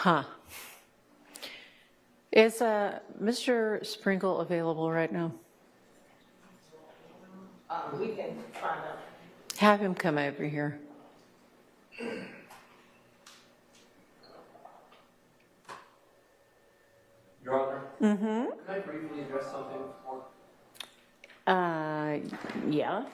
Huh. Is Mr. Sprinkle available right now? We can find out. Have him come over here. Your Honor? Mm-hmm. Could I briefly address something before? Yeah.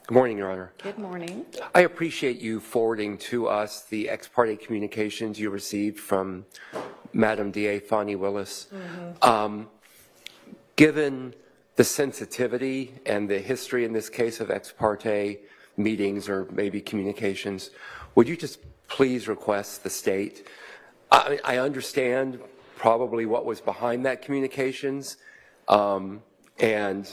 Good morning, Your Honor. Good morning. I appreciate you forwarding to us the ex parte communications you received from Madam DA Fonnie Willis. Mm-hmm. Given the sensitivity and the history in this case of ex parte meetings or maybe communications, would you just please request the state? I understand probably what was behind that communications, and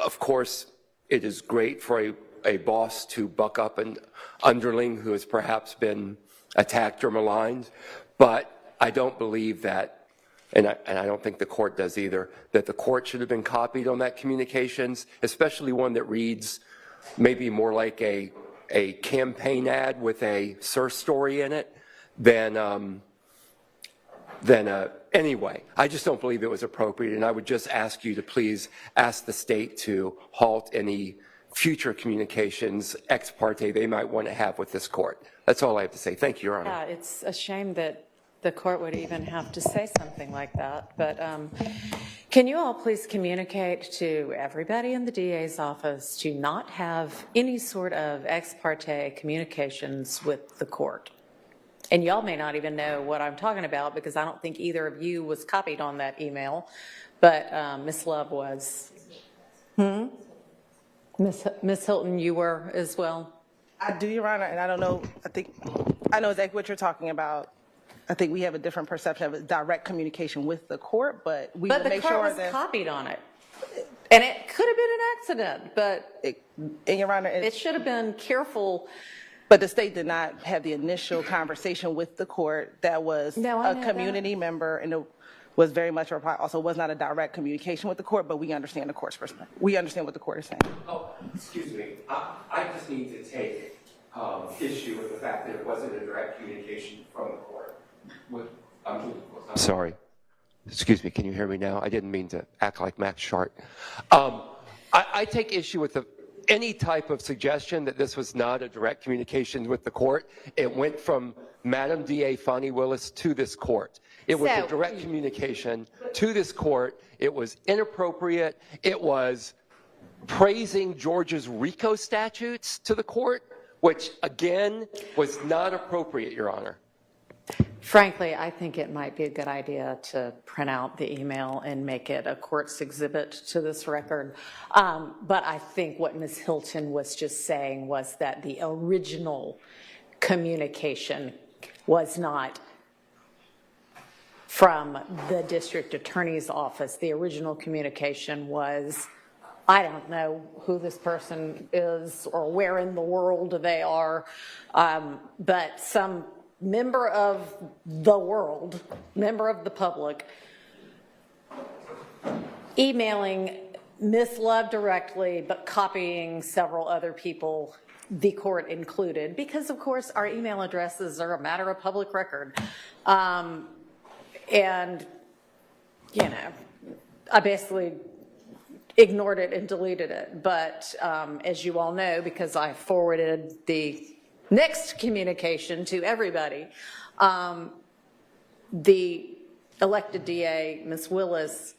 of course it is great for a boss to buck up an underling who has perhaps been attacked or maligned, but I don't believe that, and I don't think the court does either, that the court should have been copied on that communications, especially one that reads maybe more like a campaign ad with a source story in it than anyway, I just don't believe it was appropriate, and I would just ask you to please ask the state to halt any future communications ex parte they might want to have with this court. That's all I have to say. Thank you, Your Honor. Yeah, it's a shame that the court would even have to say something like that. But can you all please communicate to everybody in the DA's office to not have any sort of ex parte communications with the court? And y'all may not even know what I'm talking about because I don't think either of you was copied on that email, but Ms. Love was. Ms. Hilton, you were as well? I do, Your Honor, and I don't know, I know exactly what you're talking about. I think we have a different perception of direct communication with the court, but we will make sure that. But the court was copied on it. And it could have been an accident, but and Your Honor, it should have been careful. But the state did not have the initial conversation with the court. That was a community member, and it was very much a reply. Also, was not a direct communication with the court, but we understand the court's perspective. We understand what the court is saying. Oh, excuse me. I just need to take issue with the fact that it wasn't a direct communication from the court. I'm sorry. Excuse me. Can you hear me now? I didn't mean to act like Max Shart. I take issue with any type of suggestion that this was not a direct communication with the court. It went from Madam DA Fonnie Willis to this court. It was a direct communication to this court. It was inappropriate. It was praising Georgia's RICO statutes to the court, which again was not appropriate, Your Honor. Frankly, I think it might be a good idea to print out the email and make it a court's exhibit to this record. But I think what Ms. Hilton was just saying was that the original communication was not from the district attorney's office. The original communication was, I don't know who this person is or where in the world they are, but some member of the world, member of the public, emailing Ms. Love directly, but copying several other people, the court included, because of course our email addresses are a matter of public record. And, you know, I basically ignored it and deleted it. But as you all know, because I forwarded the next communication to everybody, the elected DA, Ms. Willis,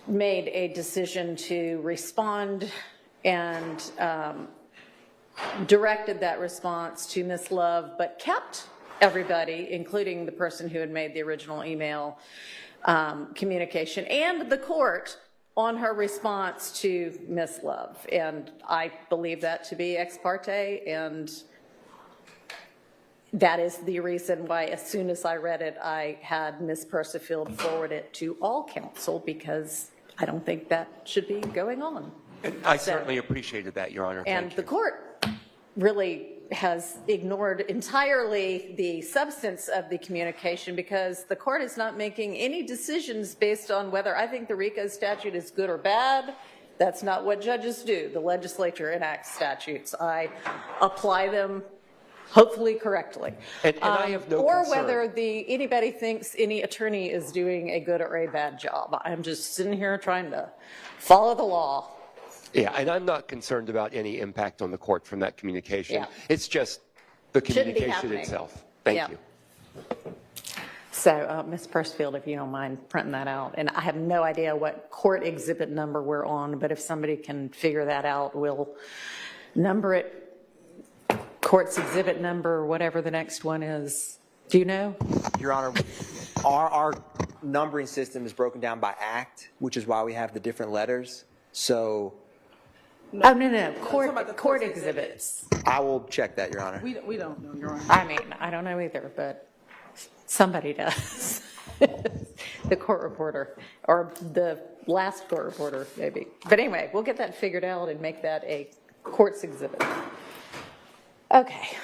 made a decision to respond and directed that response to Ms. Love, but kept everybody, including the person who had made the original email communication, and the court on her response to Ms. Love. And I believe that to be ex parte, and that is the reason why as soon as I read it, I had Ms. Persifield forward it to all counsel, because I don't think that should be going on. I certainly appreciated that, Your Honor. And the court really has ignored entirely the substance of the communication because the court is not making any decisions based on whether I think the RICO statute is good or bad. That's not what judges do. The legislature enacts statutes. I apply them hopefully correctly. And I have no or concern. whether anybody thinks any attorney is doing a good or a bad job. I'm just sitting here trying to follow the law. Yeah, and I'm not concerned about any impact on the court from that communication. Yeah. It's just the Shouldn't be communication happening. itself. Thank Yeah. you. So, Ms. Pursfield, if you don't mind printing that out. And I have no idea what court exhibit number we're on, but if somebody can figure that out, we'll number it, court's exhibit number, whatever the next one is. Do you know? Your Honor, our numbering system is broken down by act, which is why we have the different letters. So Oh, no. Court exhibits. I will check that, Your Honor. We don't know, Your Honor. I mean, I don't know either, but somebody does. The court reporter, or the last court reporter, maybe. But anyway, we'll get that figured out and make that a court's exhibit. Okay.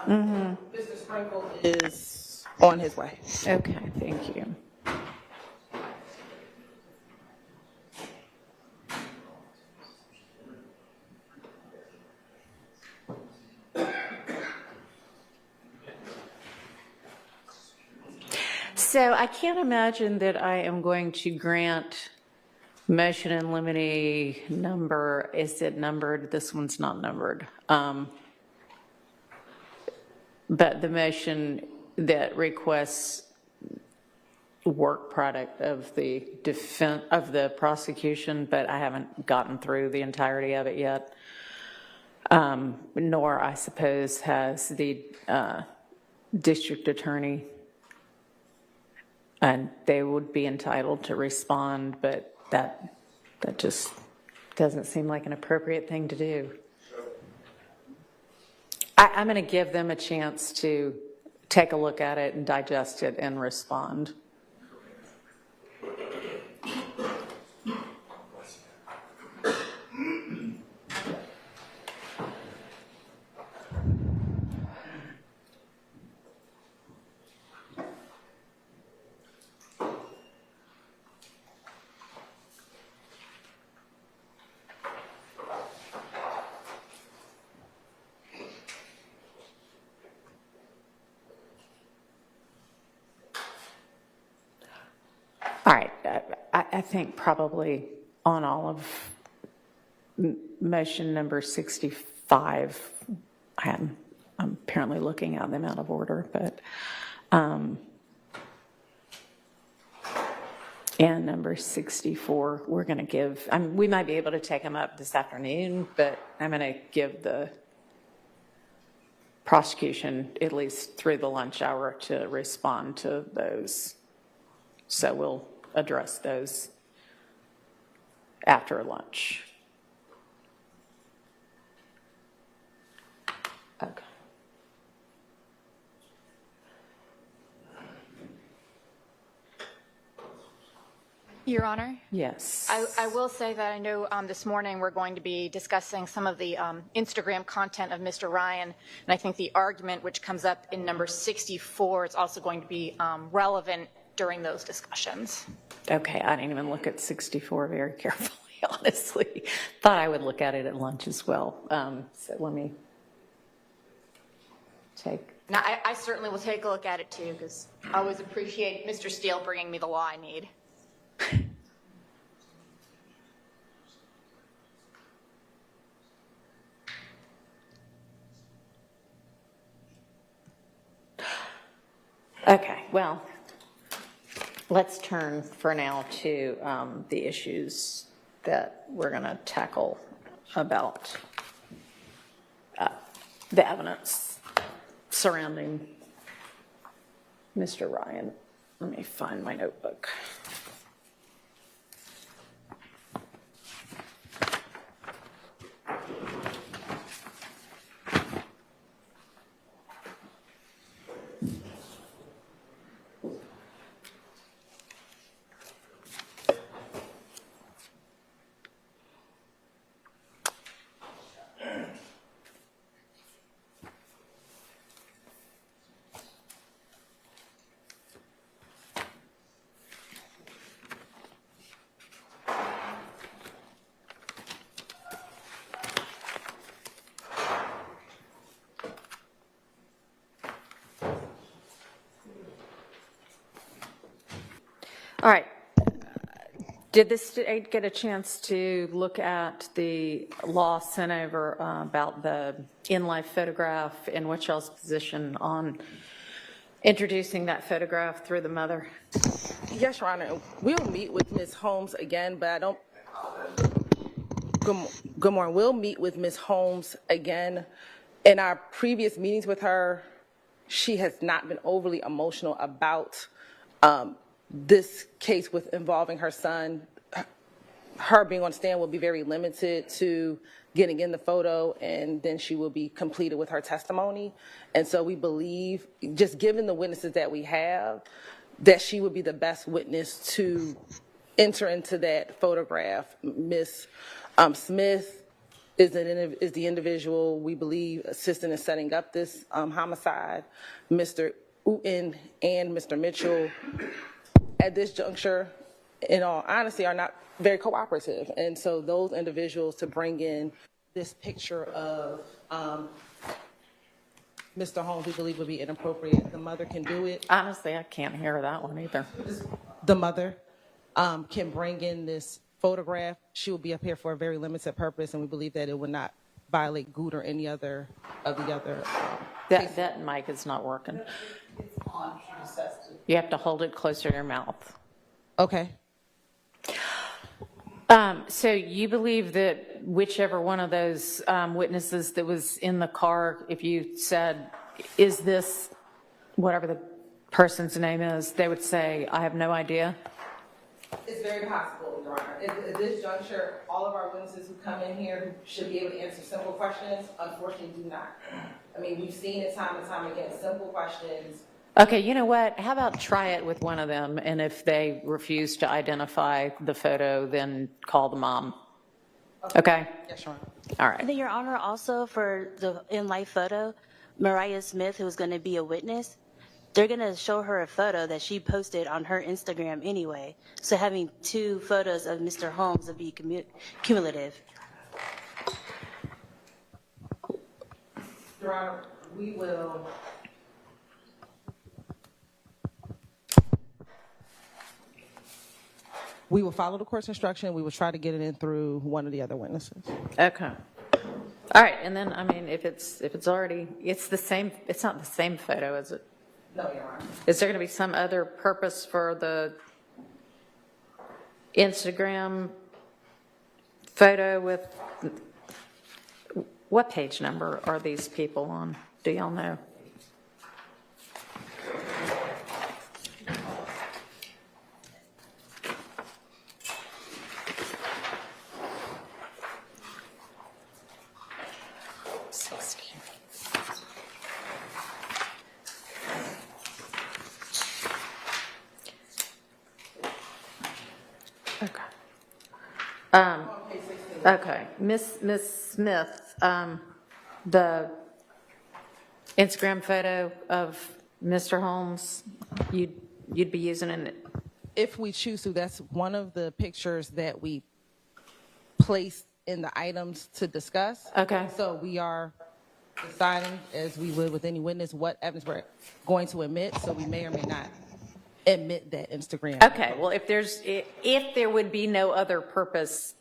Mr. Sprinkle is on his way. Okay, thank you. So I can't imagine that I am going to grant motion in limine number. Is it numbered? This one's not numbered. But the motion that requests work product of the defense of the prosecution, but I haven't gotten through the entirety of it yet. Nor, I suppose, has the district attorney, and they would be entitled to respond, but that just doesn't seem like an appropriate thing to do. I'm going to give them a chance to take a look at it and digest it and respond. All right, I think probably on all of motion number 65, I'm apparently looking at them out of order, but, and number 64, we're going to give, we might be able to take them up this afternoon, but I'm going to give the prosecution at least through the lunch hour to respond to those. So we'll address those after lunch. Okay. Your Honor? Yes. I will say that I know this morning we're going to be discussing some of the Instagram content of Mr. Ryan, and I think the argument which comes up in number 64 is also going to be relevant during those discussions. Okay, I didn't even look at 64 very carefully, honestly. Thought I would look at it at lunch as well. So let me take. Now, I certainly will take a look at it too, because I always appreciate Mr. Steele bringing me the law I need. Okay, well, let's turn for now to the issues that we're going to tackle about the evidence surrounding Mr. Ryan. Let me find my notebook. All right. Did the state get a chance to look at the law sent over about the in-life photograph and what y'all's position on introducing that photograph through the mother? Yes, Your Honor. We'll meet with Ms. Holmes again, but I don't. Good morning. We'll meet with Ms. Holmes again. In our previous meetings with her, she has not been overly emotional about this case with involving her son. Her being on stand will be very limited to getting in the photo, and then she will be completed with her testimony. And so we believe, just given the witnesses that we have, that she would be the best witness to enter into that photograph. Ms. Smith is the individual we believe assisting in setting up this homicide. Mr. Uten and Mr. Mitchell, at this juncture, in all honesty, are not very cooperative. And so those individuals to bring in this picture of Mr. Holmes, we believe would be inappropriate. The mother can do it. Honestly, I can't hear that one either. The mother can bring in this photograph. She will be up here for a very limited purpose, and we believe that it would not violate Good or any other of the other. That mic is not working. It's on. You have to hold it closer to your mouth. Okay. So you believe that whichever one of those witnesses that was in the car, if you said, is this whatever the person's name is, they would say, I have no idea? It's very possible, Your Honor. At this juncture, all of our witnesses who come in here should be able to answer simple questions, unfortunately do not. I mean, we've seen it time and time again, simple questions. Okay, you know what? How about try it with one of them, and if they refuse to identify the photo, then call the mom. Okay? Yes, Your Honor. All right. And then, Your Honor, also for the in-life photo, Mariah Smith, who's going to be a witness, they're going to show her a photo that she posted on her Instagram anyway. So having two photos of Mr. Holmes would be cumulative. Your Honor, we will. We will follow the court's instruction. We will try to get it in through one of the other witnesses. Okay. All right, and then, I mean, if it's already, it's the same, it's not the same photo, is it? No, Your Honor. Is there going to be some other purpose for the Instagram photo with, what page number are these people on? Do y'all know? Okay, Miss Smith, the Instagram photo of Mr. Holmes, you'd be using it? If we choose to, that's one of the pictures that we place in the items to discuss. Okay. So we are deciding, as we would with any witness, what evidence we're going to admit. So we may or may not admit that Instagram. Okay, well, if there would be no other purpose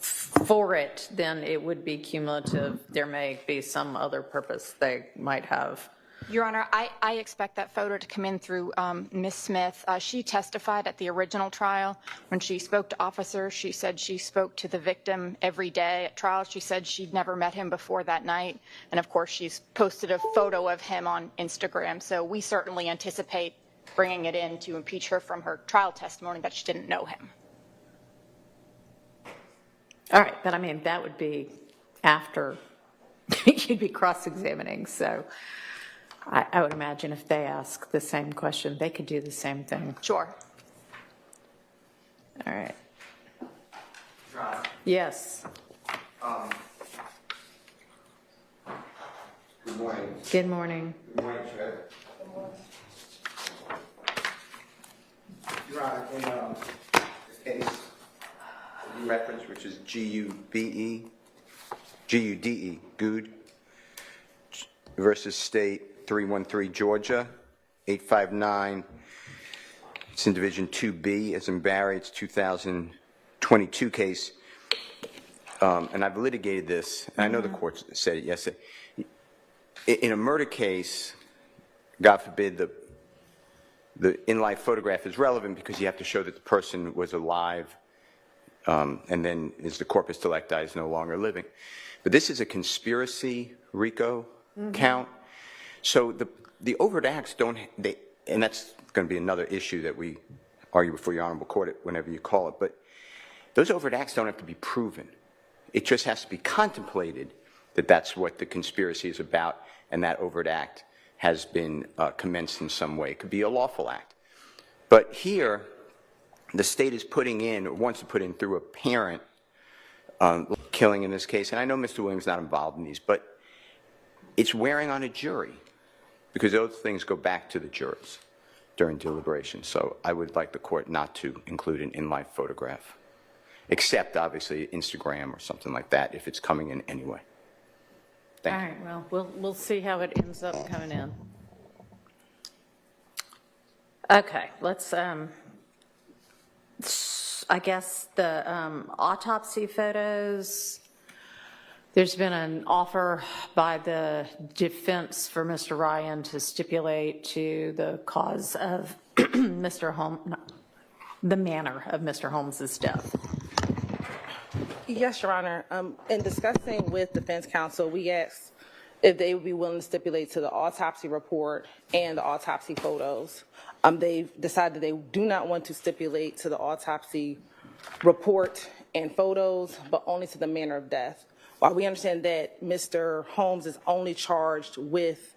for it, then it would be cumulative. There may be some other purpose they might have. Your Honor, I expect that photo to come in through Ms. Smith. She testified at the original trial. When she spoke to officers, she said she spoke to the victim every day at trial. She said she'd never met him before that night. And of course, she's posted a photo of him on Instagram. So we certainly anticipate bringing it in to impeach her from her trial testimony that she didn't know him. All right, but I mean, that would be after you'd be cross-examining, so I would imagine if they ask the same question, they could do the same thing. Sure. All right. Right. Yes. Good morning. Good morning. Good morning, Trevor. Your Honor, in the case you referenced, which is G-U-D-E, Good, versus State 313 Georgia, 859 It's in Division 2B, as in Barry, it's 2022 case. And I've litigated this, and I know the court said it yesterday. In a murder case, God forbid, the in-life photograph is relevant because you have to show that the person was alive, and then is the corpus delicti is no longer living. But this is a conspiracy RICO count. So the overt acts don't, and that's going to be another issue that we argue before your honorable court whenever you call it, but those overt acts don't have to be proven. It just has to be contemplated that that's what the conspiracy is about, and that overt act has been commenced in some way. It could be a lawful act. But here, the state is putting in, or wants to put in through a parent killing in this case, and I know Mr. Williams is not involved in these, but it's wearing on a jury, because those things go back to the jurors during deliberation. So I would like the court not to include an in-life photograph, except obviously Instagram or something like that if it's coming in anyway. Thank you. All right, well, we'll see how it ends up coming in. Okay, let's, I guess the autopsy photos, there's been an offer by the defense for Mr. Ryan to stipulate to the cause of Mr. Holmes, the manner of Mr. Holmes's death. Yes, Your Honor. In discussing with defense counsel, we asked if they would be willing to stipulate to the autopsy report and the autopsy photos. They decided they do not want to stipulate to the autopsy report and photos, but only to the manner of death. While we understand that Mr. Holmes is only charged with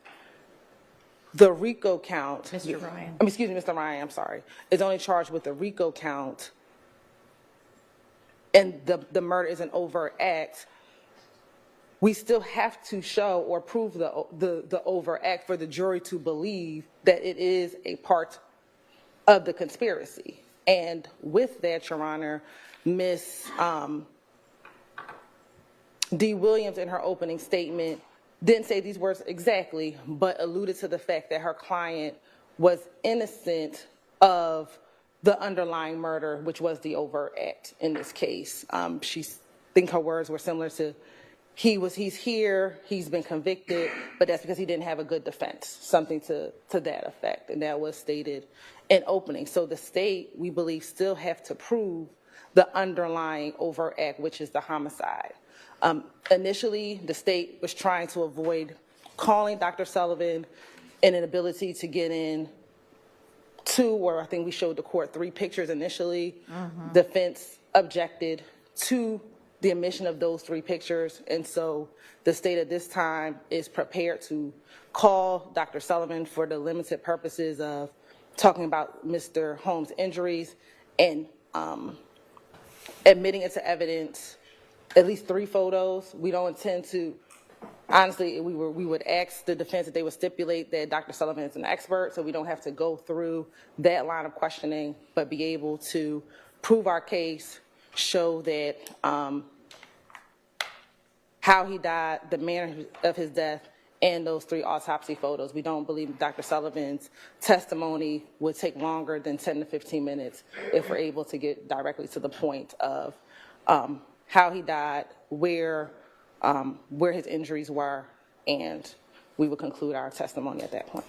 the RICO count. Mr. Ryan. Excuse me, Mr. Ryan, I'm sorry. Is only charged with the RICO count, and the murder is an overt act, we still have to show or prove the overt act for the jury to believe that it is a part of the conspiracy. And with that, Your Honor, Ms. D. Williams in her opening statement didn't say these words exactly, but alluded to the fact that her client was innocent of the underlying murder, which was the overt act in this case. I think her words were similar to, he's here, he's been convicted, but that's because he didn't have a good defense, something to that effect, and that was stated in opening. So the state, we believe, still have to prove the underlying overt act, which is the homicide. Initially, the state was trying to avoid calling Dr. Sullivan and an ability to get in two, or I think we showed the court 3 pictures initially. Defense objected to the omission of those 3 pictures, and so the state at this time is prepared to call Dr. Sullivan for the limited purposes of talking about Mr. Holmes' injuries and admitting into evidence at least 3 photos. We don't intend to, honestly, we would ask the defense that they would stipulate that Dr. Sullivan is an expert, so we don't have to go through that line of questioning, but be able to prove our case, show that how he died, the manner of his death, and those 3 autopsy photos. We don't believe Dr. Sullivan's testimony would take longer than 10 to 15 minutes if we're able to get directly to the point of how he died, where his injuries were, and we would conclude our testimony at that point.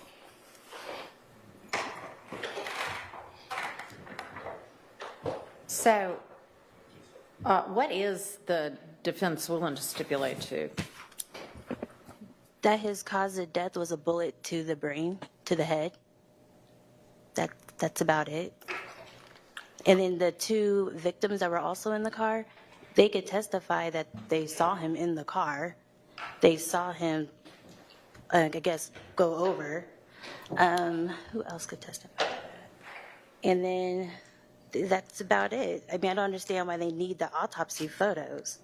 So what is the defense willing to stipulate to? That his cause of death was a bullet to the brain, to the head. That's about it. And then the 2 victims that were also in the car, they could testify that they saw him in the car. They saw him, I guess, go over. Who else could testify? And then that's about it. I mean, I don't understand why they need the autopsy photos.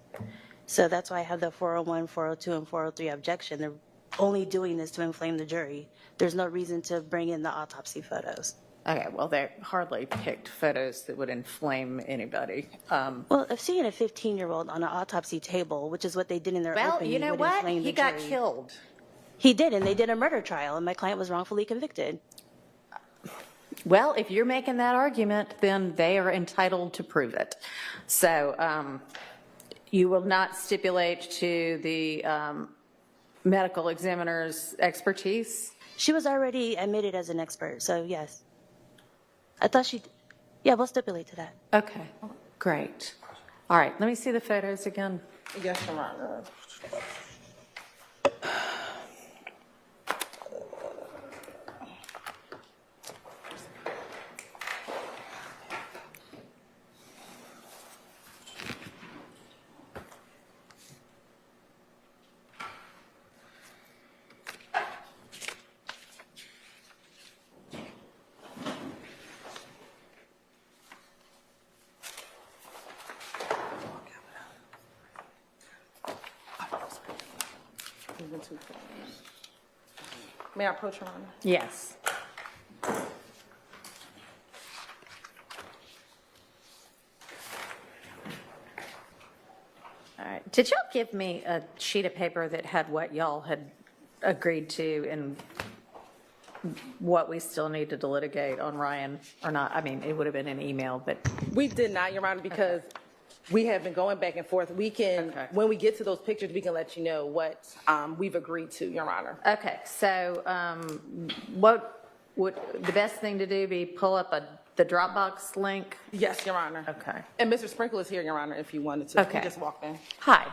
So that's why I have the 401, 402, and 403 objection. They're only doing this to inflame the jury. There's no reason to bring in the autopsy photos. Okay, well, they hardly picked photos that would inflame anybody. Well, I've seen a 15-year-old on an autopsy table, which is what they did in their Well, opening. you know would what? inflame He the got jury. killed. He did, and they did a murder trial, and my client was wrongfully convicted. Well, if you're making that argument, then they are entitled to prove it. So you will not stipulate to the medical examiner's expertise? She was already admitted as an expert, so yes. I thought yeah, we'll stipulate to that. Okay, great. All right, let me see the photos again. Yes, Your Honor. May I approach, Your Honor? Yes. All right, did y'all give me a sheet of paper that had what y'all had agreed to and what we still needed to litigate on Ryan or not? I mean, it would have been an email, but. We did not, Your Honor, because we have been going back and forth. We can, when we get to those pictures, we can let you know what we've agreed to, Your Honor. Okay, so what would the best thing to do be pull up the Dropbox link? Yes, Your Honor. Okay. And Mr. Sprinkle is here, Your Honor, if you wanted to. Okay. He just walked in. Hi.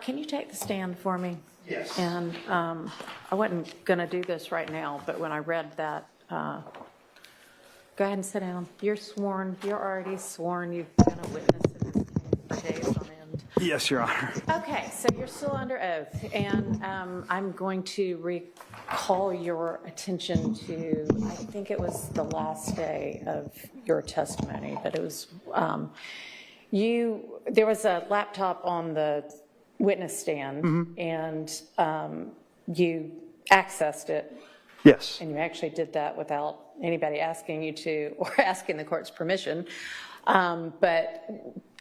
Can you take the stand for me? Yes. And I wasn't going to do this right now, but when I read that, go ahead and sit down. You're sworn. You're already sworn. You've been a witness in this case for days on end. Yes, Your Honor. Okay, so you're still under oath, and I'm going to recall your attention to, I think it was the last day of your testimony, but it was, there was a laptop on the witness stand, and you accessed it. Yes. And you actually did that without anybody asking you to, or asking the court's permission. But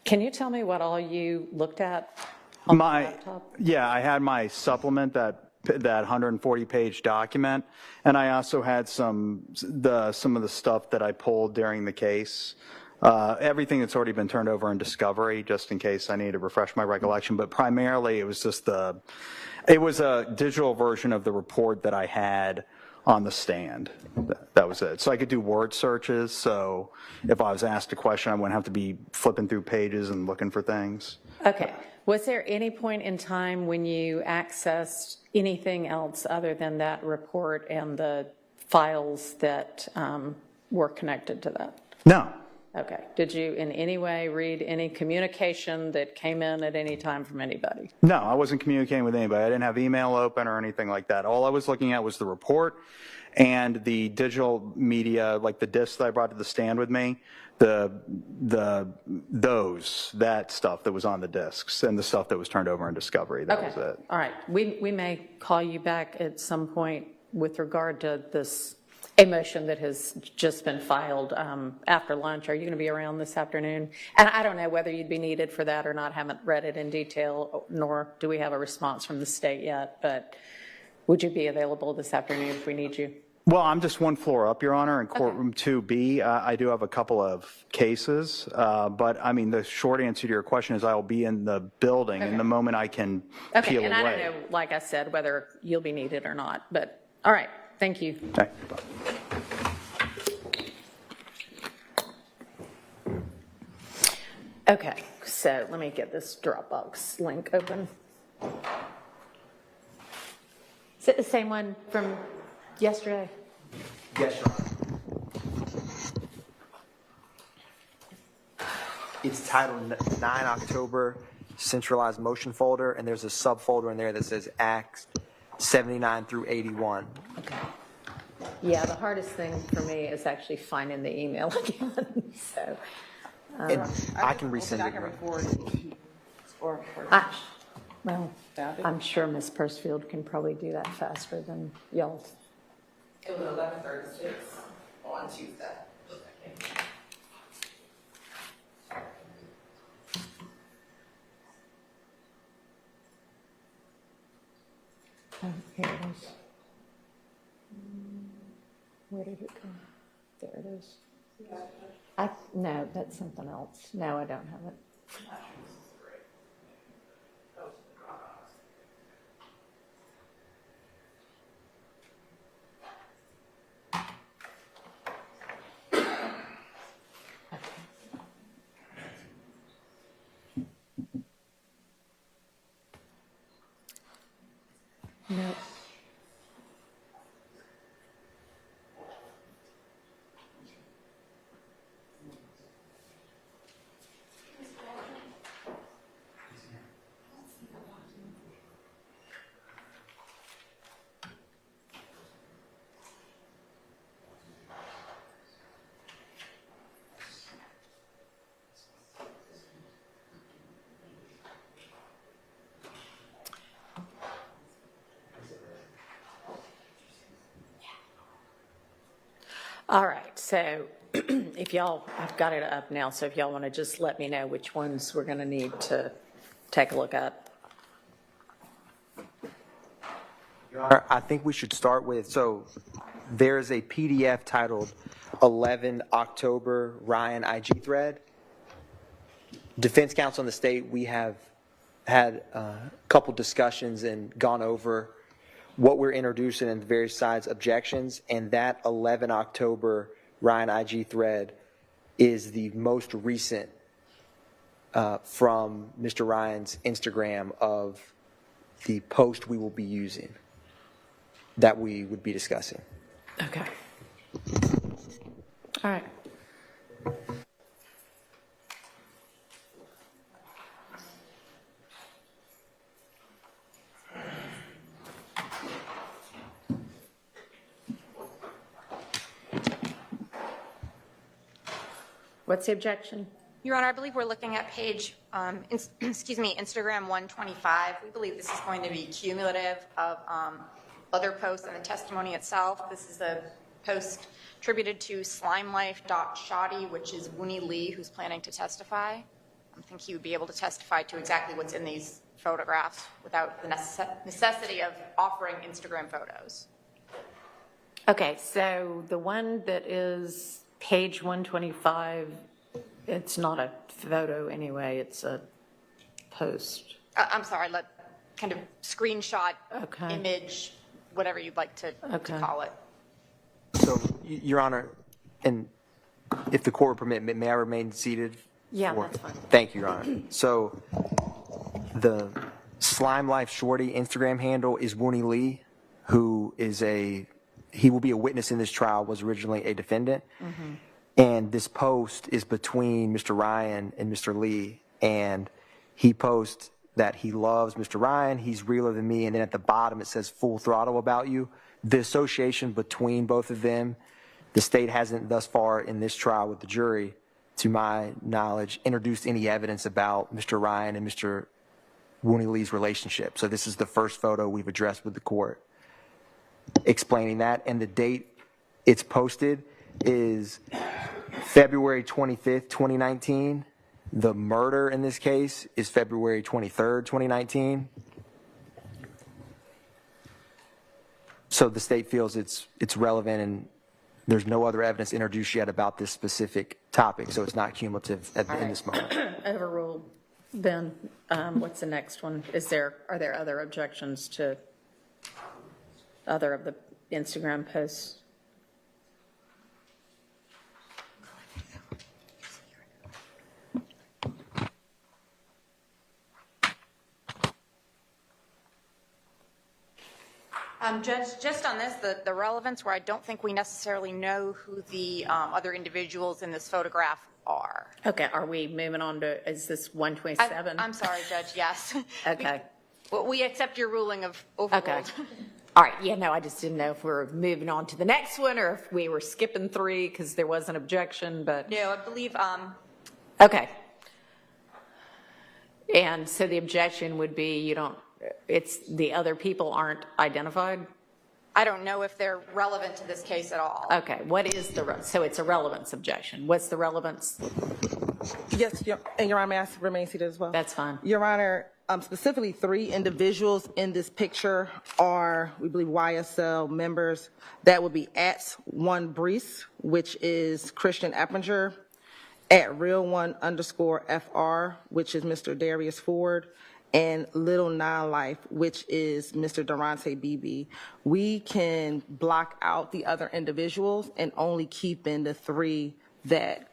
can you tell me what all you looked at on the laptop? Yeah, I had my supplement, that 140-page document, and I also had some of the stuff that I pulled during the case. Everything that's already been turned over in discovery, just in case I need to refresh my recollection. But primarily, it was just it was a digital version of the report that I had on the stand. That was it. So I could do word searches. So if I was asked a question, I wouldn't have to be flipping through pages and looking for things. Okay. Was there any point in time when you accessed anything else other than that report and the files that were connected to that? No. Okay. Did you in any way read any communication that came in at any time from anybody? No, I wasn't communicating with anybody. I didn't have email open or anything like that. All I was looking at was the report and the digital media, like the discs that I brought to the stand with me, that stuff that was on the discs and the stuff that was turned over in discovery. That was it. All right. We may call you back at some point with regard to this a motion that has just been filed after lunch. Are you going to be around this afternoon? And I don't know whether you'd be needed for that or not. Haven't read it in detail, nor do we have a response from the state yet. But would you be available this afternoon if we need you? Well, I'm just one floor up, Your Honor, in courtroom 2B. I do have a couple of cases, but I mean, the short answer to your question is I will be in the building in the moment I can peel away. And I don't know, like I said, whether you'll be needed or not. But all right. Thank you. Okay. Okay, so let me get this Dropbox link open. Is it the same one from yesterday? Yes, Your Honor. It's titled 9 October Centralized Motion Folder, and there's a subfolder in there that says Acts 79 through 81. Okay. Yeah, the hardest thing for me is actually finding the email again. So And I can resend it. Well, I'm sure Ms. Pursfield can probably do that faster than y'all. It was 11:36 on Tuesday. Oh, here it is. Where did it go? There it is. No, that's something else. No, I don't have it. No. All right, so if y'all, I've got it up now, so if y'all want to just let me know which ones we're going to need to take a look at. I think we should start with, so there's a PDF titled 11 October Ryan IG thread. Defense counsel in the state, we have had a couple discussions and gone over what we're introducing and the various sides' objections, and that 11 October Ryan IG thread is the most recent from Mr. Ryan's Instagram of the post we will be using, that we would be discussing. Okay. All right. What's the objection? Your Honor, I believe we're looking at page, Instagram 125. We believe this is going to be cumulative of other posts and the testimony itself. This is a post attributed to slimelife.shoddy, which is Wooney Lee, who's planning to testify. I think he would be able to testify to exactly what's in these photographs without the necessity of offering Instagram photos. Okay, so the one that is page 125, it's not a photo anyway, it's a post. I'm sorry, kind of screenshot, Okay. image, whatever you'd like to call it. So, Your Honor, and if the court would permit, may I remain seated? Yeah, that's fine. Thank you, Your Honor. So, the Slime Life Shorty Instagram handle is Wooney Lee, who is he will be a witness in this trial, was originally a defendant. Mm-hmm. And this post is between Mr. Ryan and Mr. Lee. And he posts that he loves Mr. Ryan, he's realer than me. And then at the bottom, it says full throttle about you. The association between both of them, the state hasn't thus far in this trial with the jury, to my knowledge, introduced any evidence about Mr. Ryan and Mr. Wooney Lee's relationship. So this is the first photo we've addressed with the court explaining that. And the date it's posted is February 25th, 2019. The murder in this case is February 23rd, 2019. So the state feels it's relevant, and there's no other evidence introduced yet about this specific topic, so it's not cumulative in this moment. Overruled. Ben, what's the next one? Are there other objections to other of the Instagram posts? Judge, just on this, the relevance where I don't think we necessarily know who the other individuals in this photograph are. Okay, are we moving on to, is this 127? I'm sorry, Judge, yes. Okay. We accept your ruling of overruled. Okay. All right, yeah, no, I just didn't know if we were moving on to the next one or if we were skipping 3 because there was an objection, but. No, I believe, Okay. And so the objection would be it's the other people aren't identified? I don't know if they're relevant to this case at all. Okay, what is so it's a relevance objection. What's the relevance? Yes, and Your Honor, may I remain seated as well? That's fine. Your Honor, specifically 3 individuals in this picture are, we believe, YSL members. That would be @1Brees, which is Christian Eppinger, @Real1_FR, which is Mr. Darius Ford, and Little Non-Life, which is Mr. Durante Beebe. We can block out the other individuals and only keep in the 3 that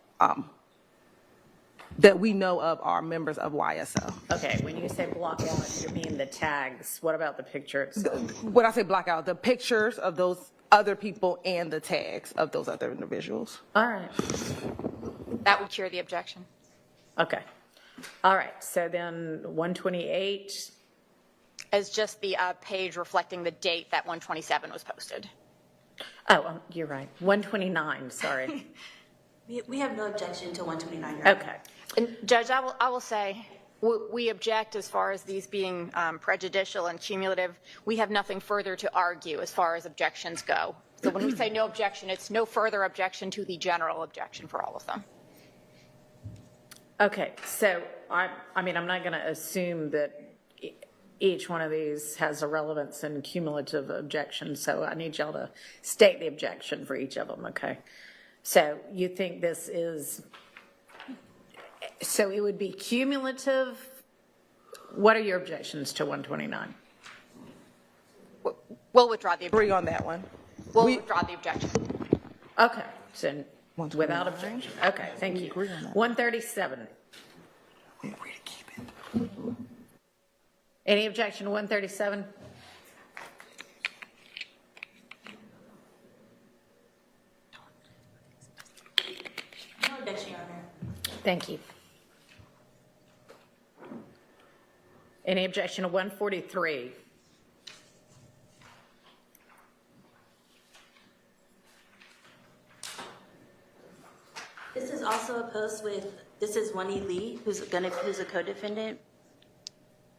that we know of are members of YSL. Okay, when you say block out, you mean the tags. What about the picture itself? When I say block out, the pictures of those other people and the tags of those other individuals. All right. That would cure the objection. Okay. All right. So then 128. As just the page reflecting the date that 127 was posted. Oh, you're right. 129. Sorry. We have no objection to 129. Your Honor. Okay. And Judge, I will say, we object as far as these being prejudicial and cumulative. We have nothing further to argue as far as objections go. So when we say no objection, it's no further objection to the general objection for all of them. Okay. So I mean, I'm not going to assume that each one of these has a relevance and cumulative objection. So I need y'all to state the objection for each of them. Okay. So you think this is, so it would be cumulative. What are your objections to 129? We'll withdraw the Agree objection. on that one. We'll withdraw the objection. Okay, so without objection. Okay, thank you. 137. Any objection to 137? No objection, Your Honor. Thank you. Any objection to 143? This is also a post with, this is Winnie Lee, who's a co-defendant.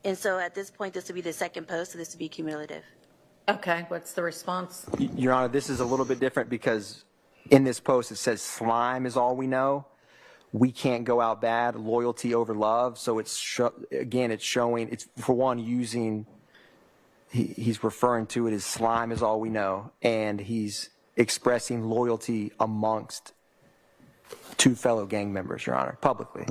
And so at this point, this would be the second post, so this would be cumulative. Okay, what's the response? Your Honor, this is a little bit different because in this post it says slime is all we know. We can't go out bad, loyalty over love. So it's, again, it's showing, it's for one using, he's referring to it as slime is all we know. And he's expressing loyalty amongst 2 fellow gang members, Your Honor, publicly,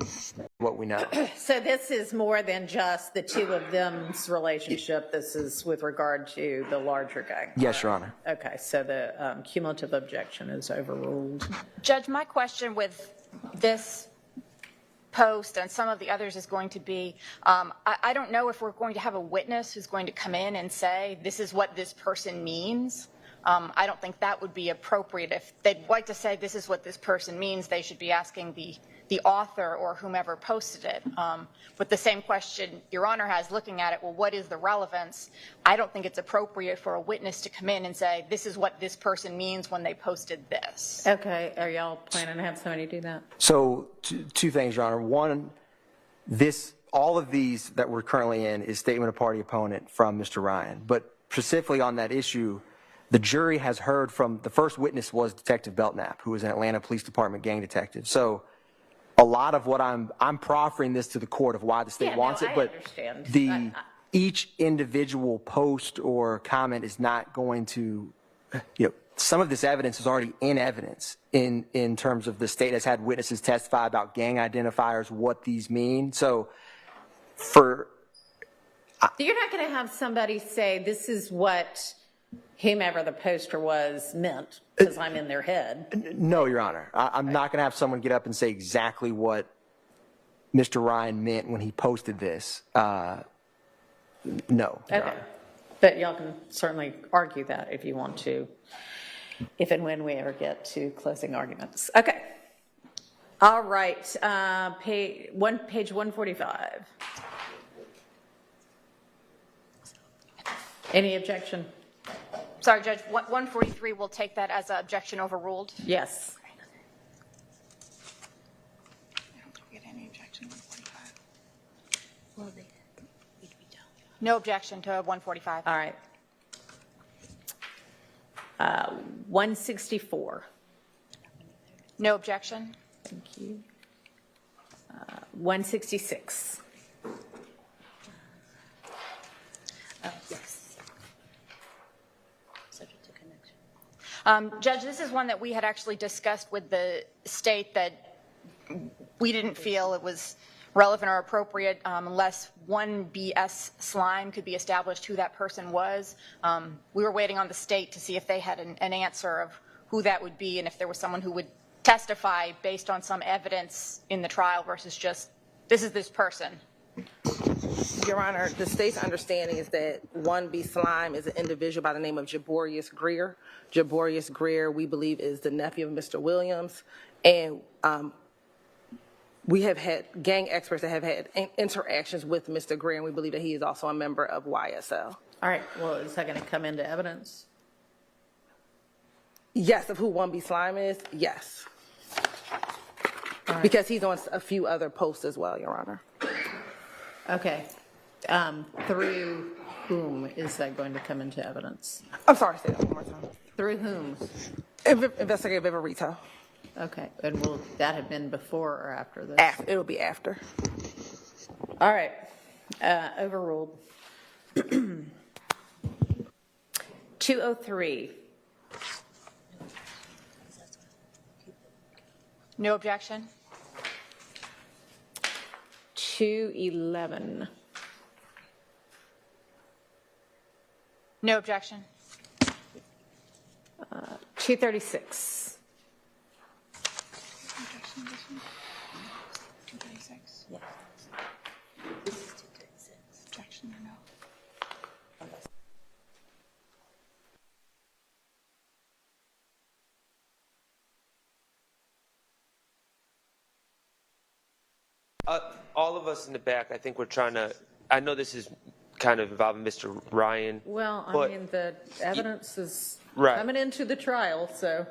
what we know. So this is more than just the 2 of them's relationship. This is with regard to the larger gang. Yes, Your Honor. Okay, so the cumulative objection is overruled. Judge, my question with this post and some of the others is going to be, I don't know if we're going to have a witness who's going to come in and say, this is what this person means. I don't think that would be appropriate. If they'd like to say this is what this person means, they should be asking the author or whomever posted it. But the same question Your Honor has looking at it, well, what is the relevance? I don't think it's appropriate for a witness to come in and say, this is what this person means when they posted this. Okay, are y'all planning to have somebody do that? So 2 things, Your Honor. One, all of these that we're currently in is statement of party opponent from Mr. Ryan. But specifically on that issue, the jury has heard from, the first witness was Detective Belknap, who was an Atlanta Police Department gang detective. So a lot of what I'm proffering this to the court of why the state wants it, but understand. Each individual post or comment is not going to, some of this evidence is already in evidence in terms of the state has had witnesses testify about gang identifiers, what these mean. So you're not going to have somebody say this is what whomever the poster was meant because I'm in their head. No, Your Honor. I'm not going to have someone get up and say exactly what Mr. Ryan meant when he posted this. No. Okay. But y'all can certainly argue that if you want to, if and when we ever get to closing arguments. Okay. All right. Page 145. Any objection? Sorry, Judge, 143 will take that as an objection overruled. Yes. No objection to 145. All right. 164. No objection. Thank you. 166. Yes. Subject to connection. Judge, this is one that we had actually discussed with the state that we didn't feel it was relevant or appropriate unless one BS slime could be established who that person was. We were waiting on the state to see if they had an answer of who that would be and if there was someone who would testify based on some evidence in the trial versus just, this is this person. Your Honor, the state's understanding is that 1B Slime is an individual by the name of Jaborius Greer. Jaborius Greer, we believe, is the nephew of Mr. Williams. And we have had gang experts that have had interactions with Mr. Greer, and we believe that he is also a member of YSL. All right, well, is that going to come into evidence? Yes, of who 1B Slime is, yes. Right. Because he's on a few other posts as well, Your Honor. Okay. Through whom is that going to come into evidence? I'm sorry, say that one more time. Through whom? Investigative Viverito. Okay, and will that have been before or after this? It'll be after. All right, overruled. 203. No objection? 211. No objection? 236. 236. Yes. This is 236. Objection or no? All of us in the back, I think we're trying to, I know this is kind of involving Mr. Ryan. Well, I but mean, the evidence is Right. coming into the trial, so.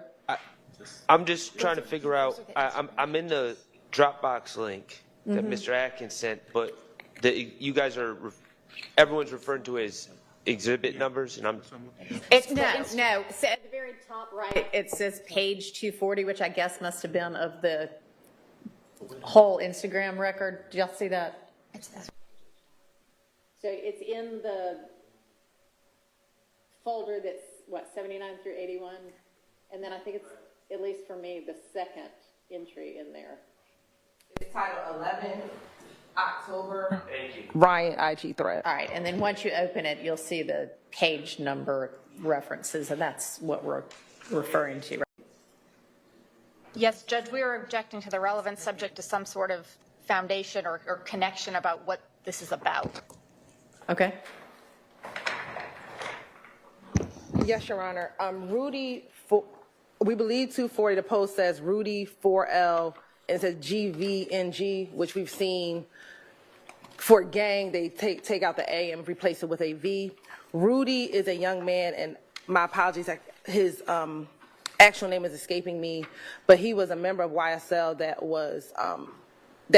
I'm just trying to figure out, I'm in the Dropbox link that Mr. Atkins sent, but you guys are, everyone's referring to as exhibit numbers, and I'm. No. So at the very top right, it says page 240, which I guess must have been of the whole Instagram record. Did y'all see that? So it's in the folder that's, 79 through 81? And then I think it's, at least for me, the second entry in there. It's titled 11 October Ryan IG thread. All right, and then once you open it, you'll see the page number references, and that's what we're referring to. Yes, Judge, we are objecting to the relevance subject to some sort of foundation or connection about what this is about. Okay. Yes, Your Honor. Rudy, we believe 240, the post says Rudy 4L, and it says GVNG, which we've seen for gang, they take out the A and replace it with a V. Rudy is a young man, and my apologies, his actual name is escaping me, but he was a member of YSL that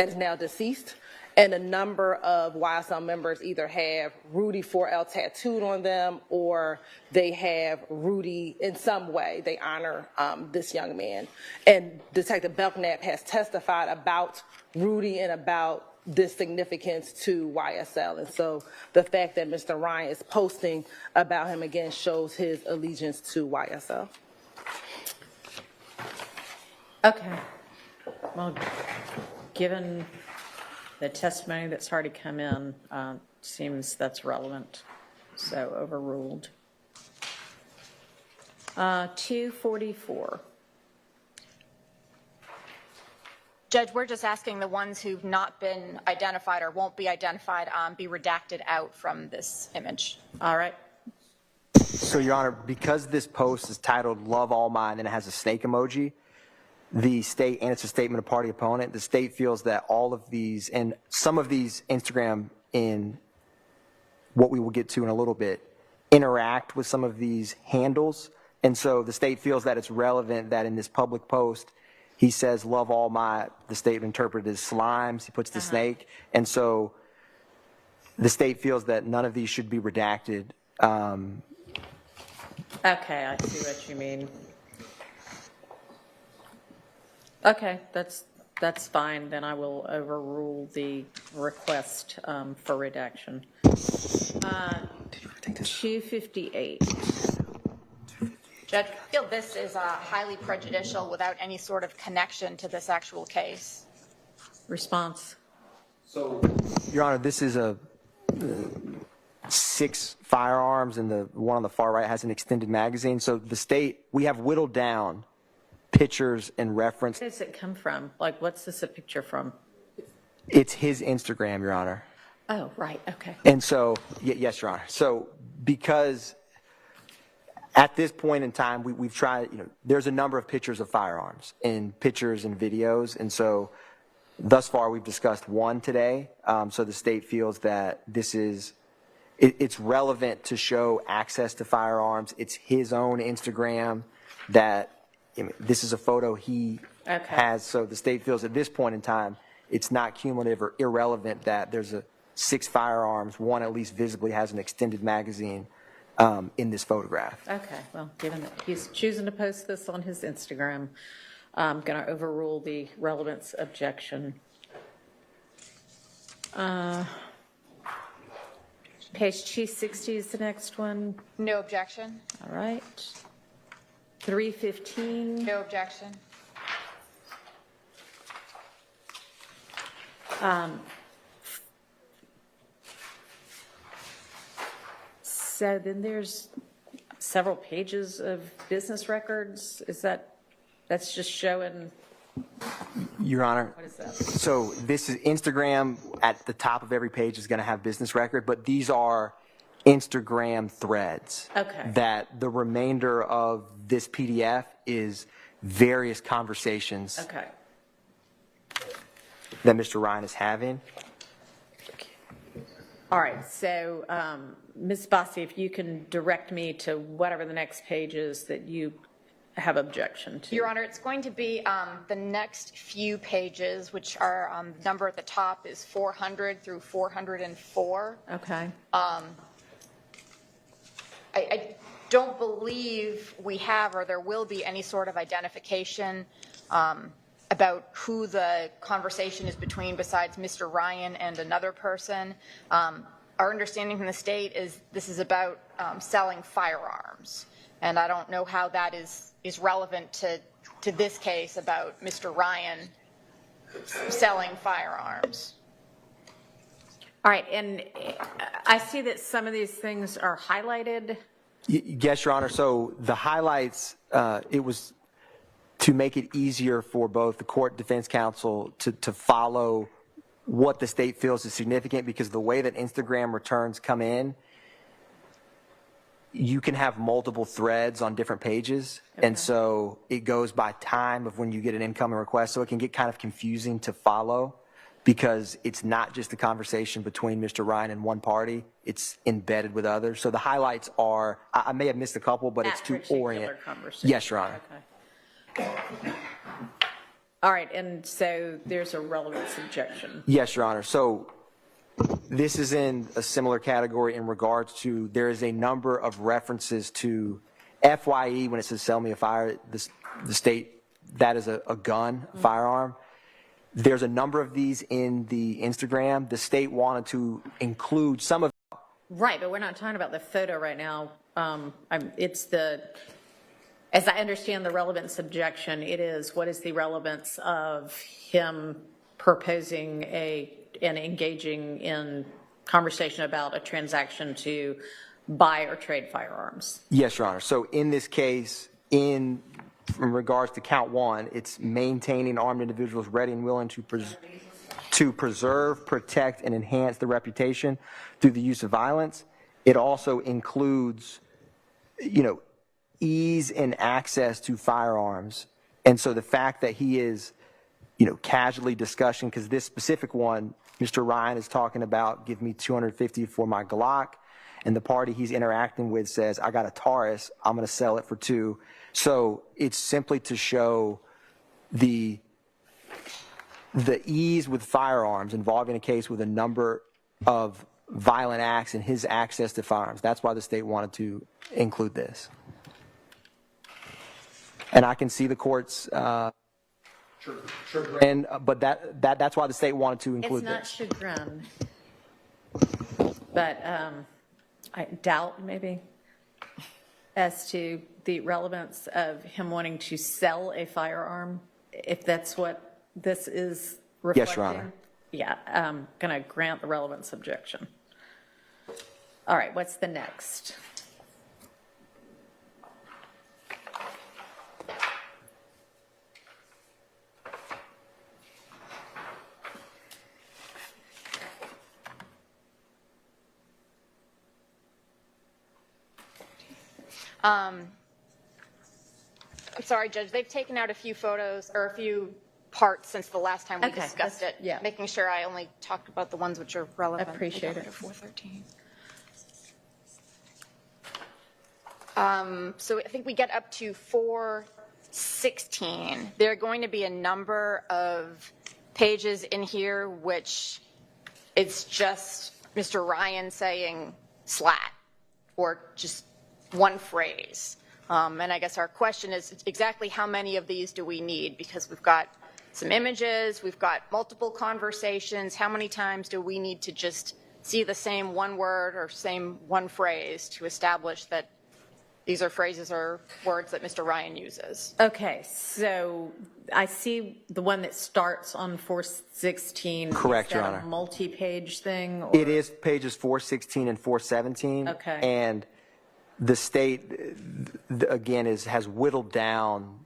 is now deceased. And a number of YSL members either have Rudy 4L tattooed on them, or they have Rudy in some way. They honor this young man. And Detective Belknap has testified about Rudy and about this significance to YSL. And so the fact that Mr. Ryan is posting about him again shows his allegiance to YSL. Okay. Well, given the testimony that's already come in, seems that's relevant. So overruled. 244. Judge, we're just asking the ones who've not been identified or won't be identified be redacted out from this image. All right. So, Your Honor, because this post is titled Love All Mine and it has a snake emoji, the state, and it's a statement of party opponent, the state feels that all of these, and some of these Instagram, in what we will get to in a little bit, interact with some of these handles. And so the state feels that it's relevant that in this public post, he says, love all my, the state interpreted as slimes, he puts the snake. And so the state feels that none of these should be redacted. Okay, I see what you mean. Okay, that's that's fine. Then I will overrule the request for redaction. 258. Judge, I feel this is highly prejudicial without any sort of connection to this actual case. Response. So, Your Honor, this is a 6 firearms, and the one on the far right has an extended magazine. So the state, we have whittled down pictures and reference. Where does it come from? Like, what's this a picture from? It's his Instagram, Your Honor. Oh, right. Okay. And so, yes, Your Honor. So because at this point in time, we've tried, there's a number of pictures of firearms and pictures and videos. And so thus far, we've discussed one today. So the state feels that this is, it's relevant to show access to firearms. It's his own Instagram that this is a photo he has. So the state feels at this point in time, it's not cumulative or irrelevant that there's 6 firearms. One at least visibly has an extended magazine in this photograph. Okay. Well, given that he's choosing to post this on his Instagram, I'm going to overrule the relevance objection. Page 260 is the next one. No objection. All right. 315. No objection. So then there's several pages of business records. That's just showing? Your Honor. What is that? So this is Instagram. At the top of every page is going to have business record, but these are Instagram threads. Okay. That the remainder of this PDF is various conversations Okay. that Mr. Ryan is having. All right. So, Ms. Bossi, if you can direct me to whatever the next page is that you have objection to. Your Honor, it's going to be the next few pages, which are the number at the top is 400 through 404. Okay. I don't believe we have or there will be any sort of identification about who the conversation is between besides Mr. Ryan and another person. Our understanding from the state is this is about selling firearms. And I don't know how that is relevant to this case about Mr. Ryan selling firearms. All right. And I see that some of these things are highlighted. Yes, Your Honor. So the highlights, it was to make it easier for both the court defense counsel to follow what the state feels is significant, because the way that Instagram returns come in, you can have multiple threads on different pages. Okay. And so it goes by time of when you get an incoming request. So it can get kind of confusing to follow because it's not just a conversation between Mr. Ryan and one party. It's embedded with others. So the highlights are, I may have missed a couple, but it's to orient. Yes, Your Honor. Okay. All right. And so there's a relevance objection. Yes, Your Honor. So this is in a similar category in regards to there is a number of references to FYE when it says sell me a fire, the state, that is a gun, a firearm. There's a number of these in the Instagram. The state wanted to include some of. Right, but we're not talking about the photo right now. It's as I understand the relevance objection, it is what is the relevance of him proposing and engaging in conversation about a transaction to buy or trade firearms. Yes, Your Honor. So in this case, in regards to count 1, it's maintaining armed individuals ready and willing to preserve, protect, and enhance the reputation through the use of violence. It also includes, ease and access to firearms. And so the fact that he is, casually discussing, because this specific one, Mr. Ryan is talking about, give me $250 for my Glock. And the party he's interacting with says, I got a Taurus, I'm going to sell it for $2. So it's simply to show the ease with firearms involving a case with a number of violent acts and his access to firearms. That's why the state wanted to include this. And I can see the court's And, but that's why the state wanted to It's include not this. chagrin, but I doubt maybe as to the relevance of him wanting to sell a firearm, if that's what this is reflecting. Yes, Your Honor. Yeah, I'm going to grant the relevance objection. All right, what's the next? I'm sorry, Judge, they've taken out a few photos or a few parts since the last time we Okay, discussed it. yeah. Making sure I only talked about the ones which are relevant. Appreciate it. 413. So I think we get up to 416. There are going to be a number of pages in here which it's just Mr. Ryan saying slat or just one phrase. And I guess our question is exactly how many of these do we need? Because we've got some images, we've got multiple conversations. How many times do we need to just see the same one word or same one phrase to establish that these are phrases or words that Mr. Ryan uses? Okay, so I see the one that starts on 416. Correct, Is that Your a Honor. multi-page thing? Or? It is pages 416 and 417. Okay. And the state, again, has whittled down.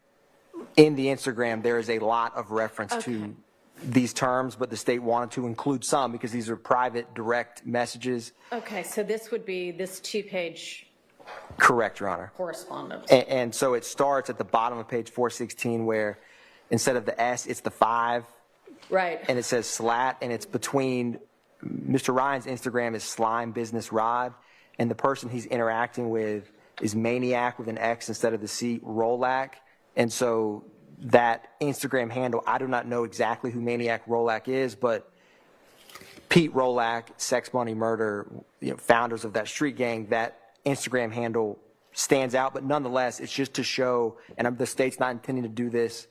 In the Instagram, there is a lot of reference to these terms, but the state wanted to include some because these are private, direct messages. Okay, so this would be this 2-page Correct, Your Honor. correspondence. And so it starts at the bottom of page 416 where instead of the S, it's the 5. Right. And it says slat, and it's between Mr. Ryan's Instagram is Slime Business Rod, and the person he's interacting with is Maniac with an X instead of the C, Rolac. And so that Instagram handle, I do not know exactly who Maniac Rolac is, but Pete Rolac, Sex Money Murder, founders of that street gang, that Instagram handle stands out. But nonetheless, it's just to show, and the state's not intending to do this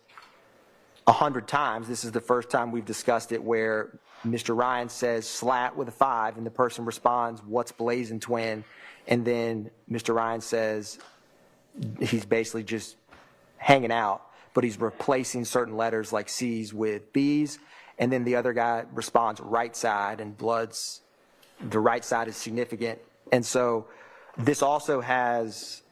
100 times. This is the first time we've discussed it where Mr. Ryan says slat with a 5, and the person responds, what's blazing twin? And then Mr. Ryan says he's basically just hanging out, but he's replacing certain letters like C's with B's. And then the other guy responds right side, and blood's, the right side is significant. And so this also has,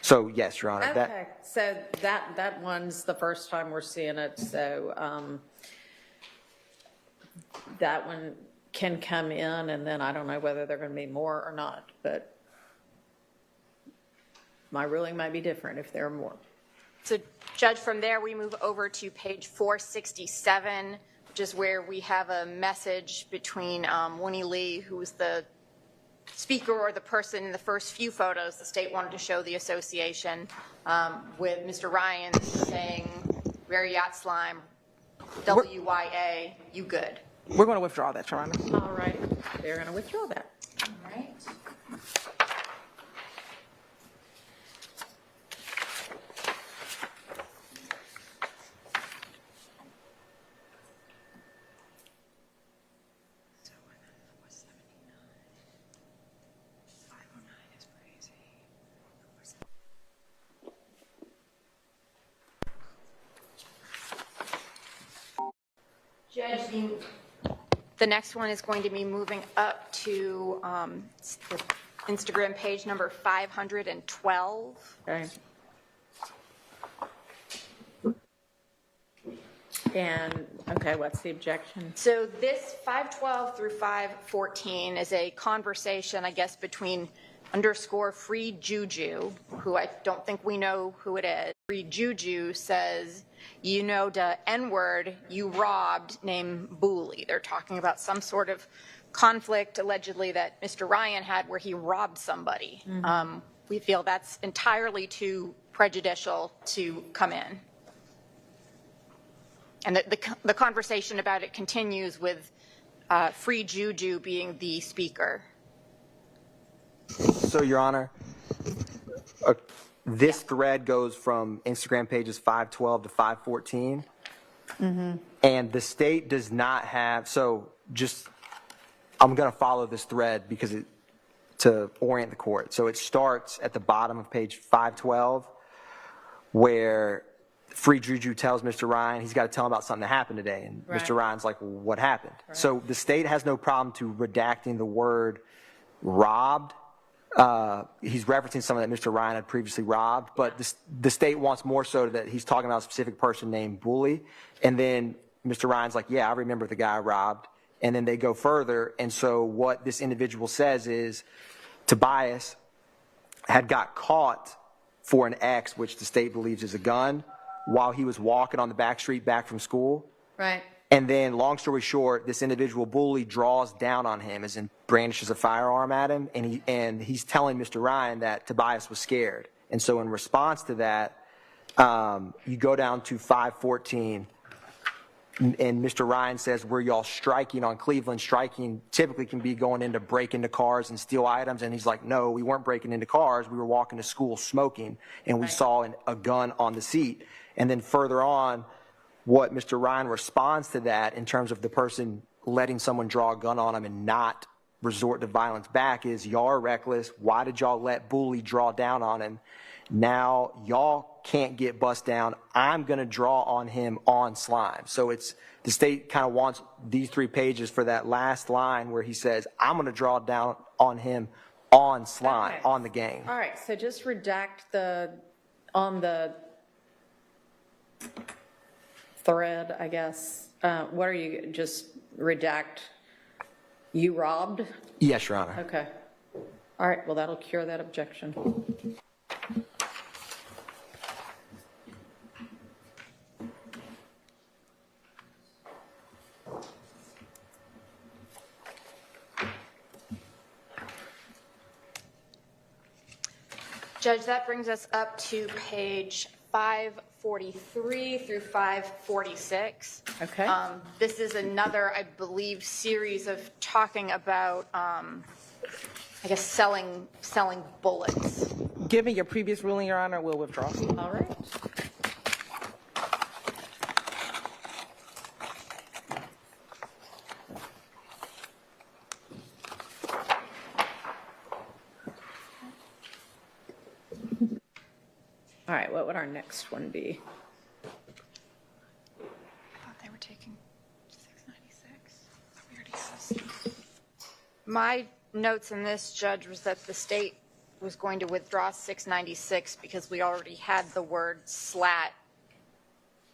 so yes, Your Honor. Okay, so that one's the first time we're seeing it, so that one can come in, and then I don't know whether they're going to be more or not, but my ruling might be different if there are more. So, Judge, from there we move over to page 467, which is where we have a message between Winnie Lee, who was the speaker or the person in the first few photos. The state wanted to show the association with Mr. Ryan saying, "Wear yacht slime, WYA, you good." We're going to withdraw that, Your Honor. All right, they're going to withdraw that. All right. Judge, the next one is going to be moving up to Instagram page number 512. Okay. And, okay, what's the objection? So this 512 through 514 is a conversation, I guess, between _free Juju, who I don't think we know who it is. Free Juju says, you know, the N-word you robbed named Booley. They're talking about some sort of conflict, allegedly, that Mr. Ryan had where he robbed somebody. Mm-hmm. We feel that's entirely too prejudicial to come in. And the conversation about it continues with Free Juju being the speaker. So, Your Honor, this thread goes from Instagram pages 512 to 514. And the state does not have, so just, I'm going to follow this thread because to orient the court. So it starts at the bottom of page 512 where Free Juju tells Mr. Ryan he's got to tell him about something that happened today. And Right. Mr. Ryan's like, well, what happened? So the state has no problem to redacting the word robbed. He's referencing someone that Mr. Ryan had previously robbed, but the state wants more so that he's talking about a specific person named Bully. And then Mr. Ryan's like, yeah, I remember the guy I robbed. And then they go further. And so what this individual says is Tobias had got caught for an X, which the state believes is a gun, while he was walking on the back street back from school. Right. And then, long story short, this individual Bully draws down on him, as in brandishes a firearm at him, and he's telling Mr. Ryan that Tobias was scared. And so in response to that, you go down to 514, and Mr. Ryan says, were y'all striking on Cleveland? Striking typically can be going in to break into cars and steal items. And he's like, no, we weren't breaking into cars. We were walking to school smoking, and we saw a gun on the seat. And then further on, what Mr. Ryan responds to that in terms of the person letting someone draw a gun on him and not resort to violence back is, y'all are reckless. Why did y'all let Bully draw down on him? Now y'all can't get bust down. I'm going to draw on him on slime. So it's, the state kind of wants these 3 pages for that last line where he says, I'm going to draw down on him on slime, Okay. on the gang. All right, so just redact on the thread, I guess. What are you, just redact, you robbed? Yes, Your Honor. Okay. All right, well, that'll cure that objection. Judge, that brings us up to page 543 through 546. Okay. This is another, I believe, series of talking about, I guess, selling bullets. Given your previous ruling, Your Honor, we'll withdraw. All right. All right, what would our next one be? I thought they were taking 696. We already have. My notes in this, Judge, was that the state was going to withdraw 696 because we already had the word slat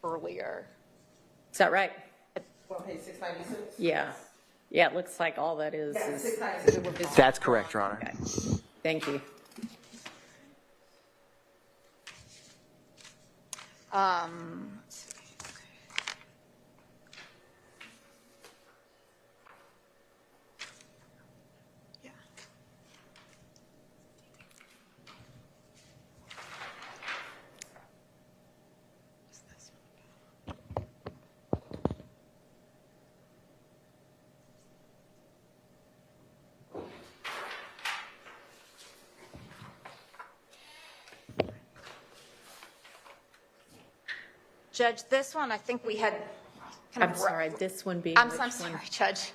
earlier. Is that right? On page 696? Yeah. Yeah, it looks like all that is. 696. That's correct, Your Honor. Okay. Thank you. Let's see. Okay. Yeah. Is this one? Judge, this one, I think we had kind I'm of. sorry, this one being I'm which sorry, one? Judge.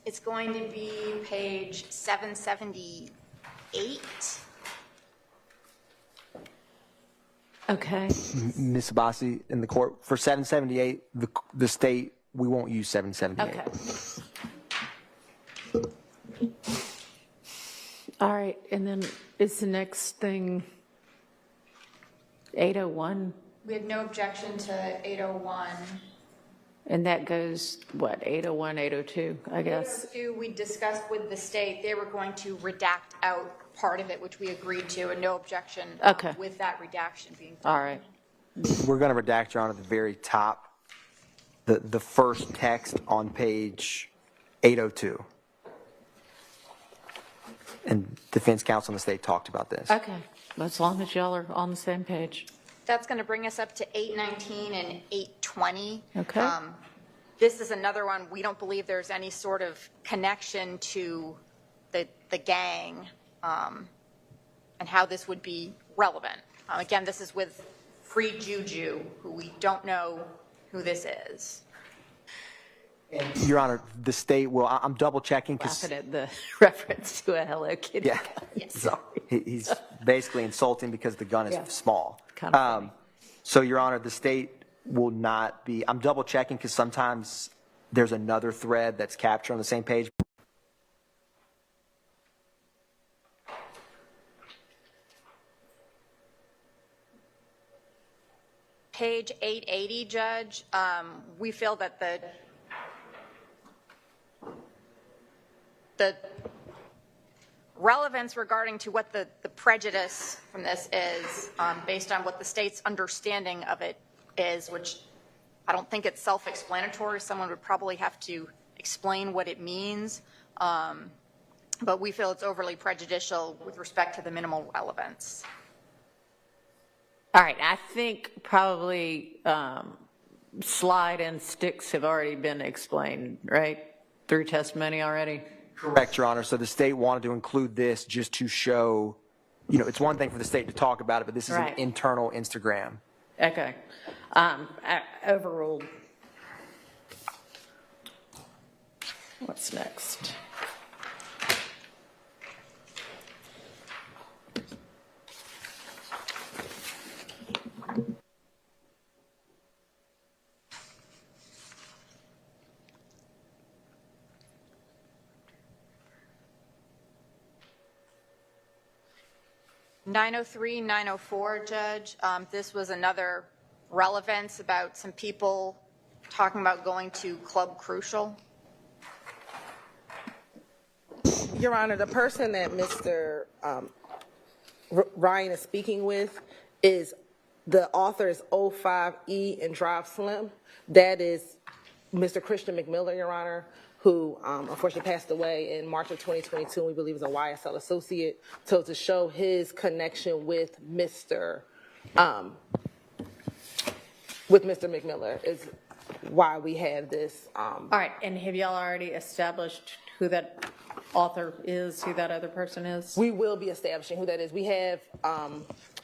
It's going to be page 778. Okay. Ms. Abbasi, in the court, for 778, the state, we won't use 778. Okay. All right, and then is the next thing 801? We had no objection to 801. And that goes, what, 801, 802, I guess? 802, we discussed with the state, they were going to redact out part of it, which we agreed to, and no objection Okay. with that redaction being. All right. We're going to redact, Your Honor, at the very top, the first text on page 802. And defense counsel in the state talked about this. Okay, as long as y'all are on the same page. That's going to bring us up to 819 and 820. Okay. This is another one, we don't believe there's any sort of connection to the gang and how this would be relevant. Again, this is with free juju, who we don't know who this is. Your Honor, the state will, I'm double checking because. Laughing at the reference to a Hello Kitty. Yeah. Sorry. He's basically insulting because the gun is Yeah. small. Kind of funny. So, Your Honor, the state will not be, I'm double checking because sometimes there's another thread that's captured on the same page. Page 880, Judge, we feel that the relevance regarding to what the prejudice from this is, based on what the state's understanding of it is, which I don't think it's self-explanatory. Someone would probably have to explain what it means, but we feel it's overly prejudicial with respect to the minimal relevance. All right, I think probably slide and sticks have already been explained, right? Through testimony already? Correct, Your Honor. So the state wanted to include this just to show, it's one thing for the state to talk about it, but this is Right. an internal Instagram. Okay. Overruled. What's next? (903), 904, Judge. This was another relevance about some people talking about going to Club Crucial. Your Honor, the person that Mr. Ryan is speaking with is, the author is 05E and Drive Slim. That is Mr. Christian McMiller, Your Honor, who unfortunately passed away in March of 2022, and we believe is a YSL associate. So to show his connection with Mr. McMiller is why we have this. All right, and have y'all already established who that author is, who that other person is? We will be establishing who that is. We have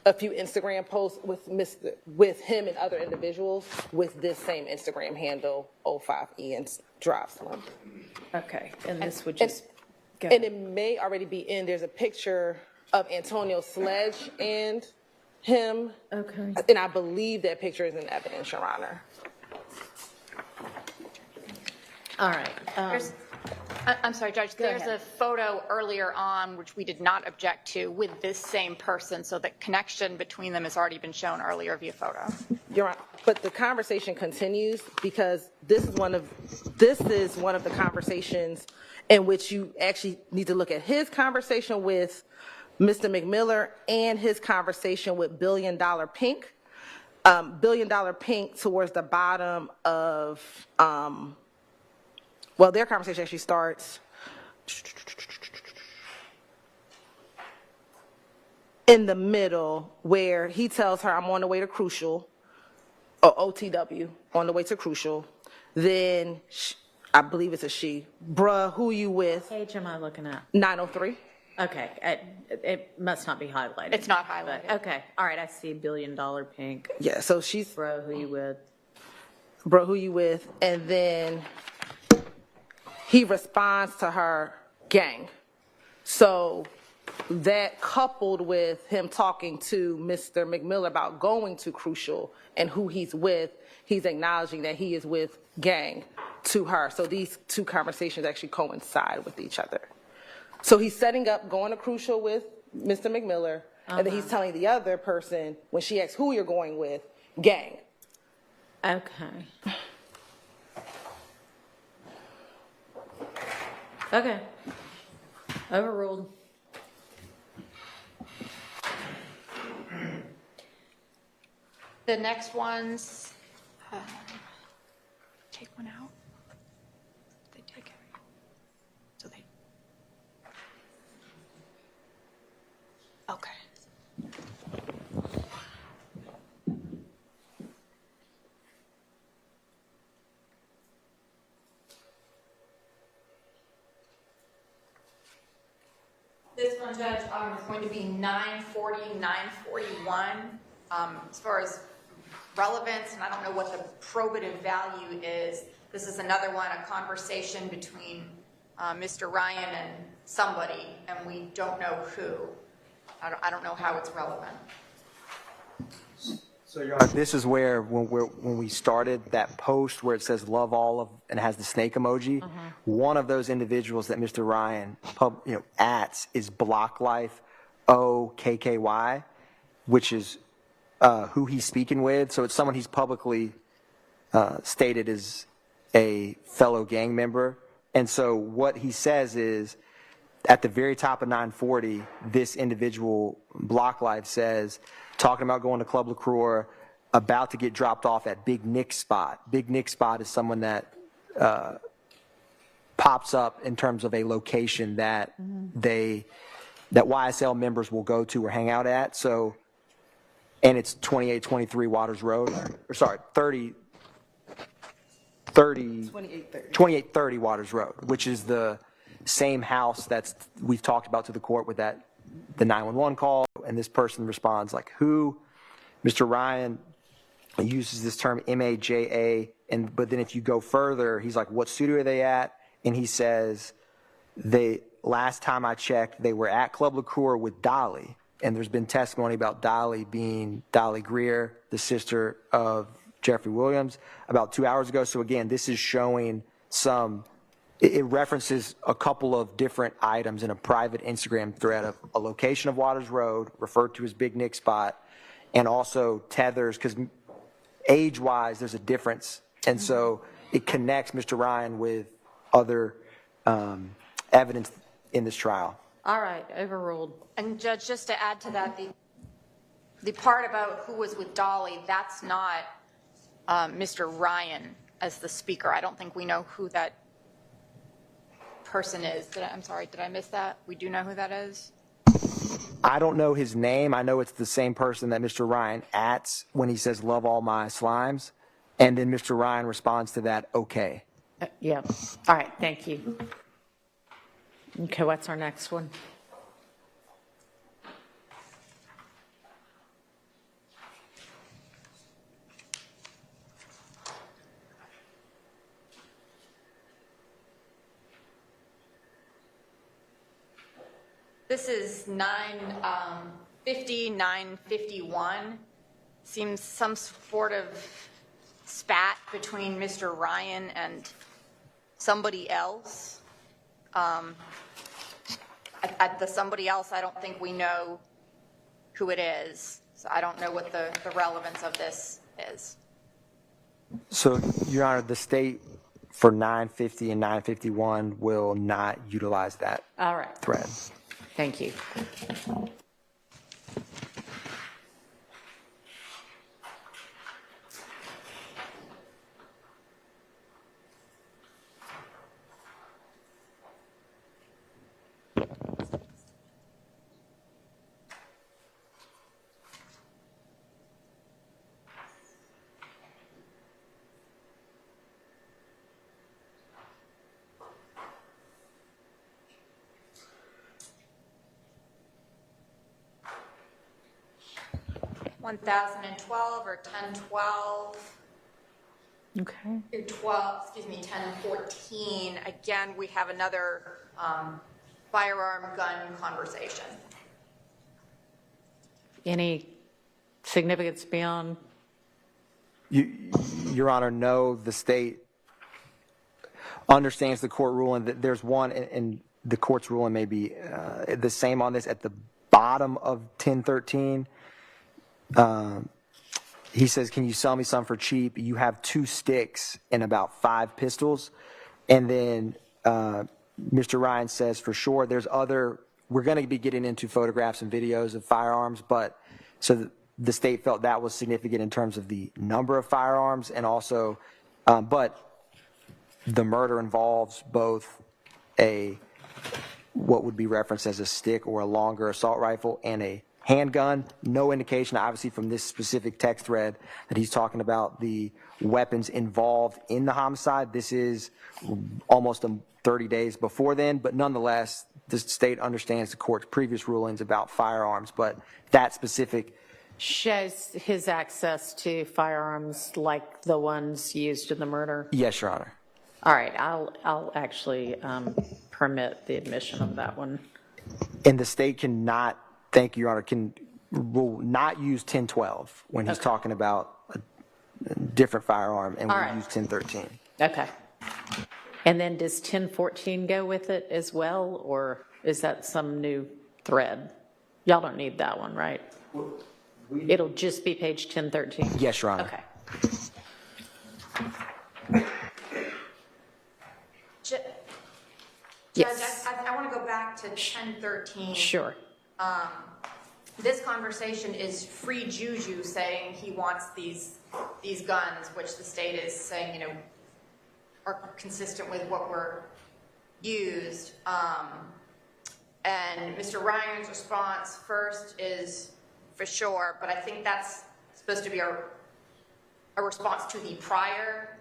a few Instagram posts with him and other individuals with this same Instagram handle, 05E and Drive Slim. Okay, and this would just go. And it may already be in, there's a picture of Antonio Sledge and him. Okay. And I believe that picture is in evidence, Your Honor. All right. I'm sorry, Judge. There's ahead. a photo earlier on which we did not object to with this same person, so the connection between them has already been shown earlier via photo. Your Honor, but the conversation continues because this is one of the conversations in which you actually need to look at his conversation with Mr. McMiller and his conversation with Billion Dollar Pink. Billion Dollar Pink towards the bottom of, their conversation actually starts in the middle where he tells her, I'm on the way to Crucial, or OTW, on the way to Crucial. Then, I believe it's a she, bruh, who you with? What page am I looking at? 903. Okay, it must not be highlighted. It's not highlighted. But, okay, all right, I see Billion Dollar Pink. Yeah, so she's, Bro, who you with? bro, who you with? And then he responds to her, gang. So that coupled with him talking to Mr. McMiller about going to Crucial and who he's with, he's acknowledging that he is with gang to her. So these two conversations actually coincide with each other. So he's setting up going to Crucial with Mr. McMiller, and then he's telling the other person, when she asks who you're going with, gang. Okay. Okay. Overruled. The next ones, take one out. They take it. So they. Okay. This one, Judge, is going to be 940, 941. As far as relevance, and I don't know what the probative value is. This is another one, a conversation between Mr. Ryan and somebody, and we don't know who. I don't know how it's relevant. So Your Honor, this is where when we started that post where it says love all of and has the snake emoji, one of those individuals that Mr. Ryan @ is Block Life OKKY, which is who he's speaking with. So it's someone he's publicly stated as a fellow gang member. And so what he says is, at the very top of 940, this individual, Block Life, says, talking about going to Club LaCroix, about to get dropped off at Big Nick's spot. Big Nick's spot is someone that pops up in terms of a location that that YSL members will go to or hang out at. So, and it's 2823 Waters Road, or sorry, 2830 Waters Road, which is the same house we've talked about to the court with the 911 call, and this person responds like, who? Mr. Ryan uses this term MAJA, but then if you go further, he's like, what studio are they at? And he says, last time I checked, they were at Club LaCroix with Dolly, and there's been testimony about Dolly being Dolly Greer, the sister of Jeffrey Williams, about 2 hours ago. So again, this is showing it references a couple of different items in a private Instagram thread of a location of Waters Road, referred to as Big Nick spot, and also tethers, because age-wise, there's a difference. And so it connects Mr. Ryan with other evidence in this trial. All right, overruled. And Judge, just to add to that, the part about who was with Dolly, that's not Mr. Ryan as the speaker. I don't think we know who that person is. I'm sorry, did I miss that? We do know who that is? I don't know his name. I know it's the same person that Mr. Ryan @ when he says, love all my slimes. And then Mr. Ryan responds to that, okay. Yeah. All right, thank you. Okay, what's our next one? This is 950, 951. Seems some sort of spat between Mr. Ryan and somebody else. At the somebody else, I don't think we know who it is. So I don't know what the relevance of this is. So, Your Honor, the state for 950 and 951 will not utilize that All right. thread. Thank you. $1,012 or 1012. Okay. 1014. Again, we have another firearm gun conversation. Any significance beyond? Your Honor, no, the state understands the court ruling. That there's one, and the court's ruling may be the same on this at the bottom of 1013. He says, can you sell me some for cheap? You have 2 sticks and about 5 pistols. And then Mr. Ryan says, for sure, we're going to be getting into photographs and videos of firearms, but so the state felt that was significant in terms of the number of firearms, and also, but the murder involves both what would be referenced as a stick or a longer assault rifle and a handgun. No indication, obviously, from this specific text thread that he's talking about the weapons involved in the homicide. This is almost 30 days before then, but nonetheless, the state understands the court's previous rulings about firearms, but that specific shows his access to firearms like the ones used in the murder? Yes, Your Honor. All right, I'll actually permit the admission of that one. And the state cannot, thank you, Your Honor, will not use 1012 when he's talking about a different firearm, and All will right. use 1013. Okay. And then does 1014 go with it as well, or is that some new thread? Y'all don't need that one, right? It'll just be page 1013? Yes, Your Honor. Okay. Yes. Judge, I want to go back to 1013. Sure. This conversation is Free Juju saying he wants these guns, which the state is saying, are consistent with what were used. And Mr. Ryan's response first is for sure, but I think that's supposed to be a response to the prior.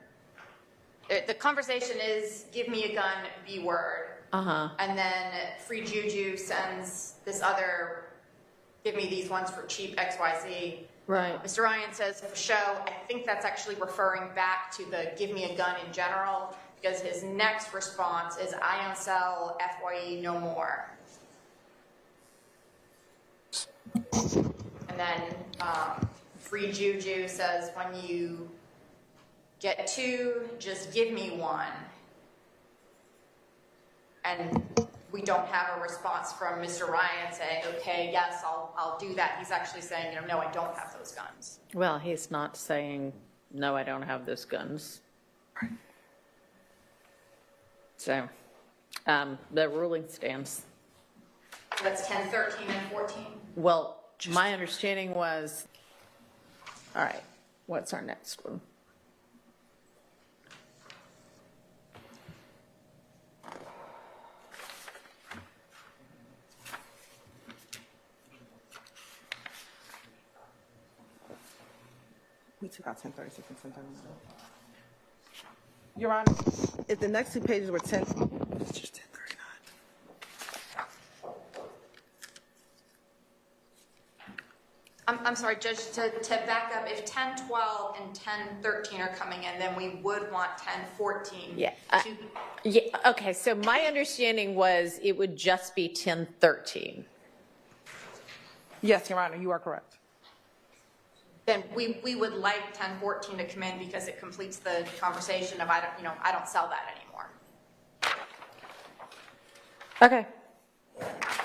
The conversation is, give me a gun, B word. And then Free Juju sends this other, give me these ones for cheap XYZ. Right. Mr. Ryan says, for show, I think that's actually referring back to the give me a gun in general, because his next response is, I don't sell FYE no more. And then Free Juju says, when you get two, just give me one. And we don't have a response from Mr. Ryan saying, okay, yes, I'll do that. He's actually saying, no, I don't have those guns. Well, he's not saying, no, I don't have those guns. So the ruling stands. That's 10, 13, and 14. Well, my understanding was, all right, what's our next one? We took out 1036 and 1039. Your Honor, if the next two pages were 10, it's just 1039. I'm sorry, Judge, to back up, if 10, 12, and 10, 13 are coming in, then we would want 10, 14. Yeah. Okay, so my understanding was it would just be 10, 13. Yes, Your Honor, you are correct. Then we would like 10, 14 to come in because it completes the conversation of I don't sell that anymore. Okay.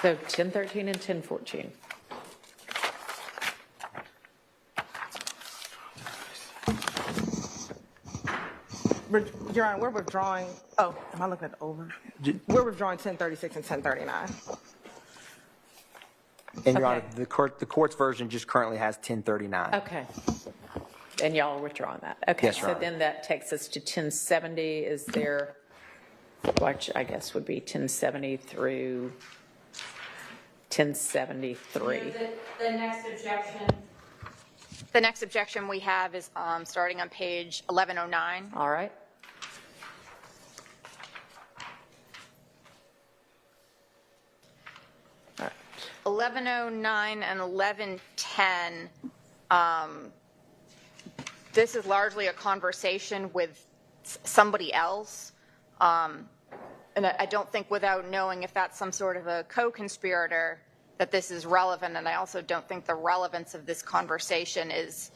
So 10, 13, and 10, 14. Your Honor, we're withdrawing, am I looking at the over? We're withdrawing 1036 and 1039. And Your Okay. Honor, the court's version just currently has 1039. Okay. And y'all are withdrawing that. Okay, Yes, Your so Honor. then that takes us to 1070. Is there, which I guess would be 1070 through 1073. The next objection. The next objection we have is starting on page 1109. All right. All right. 1109 and 1110. This is largely a conversation with somebody else. And I don't think without knowing if that's some sort of a co-conspirator that this is relevant. And I also don't think the relevance of this conversation is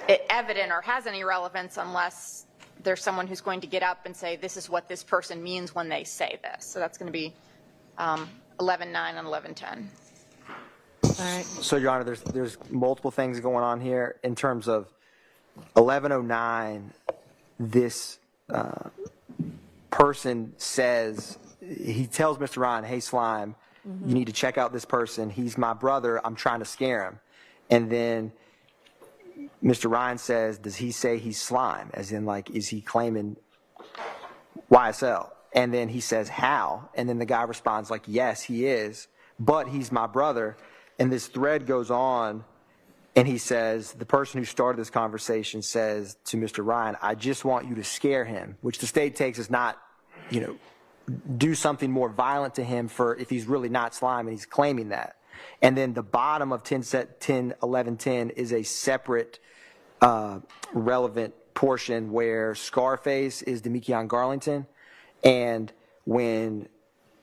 evident or has any relevance unless there's someone who's going to get up and say, this is what this person means when they say this. So that's going to be 1109 and 1110. All right. So, Your Honor, there's multiple things going on here. In terms of 1109, this person says, he tells Mr. Ryan, hey, Slime, you need to check out this person. He's my brother. I'm trying to scare him. And then Mr. Ryan says, does he say he's Slime? As in, like, is he claiming YSL? And then he says, how? And then the guy responds like, yes, he is, but he's my brother. And this thread goes on, and he says, the person who started this conversation says to Mr. Ryan, I just want you to scare him, which the state takes as not, do something more violent to him for if he's really not slime and he's claiming that. And then the bottom of 10.11.10 is a separate relevant portion where Scarface is Demekion Garlington. And when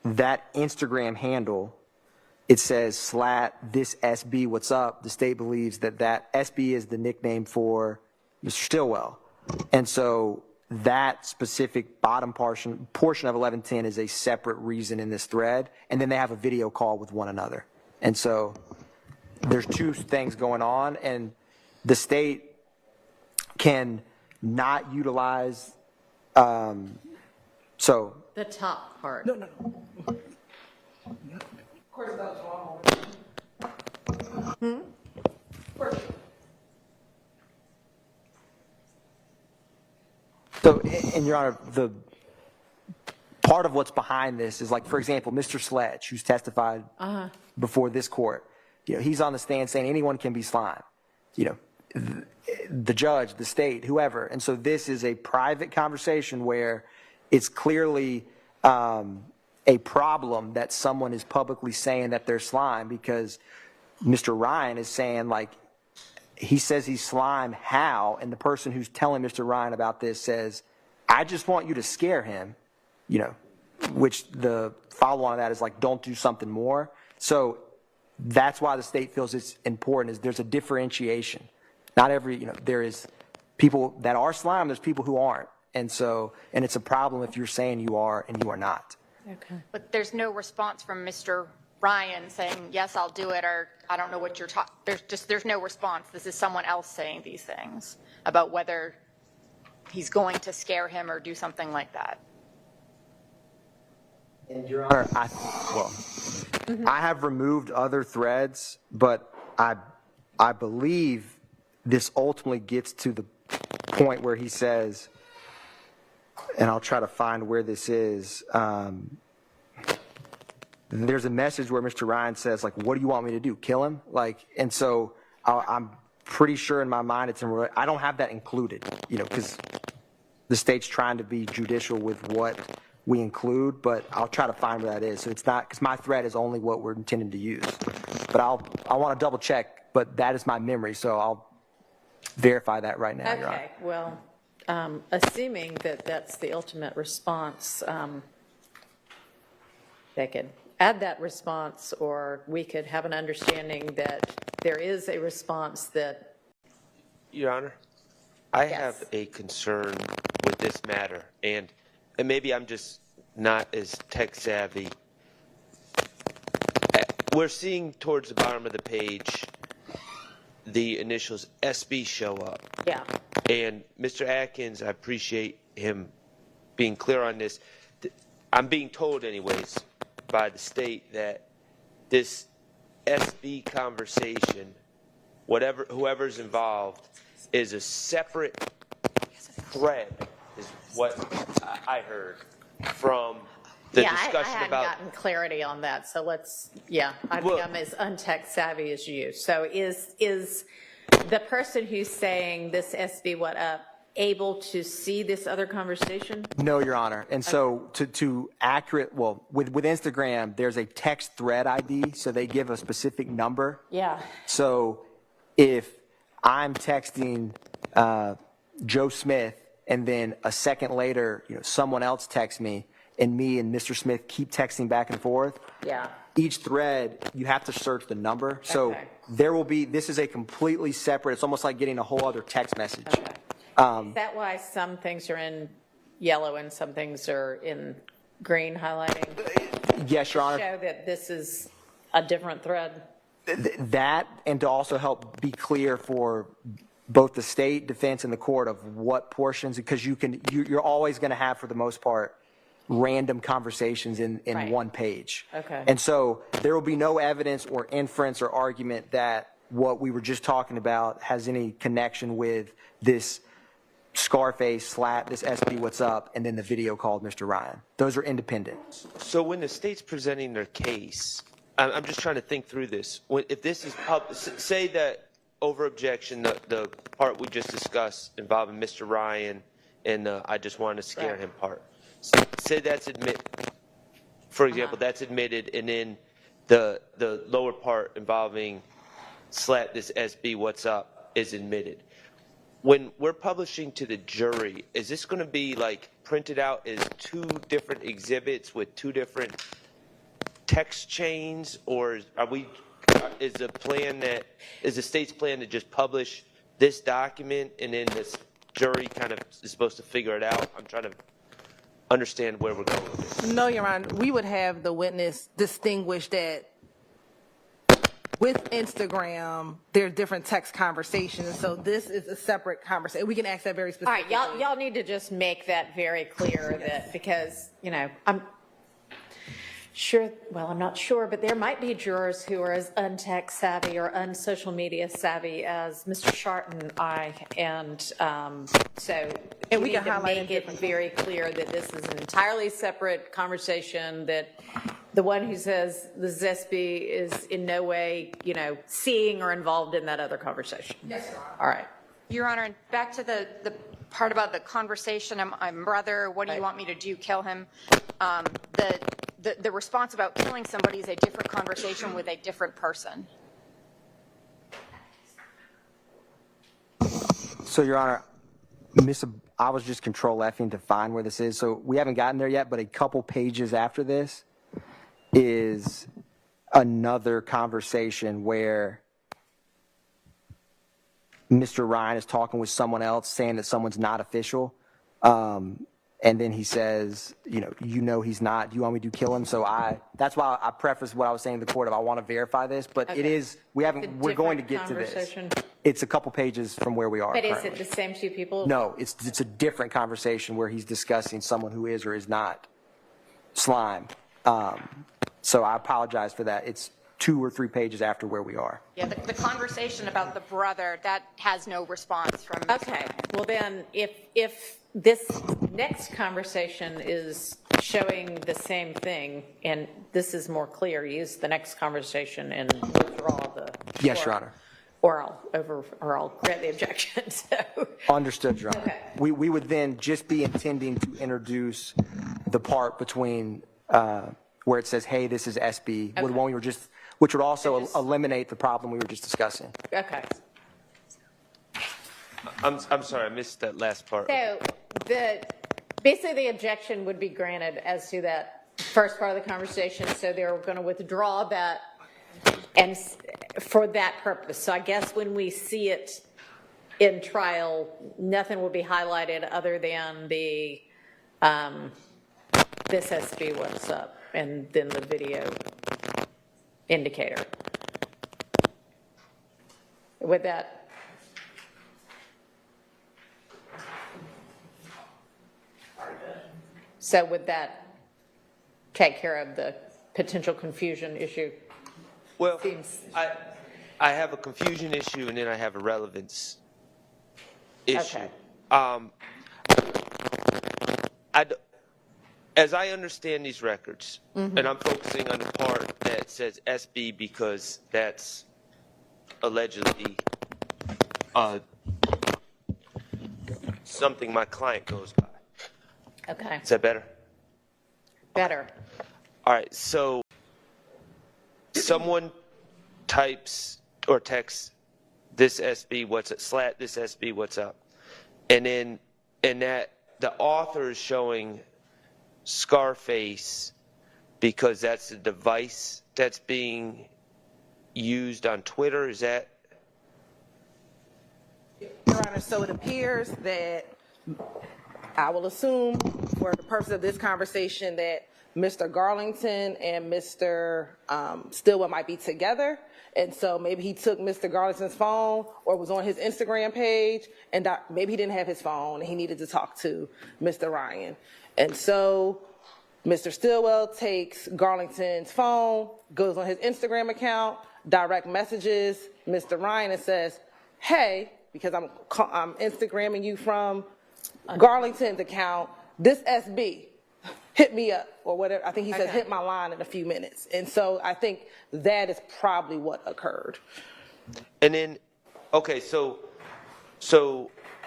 that Instagram handle, it says slat this SB what's up, the state believes that that SB is the nickname for Mr. Stillwell. And so that specific bottom portion of 1110 is a separate reason in this thread. And then they have a video call with one another. And so there's two things going on, and the state can not utilize, so. The top part. No. So, and Your Honor, the part of what's behind this is, like, for example, Mr. Sledge, who's testified before this court, he's on the stand saying anyone can be slime, the judge, the state, whoever. And so this is a private conversation where it's clearly a problem that someone is publicly saying that they're slime, because Mr. Ryan is saying, like, he says he's slime, how? And the person who's telling Mr. Ryan about this says, I just want you to scare him, which the follow-on of that is like, don't do something more. So that's why the state feels it's important, is there's a differentiation. Not every, there is people that are slime, there's people who aren't. And so, and it's a problem if you're saying you are and you are not. Okay. But there's no response from Mr. Ryan saying, yes, I'll do it, or I don't know what you're talking, there's no response. This is someone else saying these things about whether he's going to scare him or do something like that. And Your Honor, I have removed other threads, but I believe this ultimately gets to the point where he says, and I'll try to find where this is. There's a message where Mr. Ryan says, like, what do you want me to do? Kill him? Like, and so I'm pretty sure in my mind I don't have that included, because the state's trying to be judicial with what we include, but I'll try to find where that is. So it's not, because my thread is only what we're intending to use. But I want to double check, but that is my memory, so I'll verify that right now, Your Honor. Okay, well, assuming that that's the ultimate response, they could add that response, or we could have an understanding that there is a response that. Your Honor, I have a concern with this matter, and maybe I'm just not as tech savvy. We're seeing towards the bottom of the page the initials SB show up. Yeah. And Mr. Atkins, I appreciate him being clear on this. I'm being told anyways by the state that this SB conversation, whoever's involved, is a separate thread, is what I heard from the discussion I hadn't about. gotten clarity on that, so let's, I think I'm as untech savvy as you. So is the person who's saying this SB what up able to see this other conversation? No, Your Honor. And so to accurate, with Instagram, there's a text thread ID, so they give a specific number. Yeah. So if I'm texting Joe Smith, and then a second later, someone else texts me, and me and Mr. Smith keep texting back and forth. Yeah. Each thread, you have to search the number. So there will be, this is a completely separate, it's almost like getting a whole other text message. Okay. Is that why some things are in yellow and some things are in green highlighting? Yes, Your Honor. To show that this is a different thread? That, and to also help be clear for both the state, defense, and the court of what portions, because you're always going to have, for the most part, random conversations in one page. Okay. And so there will be no evidence or inference or argument that what we were just talking about has any connection with this Scarface slap, this SB what's up, and then the video called Mr. Ryan. Those are independent. So when the state's presenting their case, I'm just trying to think through this. If this is say that over objection, the part we just discussed involving Mr. Ryan and I just wanted to scare him part. Say that's for example, that's admitted, and then the lower part involving slap this SB, what's up, is admitted. When we're publishing to the jury, is this going to be like printed out as two different exhibits with two different text chains, or is the state's plan to just publish this document and then this jury kind of is supposed to figure it out? I'm trying to understand where we're going with this. No, Your Honor, we would have the witness distinguish that with Instagram, there are different text conversations, so this is a separate conversation. We can ask that very All specifically. right, y'all need to just make that very clear that, because, you know, I'm sure, well, I'm not sure, but there might be jurors who are as untech savvy or unsocial media savvy as Mr. Sharp and I, and so And we we need can to highlight make it it very clear that this is an entirely separate conversation, that the one who says the SB is in no way, you know, seeing or involved in that other conversation. Yes, Your Honor. All right. Your Honor, and back to the part about the conversation, I'm brother, what do you Right. want me to do, kill him? The response about killing somebody is a different conversation with a different person. So, Your Honor, I was just Control-Fing to find where this is. So we haven't gotten there yet, but a couple pages after this is another conversation where Mr. Ryan is talking with someone else, saying that someone's not official. And then he says, you know he's not. Do you want me to kill him? So that's why I prefaced what I was saying to the court of I want to verify this, but it is, we're going to get to this. Conversation. It's a couple pages from where we are But is currently. it the same two people? No, it's a different conversation where he's discussing someone who is or is not slime. So I apologize for that. It's 2 or 3 pages after where we are. Yeah, the conversation about the brother, that has no response from. Okay, well then, if this next conversation is showing the same thing, and this is more clear, use the next conversation and withdraw the. Yes, Your Honor. Or I'll grant the objection, so. Understood, Your Honor. Okay. We would then just be intending to introduce the part between where it says, hey, this is SB, Okay. the one we were just, which would also Just- eliminate the problem we were just discussing. Okay. I'm sorry, I missed that last part. So basically the objection would be granted as to that first part of the conversation, so they're going to withdraw that and for that purpose. So I guess when we see it in trial, nothing will be highlighted other than the this SB what's up and then the video indicator. With that. So would that take care of the potential confusion issue? Well, Seems- I have a confusion issue and then I have a relevance issue. Okay. As I understand these records, and I'm focusing on the part that says SB because that's allegedly something my client goes by. Okay, Is that better? better. All right, so someone types or texts this SB, what's up, slat this SB, what's up? And then, that the author is showing Scarface because that's the device that's being used on Twitter, is that? Your Honor, so it appears that I will assume for the purpose of this conversation that Mr. Garlington and Mr. Stillwell might be together. And so maybe he took Mr. Garlington's phone or was on his Instagram page and maybe he didn't have his phone and he needed to talk to Mr. Ryan. And so Mr. Stillwell takes Garlington's phone, goes on his Instagram account, direct messages Mr. Ryan and says, hey, because I'm Instagramming you from Garlington's account, this SB, hit me up or whatever. I think he says hit my line in a few minutes. And so I think that is probably what occurred. And then, okay, so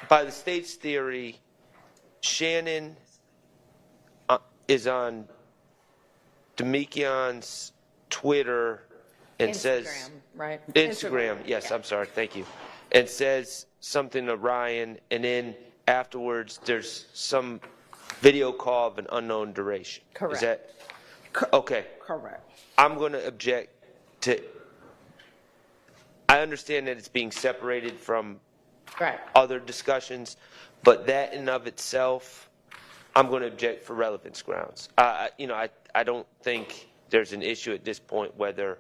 by the state's theory, Shannon is on Demikion's Twitter and says Instagram, right? Instagram. Yes, I'm sorry. Thank you. And says something to Ryan, and then afterwards there's some video call of an unknown duration. Correct. Is that okay? Correct. I'm going to object to. I understand that it's being separated from Right. other discussions, but that in and of itself, I'm going to object for relevance grounds. I don't think there's an issue at this point whether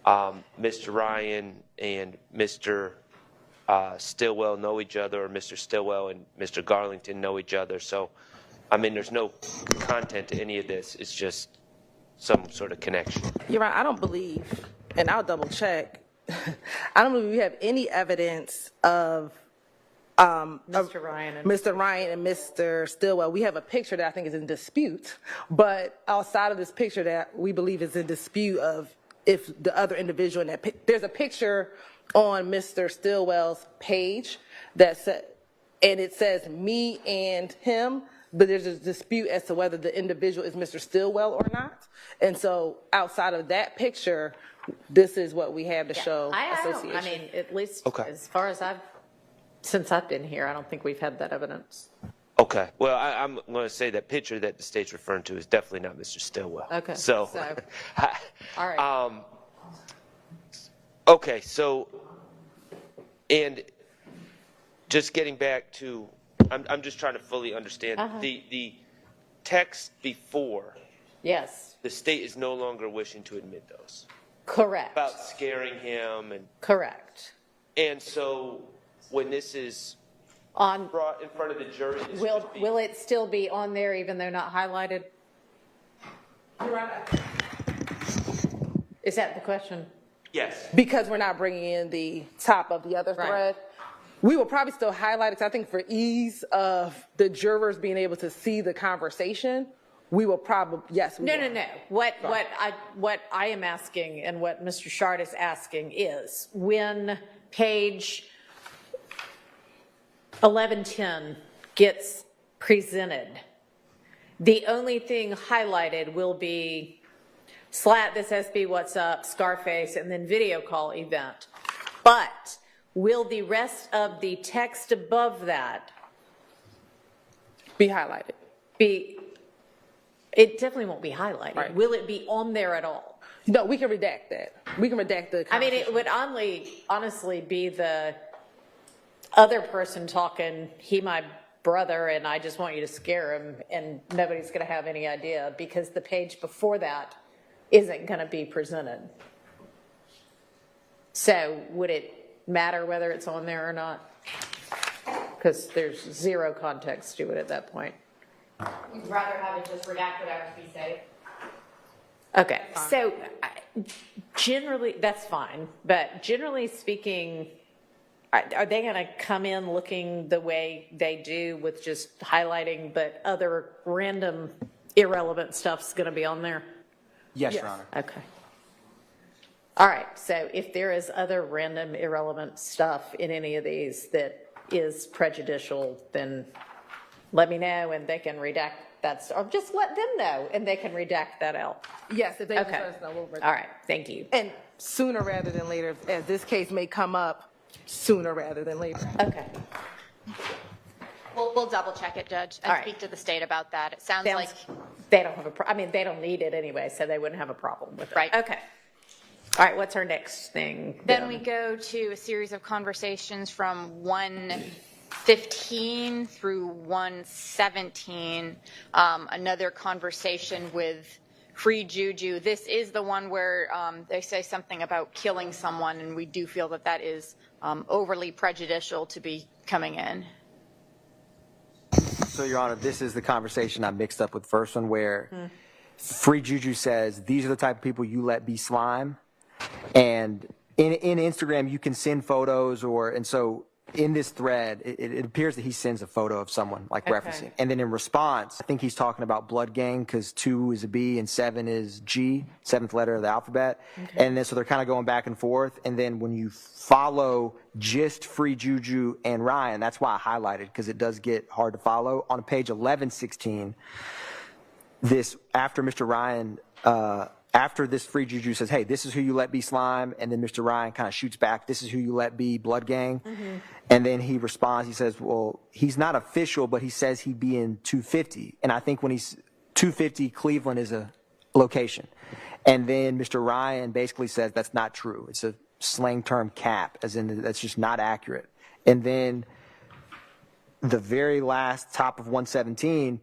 Mr. Ryan and Mr. Stillwell know each other, or Mr. Stillwell and Mr. Garlington know each other. So, I mean, there's no content to any of this. It's just some sort of connection. You're right. I don't believe, and I'll double check. I don't believe we have any evidence of Mr. Ryan and Mr. Stillwell. We have a picture that I think is in dispute, but outside of this picture that we believe is in dispute of if the other individual in that there's a picture on Mr. Stillwell's page that said, and it says me and him, but there's a dispute as to whether the individual is Mr. Stillwell or not. And so outside of that picture, this is what we have to show association. I mean, at least Okay. as far as since I've been here, I don't think we've had that evidence. Okay. Well, I'm going to say that picture that the state's referring to is definitely not Mr. Stillwell. Okay. So All right. Okay. So, and just getting back to, I'm just trying to fully understand the text before. Yes. The state is no longer wishing to admit those. Correct. About scaring him and. Correct. And so when this is On brought in front of the jury, this will it still be on there even though not highlighted? Is that the question? Yes. Because we're not bringing in the top of the other Right. thread, we will probably still highlight it. 'Cause I think for ease of the jurors being able to see the conversation, we will probably, yes. We No, will. no, no. What I am asking and what Mr. Shard is asking is when page 1110 gets presented, the only thing highlighted will be Slat, this SB, what's up, Scarface, and then video call event. But will the rest of the text above that Be highlighted. it definitely won't be highlighted. Right. Will it be on there at all? No, we can redact that. We can redact the I mean, it would honestly be the other person talking, he my brother, and I just want you to scare him, and nobody's going to have any idea because the page before that isn't going to be presented. So would it matter whether it's on there or not? Because there's zero context to it at that point. You'd rather have it just redacted out to be safe? Okay, so generally, that's fine, but generally speaking, are they going to come in looking the way they do with just highlighting, but other random irrelevant stuff's going to be on there? Yes, Your Honor. Okay. All right, so if there is other random irrelevant stuff in any of these that is prejudicial, then let me know and they can redact that, or just let them know and they can redact that out. Yes, if they Okay. let us know, we'll redact. All right, thank you. And sooner rather than later, as this case may come up sooner rather than later. Okay. We'll double check it, Judge, and All right. speak to the state about that. It sounds like, They don't have I mean, they don't need it anyway, so they wouldn't have a problem with it. Right. Okay. All right, what's our next thing? then we go to a series of conversations from 1:15 through 1:17. Another conversation with Free Juju. This is the one where they say something about killing someone, and we do feel that that is overly prejudicial to be coming in. So, Your Honor, this is the conversation I mixed up with the first one where Free Juju says, these are the type of people you let be slime. And in Instagram, you can send photos and so in this thread, it appears that he sends a photo of someone, like referencing. And then in response, I think he's talking about blood gang because 2 is a B and 7 is G, 7th letter of the alphabet. And then so they're kind of going back and forth. And then when you follow just Free Juju and Ryan, that's why I highlighted because it does get hard to follow. On page 1116, this after Mr. Ryan after this free juju says, hey, this is who you let be slime, and then Mr. Ryan kind of shoots back, this is who you let be blood gang. And then he responds, he says, well, he's not official, but he says he'd be in 250. And I think when he's 250, Cleveland is a location. And then Mr. Ryan basically says that's not true. It's a slang term cap, as in that's just not accurate. And then the very last top of 117,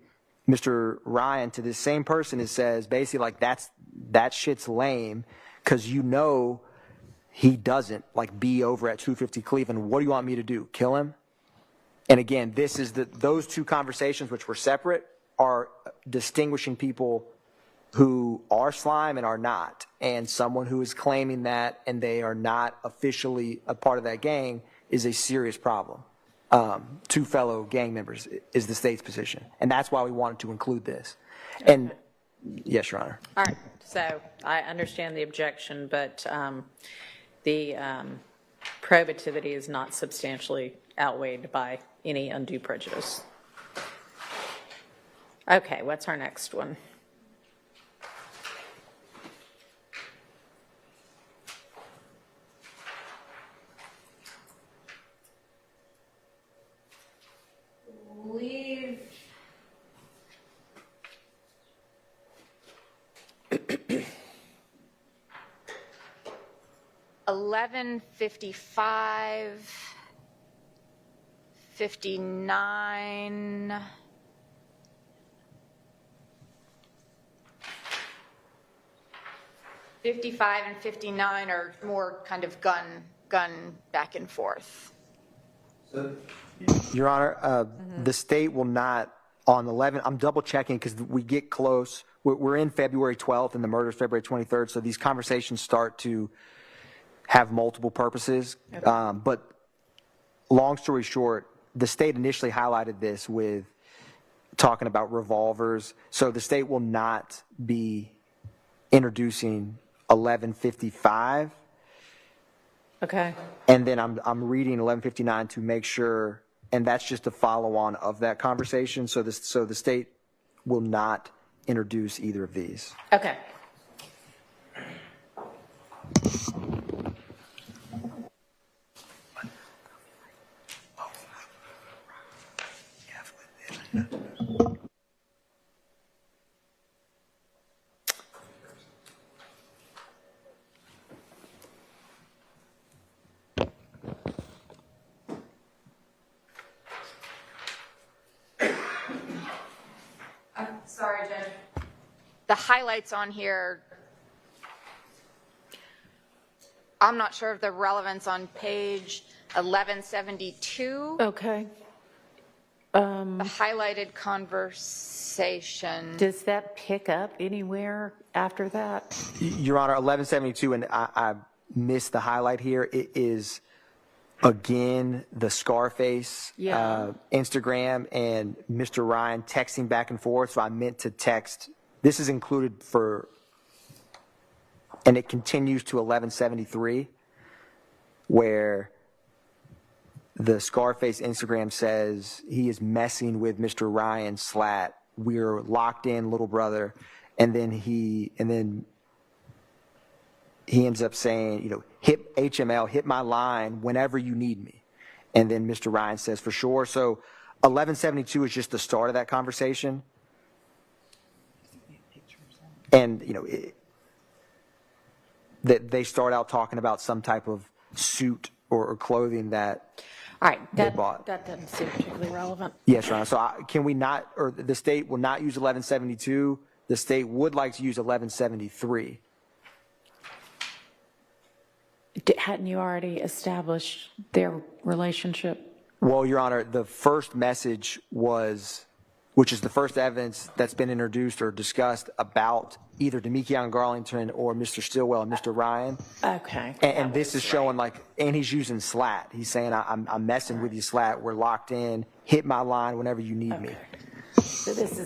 Mr. Ryan to this same person says basically like that shit's lame because you know he doesn't like be over at 250 Cleveland. What do you want me to do? Kill him? And again, this is those two conversations which were separate are distinguishing people who are slime and are not. And someone who is claiming that and they are not officially a part of that gang is a serious problem. Two fellow gang members is the state's position. And that's why we wanted to include this. Okay. And yes, Your Honor. All right. So I understand the objection, but the probativity is not substantially outweighed by any undue prejudice. Okay, what's our next one? Leave 11:55, 59. 55 and 59 are more kind of gun back and forth. Your Honor, the state will not, on 11, I'm double checking because we get close. We're in February 12th and the murder is February 23rd, so these conversations start to have multiple purposes. Okay. But long story short, the state initially highlighted this with talking about revolvers. So the state will not be introducing 1155. Okay. And then I'm reading 1159 to make sure, and that's just a follow-on of that conversation. So the state will not introduce either of these. Okay. Sorry, Judge. The highlights on here, I'm not sure of the relevance on page 1172. Okay. The highlighted conversation. Does that pick up anywhere after that? Your Honor, 1172, and I missed the highlight here. It is, again, the Scarface Instagram and Mr. Ryan texting back and forth. So I meant to text. This is included for, and it continues to 1173, where the Scarface Instagram says he is messing with Mr. Ryan slat. We're locked in, little brother. And then he ends up saying, you know, hit HML, hit my line whenever you need me. And then Mr. Ryan says, for sure. So 1172 is just the start of that conversation. And, you know, that they start out talking about some type of suit or clothing that All right, they bought. That doesn't seem particularly relevant. Yes, Your Honor. So can we not, or the state will not use 1172. The state would like to use 1173. Hadn't you already established their relationship? Well, Your Honor, the first message was, which is the first evidence that's been introduced or discussed about either Demekion Garlington or Mr. Stillwell and Mr. Ryan. Okay. And this is showing like, and he's using slat. He's saying, I'm messing with you, slat. We're locked in. Hit my line whenever you need me. So this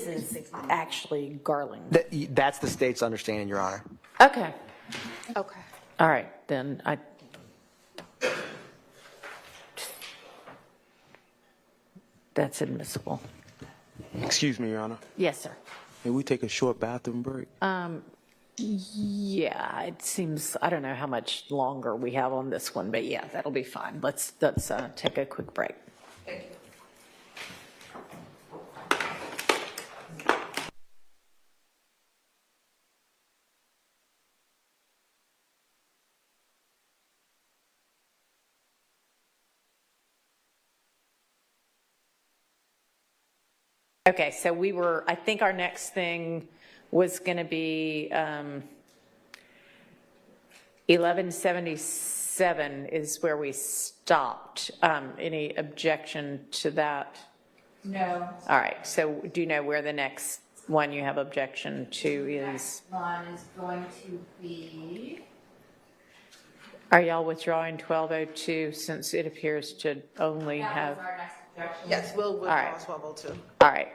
is actually Garland. That's the state's understanding, Your Honor. Okay. Okay. All right, then that's admissible. Excuse me, Your Honor. Yes, sir. May we take a short bathroom break? Yeah, it seems, I don't know how much longer we have on this one, but yeah, that'll be fine. Let's take a quick break. Okay, so I think our next thing was going to be 1177 is where we stopped. Any objection to that? No. All right, so do you know where the next one you have objection to is? Next one is going to be. Are y'all withdrawing 1202 since it appears to only have? Our next objection. Yes, we'll withdraw right. 1202. All right.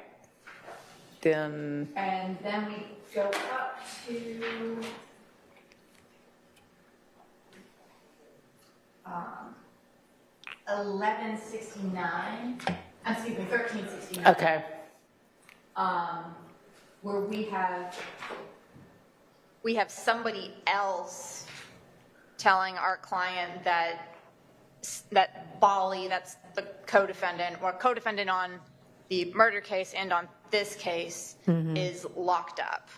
Then, And then we go up to 1169. Excuse me, 1369. okay, Where we have somebody else telling our client that Bali, that's the co-defendant, or co-defendant on the murder case and on this case, is locked up.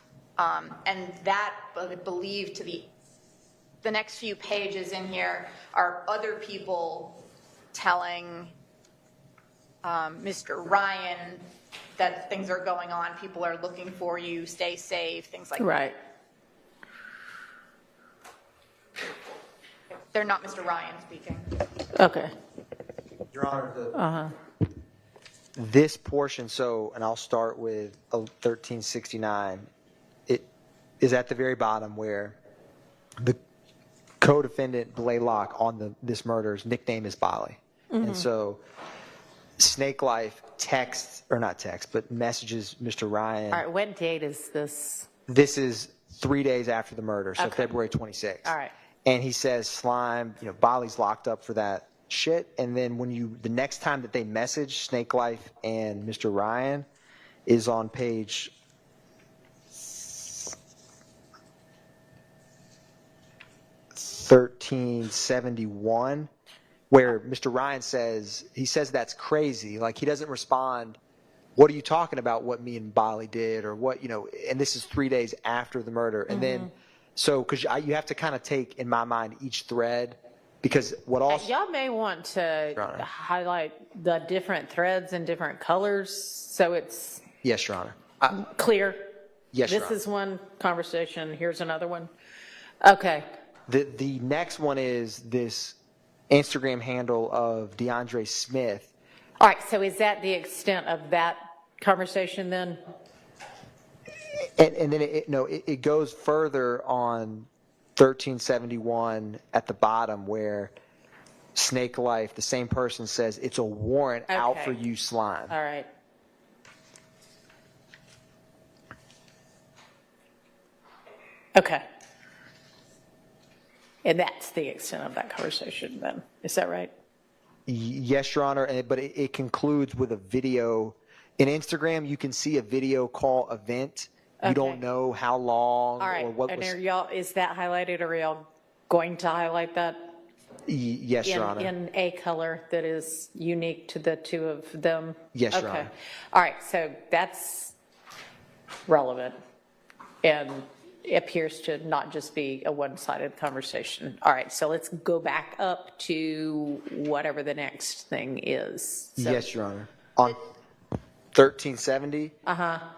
And that, I believe, to the next few pages in here are other people telling Mr. Ryan that things are going on, people are looking for you, stay safe, things like that. right. They're not Mr. Ryan speaking. Okay. Your Honor, this portion, and I'll start with 1369, it is at the very bottom where the co-defendant Blaylock on this murder's nickname is Bali. And so Snake Life messages Mr. Ryan. All right, what date is this? This is 3 days after the murder, so Okay. February 26th. All right. And he says, Slime, Bali's locked up for that shit. And then the next time that they message Snake Life and Mr. Ryan is on page 1371, where Mr. Ryan says that's crazy. Like, he doesn't respond, what are you talking about, what me and Bali did, or what, and this is 3 days after the murder. And then, because you have to kind of take, in my mind, each thread, because what also... Y'all may want to Honor. highlight the different threads in different colors so it's Yes, Your Honor. clear. Yes, Your This Honor. is one conversation, here's another one. Okay, The next one is this Instagram handle of DeAndre Smith. all right, so is that the extent of that conversation then? And then it goes further on 1371 at the bottom where Snake Life, the same person, says it's a warrant out Okay. for you, Slime. All right. Okay. And that's the extent of that conversation then, is that right? Yes, Your Honor, but it concludes with a video. In Instagram, you can see a video call event. You Okay. don't know how long All right, or what and was. are y'all, is that highlighted, or are y'all going to highlight that? Yes, Your Honor. In a color that is unique to the two of them? Yes, Your Okay. Honor. All right, so that's relevant and appears to not just be a one-sided conversation. All right, so let's go back up to whatever the next thing is. So- Yes, Your Honor. On 1370,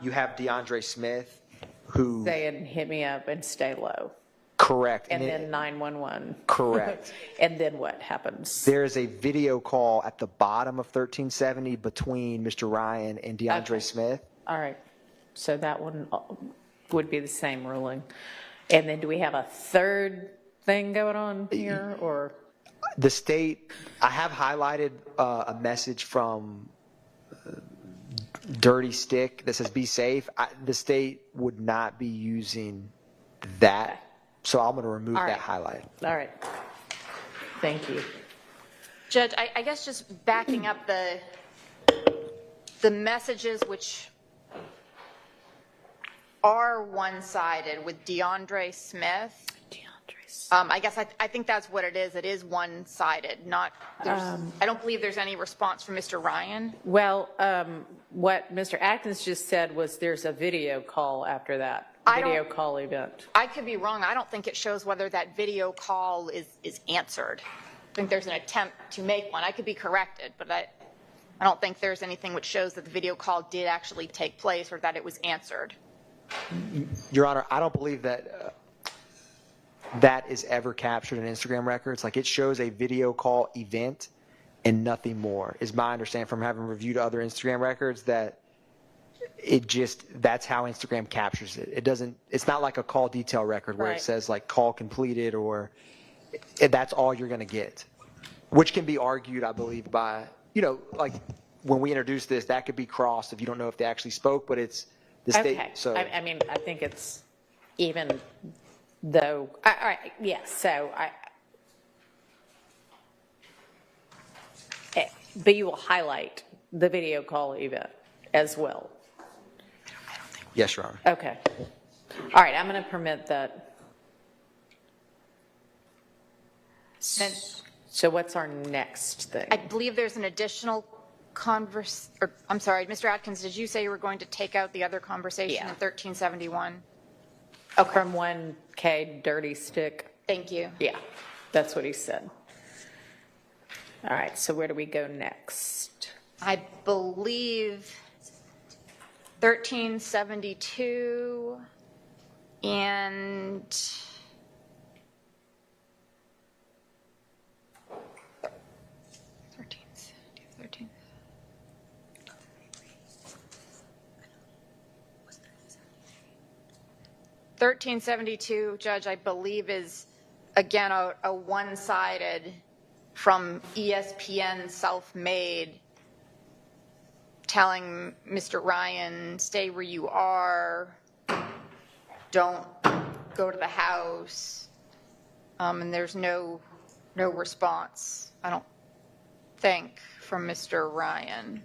you have DeAndre Smith, who Saying, hit me up and stay low. correct, And it- then 911. correct. And then what happens? There is a video call at the bottom of 1370 between Mr. Ryan and DeAndre Okay. Smith. All right, so that one would be the same ruling. And then do we have a third thing going on here, or? The state, I have highlighted a message from Dirty Stick that says be safe. The state would not be using that, so I'm going to remove All that right. highlight. All right, thank you. Judge, I guess just backing up the messages which are one-sided with DeAndre Smith. I guess I think that's what it is. It is one-sided, not, I don't believe there's any response from Mr. Ryan. Well, what Mr. Atkins just said was there's a video call after that, video call event. I could be wrong. I don't think it shows whether that video call is answered. I think there's an attempt to make one. I could be corrected, but I don't think there's anything which shows that the video call did actually take place or that it was answered. Your Honor, I don't believe that that is ever captured in Instagram records. Like, it shows a video call event and nothing more, is my understanding from having reviewed other Instagram records, that it just, that's how Instagram captures it. It doesn't, it's not like a call detail record where it says like call completed, or that's all you're going to get, which can be argued, I believe, by, you know, like when we introduced this, that could be crossed if you don't know if they actually spoke, but it's the state. Okay. So I mean, I think it's even though, all right, yes, so but you will highlight the video call event as well. yes, Your Honor. Okay. All right, I'm going to permit that. So what's our next thing? I believe there's an additional I'm sorry, Mr. Atkins, did you say you were going to take out the other conversation in 1371? Okay. From 1K Dirty Stick? Thank you. Yeah, that's what he said. All right, so where do we go next? I believe 1372 and 1372, Judge, I believe is, again, a one-sided from ESPN self-made, telling Mr. Ryan, stay where you are, don't go to the house, and there's no response, I don't think, from Mr. Ryan.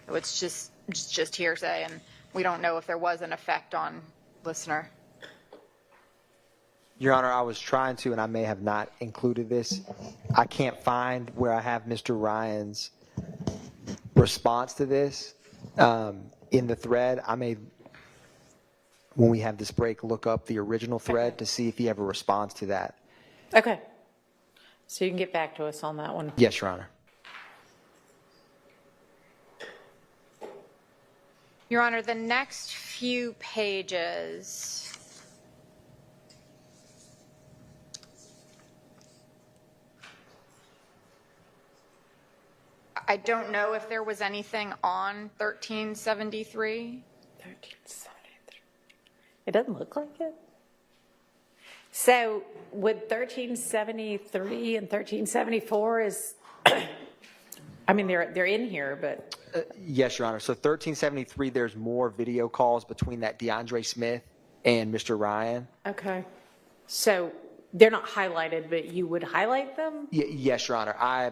So it's just hearsay, and we don't know if there was an effect on listener. Your Honor, I was trying to, and I may have not included this. I can't find where I have Mr. Ryan's response to this in the thread. I may, when we have this break, look up the original thread to see if he ever responds to that. Okay. So you can get back to us on that one. Yes, Your Honor. Your Honor, the next few pages, I don't know if there was anything on 1373. 1373. It doesn't look like it. So would 1373 and 1374 is, I mean, they're in here, but. Yes, Your Honor. So 1373, there's more video calls between that DeAndre Smith and Mr. Ryan. Okay. So they're not highlighted, but you would highlight them? Yes, Your Honor. I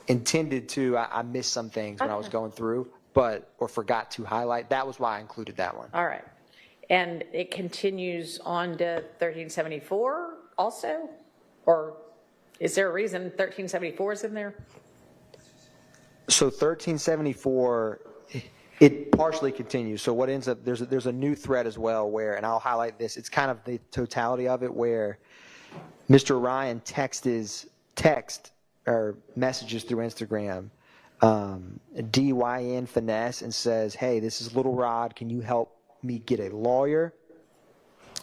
intended to. I missed some things when I was going through, or forgot to highlight. That was why I included that one. All right. And it continues on to 1374 also? Or is there a reason 1374 is in there? So 1374, it partially continues. So what ends up, there's a new thread as well where, and I'll highlight this, it's kind of the totality of it where Mr. Ryan texts or messages through Instagram, DYN finesse, and says, hey, this is Little Rod, can you help me get a lawyer?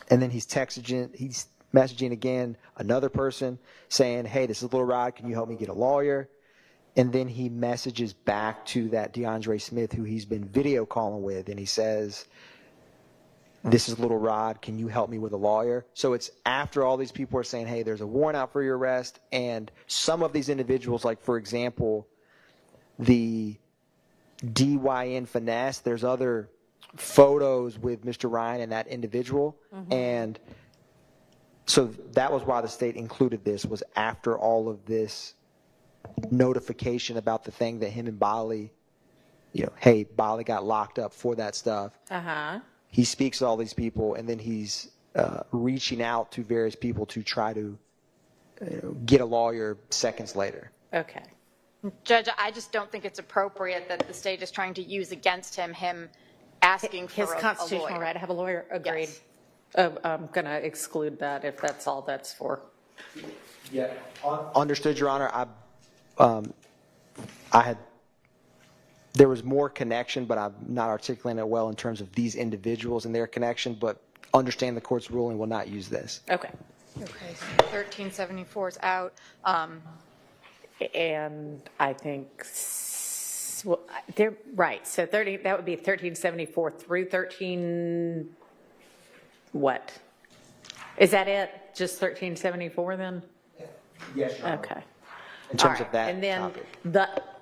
And then he's messaging again another person saying, hey, this is Little Rod, can you help me get a lawyer? And then he messages back to that DeAndre Smith who he's been video calling with, and he says, this is Little Rod, can you help me with a lawyer? So it's after all these people are saying, hey, there's a warrant out for your arrest, and some of these individuals, like, for example, the DYN finesse, there's other photos with Mr. Ryan and that individual, and so that was why the state included this, was after all of this notification about the thing that him and Bali hey, Bali got locked up for that stuff. Uh-huh. He speaks to all these people, and then he's reaching out to various people to try to get a lawyer seconds later. Okay. Judge, I just don't think it's appropriate that the state is trying to use against him asking for His a constitutional lawyer. right to have a lawyer. Agreed. Yes. I'm going to exclude that if that's all that's for. Yeah. Understood, Your Honor. There was more connection, but I'm not articulating it well in terms of these individuals and their connection, but understand the court's ruling will not use this. Okay. Okay, so 1374 is out. And I think, well, they're right. So that would be 1374 through 13, what? Is that it? Just 1374 then? Yes, Your Honor. Okay. In terms All of that right. And then topic.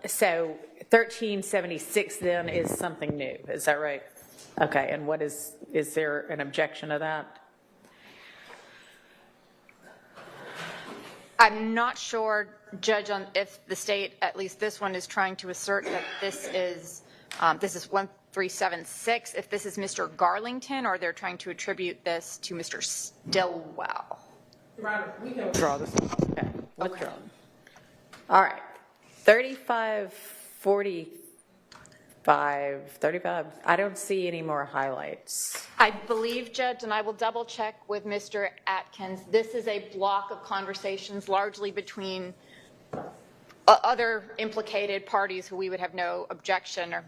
so 1376 then is something new. Is that right? Okay. And what is there an objection to that? I'm not sure, Judge, on if the state, at least this one, is trying to assert that this is 1376, if this is Mr. Garlington, or they're trying to attribute this to Mr. Stillwell. We can withdraw this. Okay. Withdrawn. All right. 35. I don't see any more highlights. I believe, Judge, and I will double check with Mr. Atkins, this is a block of conversations largely between other implicated parties who we would have no objection or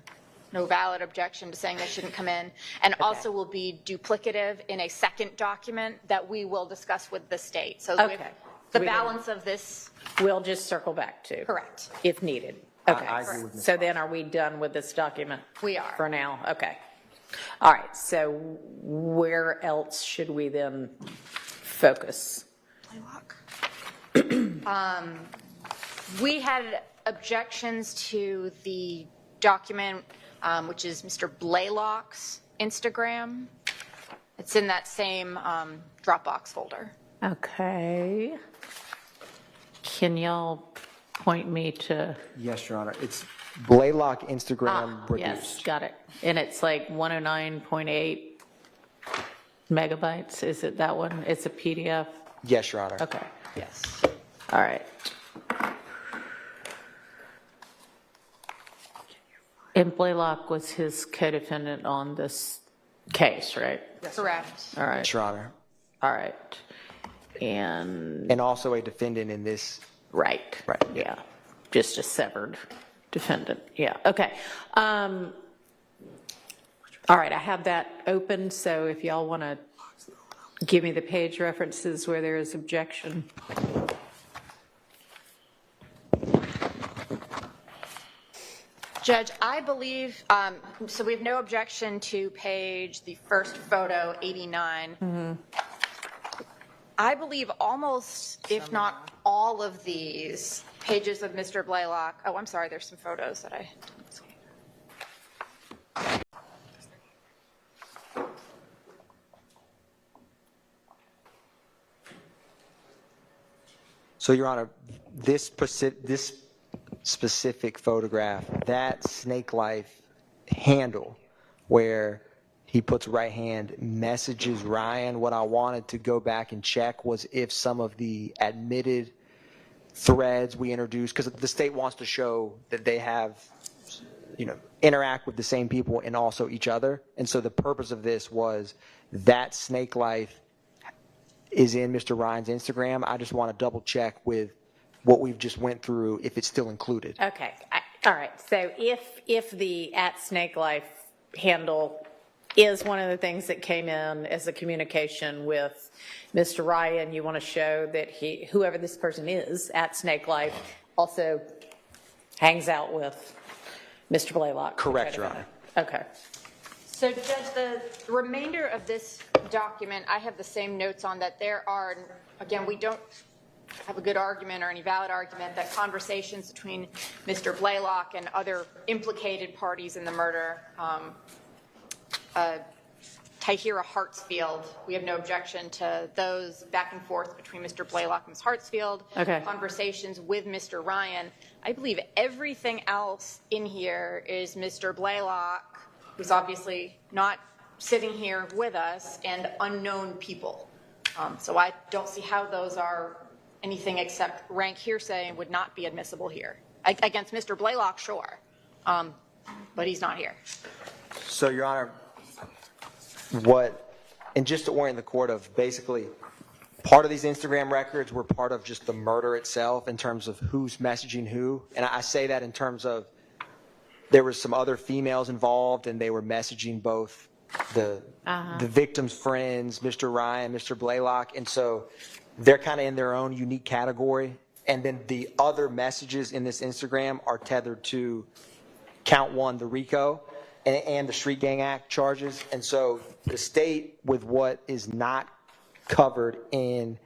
no valid objection to saying they shouldn't come in, and also will be duplicative in a second document that we will discuss with the state. So with the balance of this. We'll just circle back to. Correct. If needed. Okay. I agree with Ms. So then are we done with this document? We are. For now? Okay. All right. So where else should we then focus? We had objections to the document, which is Mr. Blaylock's Instagram. It's in that same Dropbox folder. Okay. Can y'all point me to? Yes, Your Honor. It's Blaylock Instagram reduced. Yes, got it. And it's like 109.8 megabytes. Is it that one? It's a PDF? Yes, Your Honor. Okay. Yes. All right. And Blaylock was his co-defendant on this case, right? Correct. All right. Yes, Your Honor. All right. And also a defendant in this. right. Right. Yeah. Just a severed defendant. Yeah. Okay. All right. I have that open. So if y'all want to give me the page references where there is objection. Judge, I believe, so we have no objection to the first photo, 89. Mm-hmm. I believe almost, if not all of these pages of Mr. Blaylock, oh, I'm sorry, there's some photos that I didn't see. So, Your Honor, this specific photograph, that Snake Life handle where he puts right hand, messages Ryan, what I wanted to go back and check was if some of the admitted threads we introduced, because the state wants to show that they have, interact with the same people and also each other. And so the purpose of this was that Snake Life is in Mr. Ryan's Instagram. I just want to double check with what we've just went through, if it's still included. Okay. All right. So if the @SnakeLife handle is one of the things that came in as a communication with Mr. Ryan, you want to show that whoever this person is @SnakeLife also hangs out with Mr. Blaylock. Correct, Your Honor. Okay. So, Judge, the remainder of this document, I have the same notes on that there are, again, we don't have a good argument or any valid argument that conversations between Mr. Blaylock and other implicated parties in the murder Tahira Hartsfield. We have no objection to those back and forth between Mr. Blaylock and Ms. Hartsfield. Okay. Conversations with Mr. Ryan. I believe everything else in here is Mr. Blaylock, who's obviously not sitting here with us, and unknown people. So I don't see how those are anything except rank hearsay and would not be admissible here. Against Mr. Blaylock, sure, but he's not here. So, Your Honor, and just to orient the court of basically, part of these Instagram records were part of just the murder itself in terms of who's messaging who. And I say that in terms of there were some other females involved and they were messaging both the victim's friends, Mr. Ryan, Mr. Blaylock. And so they're kind of in their own unique category. And then the other messages in this Instagram are tethered to count one, the RICO, and the Street Gang Act charges. And so the state, with what is not covered in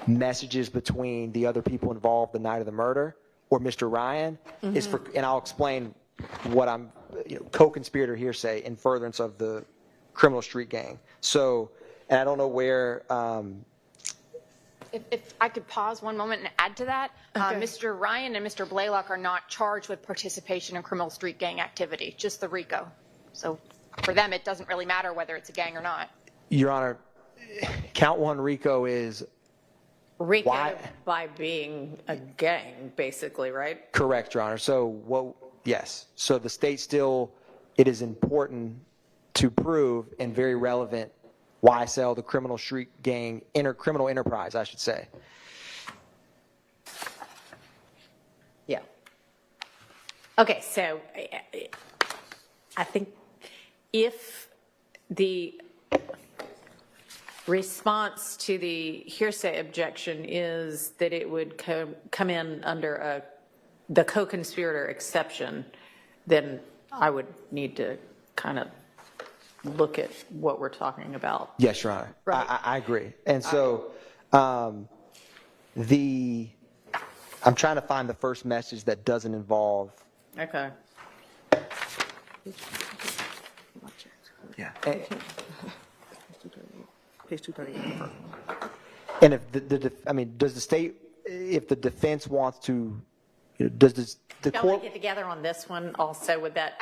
messages between the other people involved the night of the murder or Mr. Ryan, is for, and I'll explain what I'm, co-conspirator hearsay in furtherance of the criminal street gang. So, and I don't know where, If I could pause one moment and add to that, Mr. Ryan and Mr. Blaylock are not charged with participation in criminal street gang activity, just the RICO. So for them, it doesn't really matter whether it's a gang or not. Your Honor, count one RICO is RICO by being a gang, basically, right? correct, Your Honor. So yes. So the state still, it is important to prove and very relevant YSL, the criminal street gang, criminal enterprise, I should say. Yeah. Okay, so I think if the response to the hearsay objection is that it would come in under the co-conspirator exception, then I would need to kind of look at what we're talking about. Yes, Your Honor. Right. I agree. And so I'm trying to find the first message that doesn't involve. Okay. Yeah. Page 238. And if does the state, if the defense wants to, does the Shall we court? get together on this one also? Would that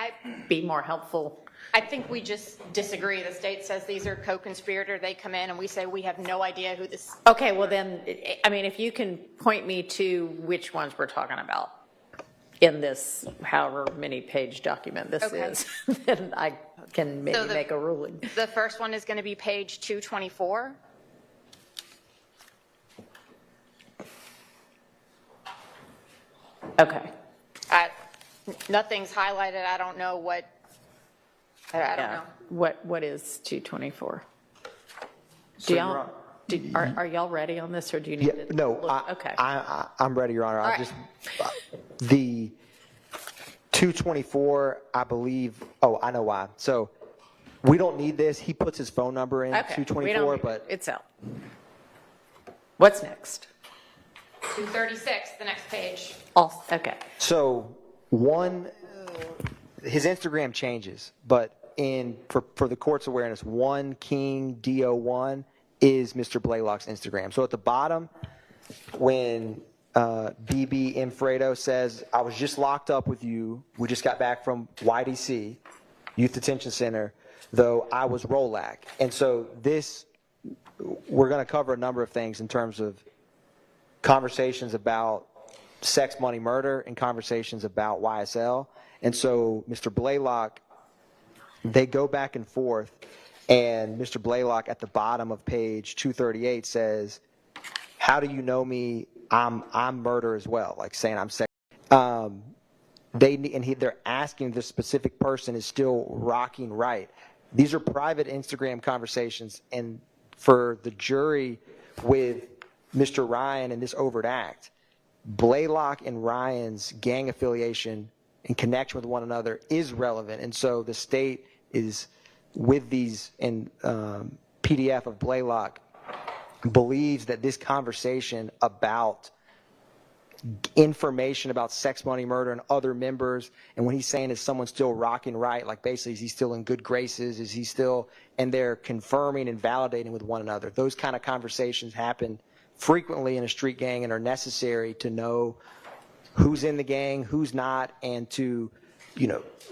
be more helpful? I think we just disagree. The state says these are co-conspirator. They come in and we say we have no idea who this. Okay, well then, I mean, if you can point me to which ones we're talking about in this however many page document this is, then I can maybe make a ruling. The first one is going to be page 224. Okay. Nothing's highlighted. I don't know what. I don't know. What is 224? Are y'all ready on this, or do you need to? No, look? Okay. I'm ready, Your Honor. All I'll right. the 224, I believe. Oh, I know why. So we don't need this. He puts his phone number in 224, but it's out. What's next? 236, the next page. Okay. so his Instagram changes, but for the court's awareness, one King DO1 is Mr. Blaylock's Instagram. So at the bottom, when BB Infredo says, I was just locked up with you, we just got back from YDC, Youth Detention Center, though I was Rolac. And so we're going to cover a number of things in terms of conversations about sex, money, murder, and conversations about YSL. And so Mr. Blaylock, they go back and forth, and Mr. Blaylock at the bottom of page 238 says, how do you know me? I'm murder as well, like saying I'm sex. They're asking if this specific person is still rocking right. These are private Instagram conversations, and for the jury with Mr. Ryan and this overt act, Blaylock and Ryan's gang affiliation in connection with one another is relevant. And so the state is with these, and PDF of Blaylock believes that this conversation about information about sex, money, murder, and other members. And when he's saying, is someone still rocking right? Like basically, is he still in good graces? Is he still, and they're confirming and validating with one another. Those kind of conversations happen frequently in a street gang and are necessary to know who's in the gang, who's not, and to,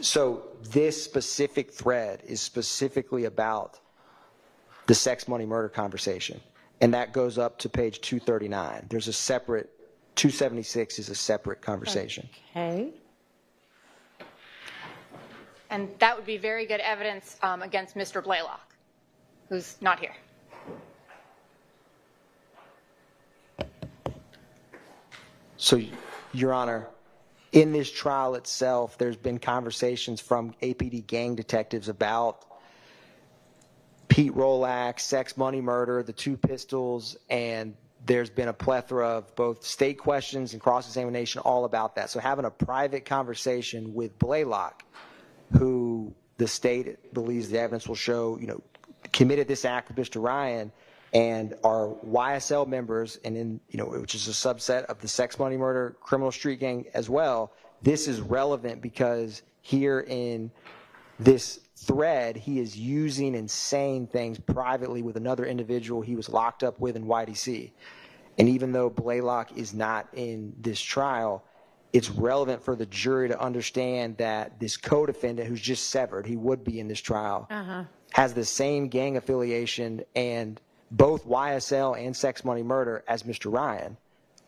so this specific thread is specifically about the sex, money, murder conversation. And that goes up to page 239. There's a separate, 276 is a separate conversation. Okay. And that would be very good evidence against Mr. Blaylock, who's not here. So, Your Honor, in this trial itself, there's been conversations from APD gang detectives about Pete Rolak, sex, money, murder, the 2 pistols, and there's been a plethora of both state questions and cross-examination all about that. So having a private conversation with Blaylock, who the state believes the evidence will show, committed this act with Mr. Ryan, and are YSL members, and in, which is a subset of the sex, money, murder criminal street gang as well. This is relevant because here in this thread, he is using and saying things privately with another individual he was locked up with in YDC. And even though Blaylock is not in this trial, it's relevant for the jury to understand that this co-defendant who's just severed, he would be in this trial, has the same gang affiliation and both YSL and sex, money, murder as Mr. Ryan,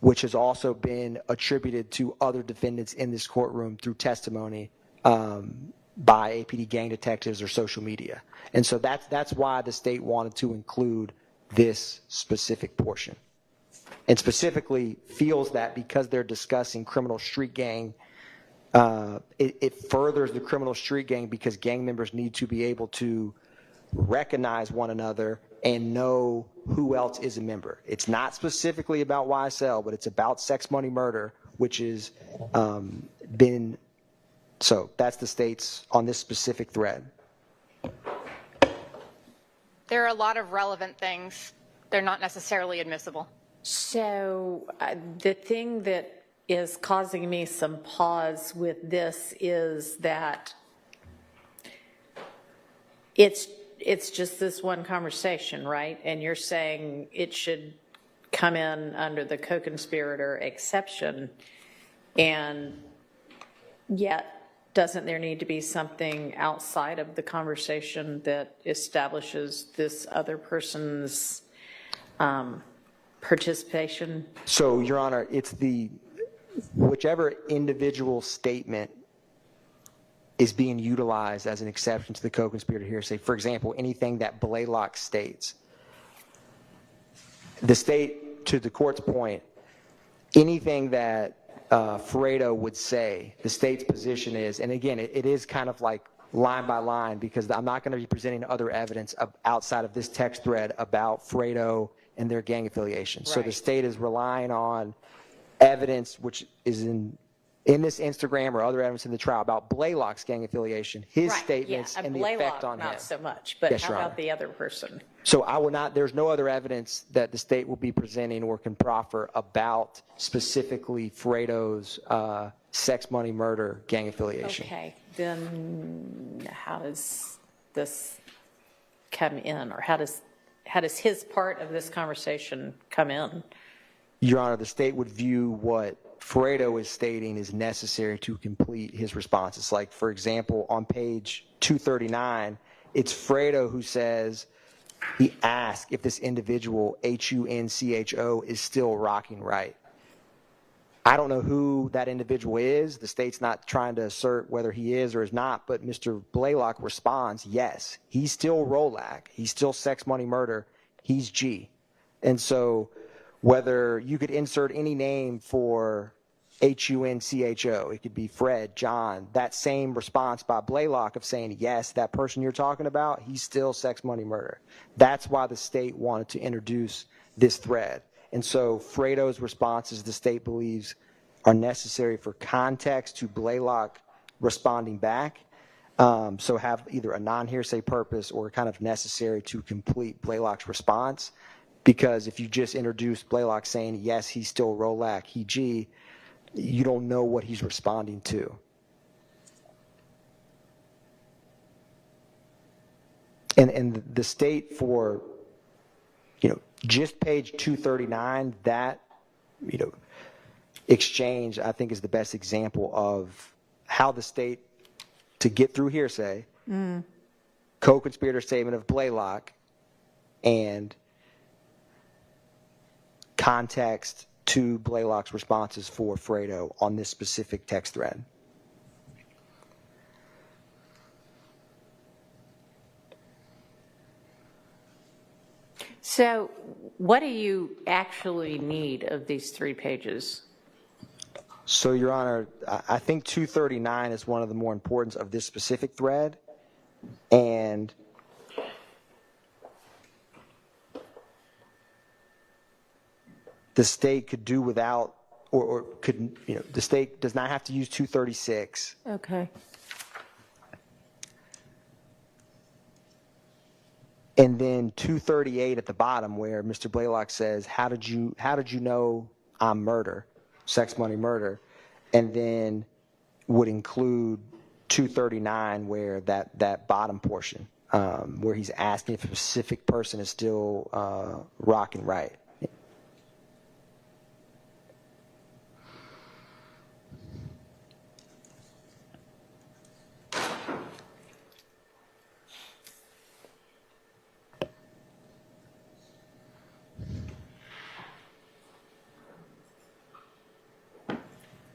which has also been attributed to other defendants in this courtroom through testimony by APD gang detectives or social media. And so that's why the state wanted to include this specific portion. And specifically feels that because they're discussing criminal street gang, it furthers the criminal street gang because gang members need to be able to recognize one another and know who else is a member. It's not specifically about YSL, but it's about sex, money, murder, which has been, so that's the state's on this specific thread. There are a lot of relevant things. They're not necessarily admissible. So the thing that is causing me some pause with this is that it's just this one conversation, right? And you're saying it should come in under the co-conspirator exception, and yet doesn't there need to be something outside of the conversation that establishes this other person's participation? So, Your Honor, it's whichever individual statement is being utilized as an exception to the co-conspirator hearsay. For example, anything that Blaylock states. The state, to the court's point, anything that Fredo would say, the state's position is, and again, it is kind of like line by line because I'm not going to be presenting other evidence outside of this text thread about Fredo and their gang affiliation. Right. So the state is relying on evidence which is in this Instagram or other evidence in the trial about Blaylock's gang affiliation, his statements, and the effect on him. Not so much, but yes, how about the other person? So I will not, there's no other evidence that the state will be presenting or can proffer about specifically Fredo's sex, money, murder gang affiliation. Okay, then how does this come in, or how does his part of this conversation come in? Your Honor, the state would view what Fredo is stating is necessary to complete his response. It's like, for example, on page 239, it's Fredo who says, he asked if this individual, Huncho, is still rocking right. I don't know who that individual is. The state's not trying to assert whether he is or is not, but Mr. Blaylock responds, yes, he's still Rolak. He's still sex, money, murder. He's G. And so whether you could insert any name for Huncho, it could be Fred, John, that same response by Blaylock of saying, yes, that person you're talking about, he's still sex, money, murder. That's why the state wanted to introduce this thread. And so Fredo's responses, the state believes, are necessary for context to Blaylock responding back. So have either a non-hearsay purpose or kind of necessary to complete Blaylock's response. Because if you just introduce Blaylock saying, yes, he's still Rolac, he G, you don't know what he's responding to. And the state for, just page 239, that, exchange, I think, is the best example of how the state, to get through hearsay, co-conspirator statement of Blaylock, and context to Blaylock's responses for Fredo on this specific text thread. So what do you actually need of these 3 pages? So, Your Honor, I think 239 is one of the more important of this specific thread, and the state could do without, or could, the state does not have to use 236. Okay. And then 238 at the bottom, where Mr. Blaylock says, how did you know I'm murder, sex, money, murder? And then would include 239, where that bottom portion, where he's asking if a specific person is still rocking right.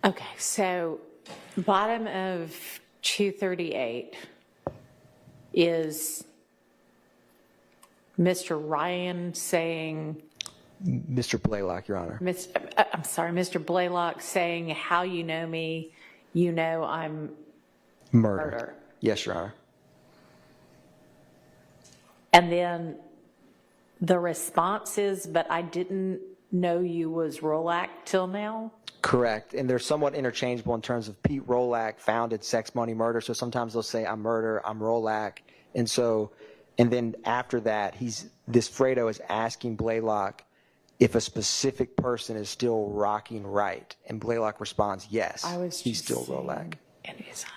Okay, so bottom of 238 is Mr. Ryan saying... Mr. Blaylock, Your Honor. I'm sorry, Mr. Blaylock saying, how you know me, you know I'm murder. Yes, Your Honor. And then the response is, but I didn't know you was Rolac till now? Correct, and they're somewhat interchangeable in terms of Pete Rolac founded Sex, Money, Murder, so sometimes they'll say, I'm murder, I'm Rolac, and then after that, this Fredo is asking Blaylock if a specific person is still rocking right, and Blaylock responds, yes, he's still Rolac. And he's on.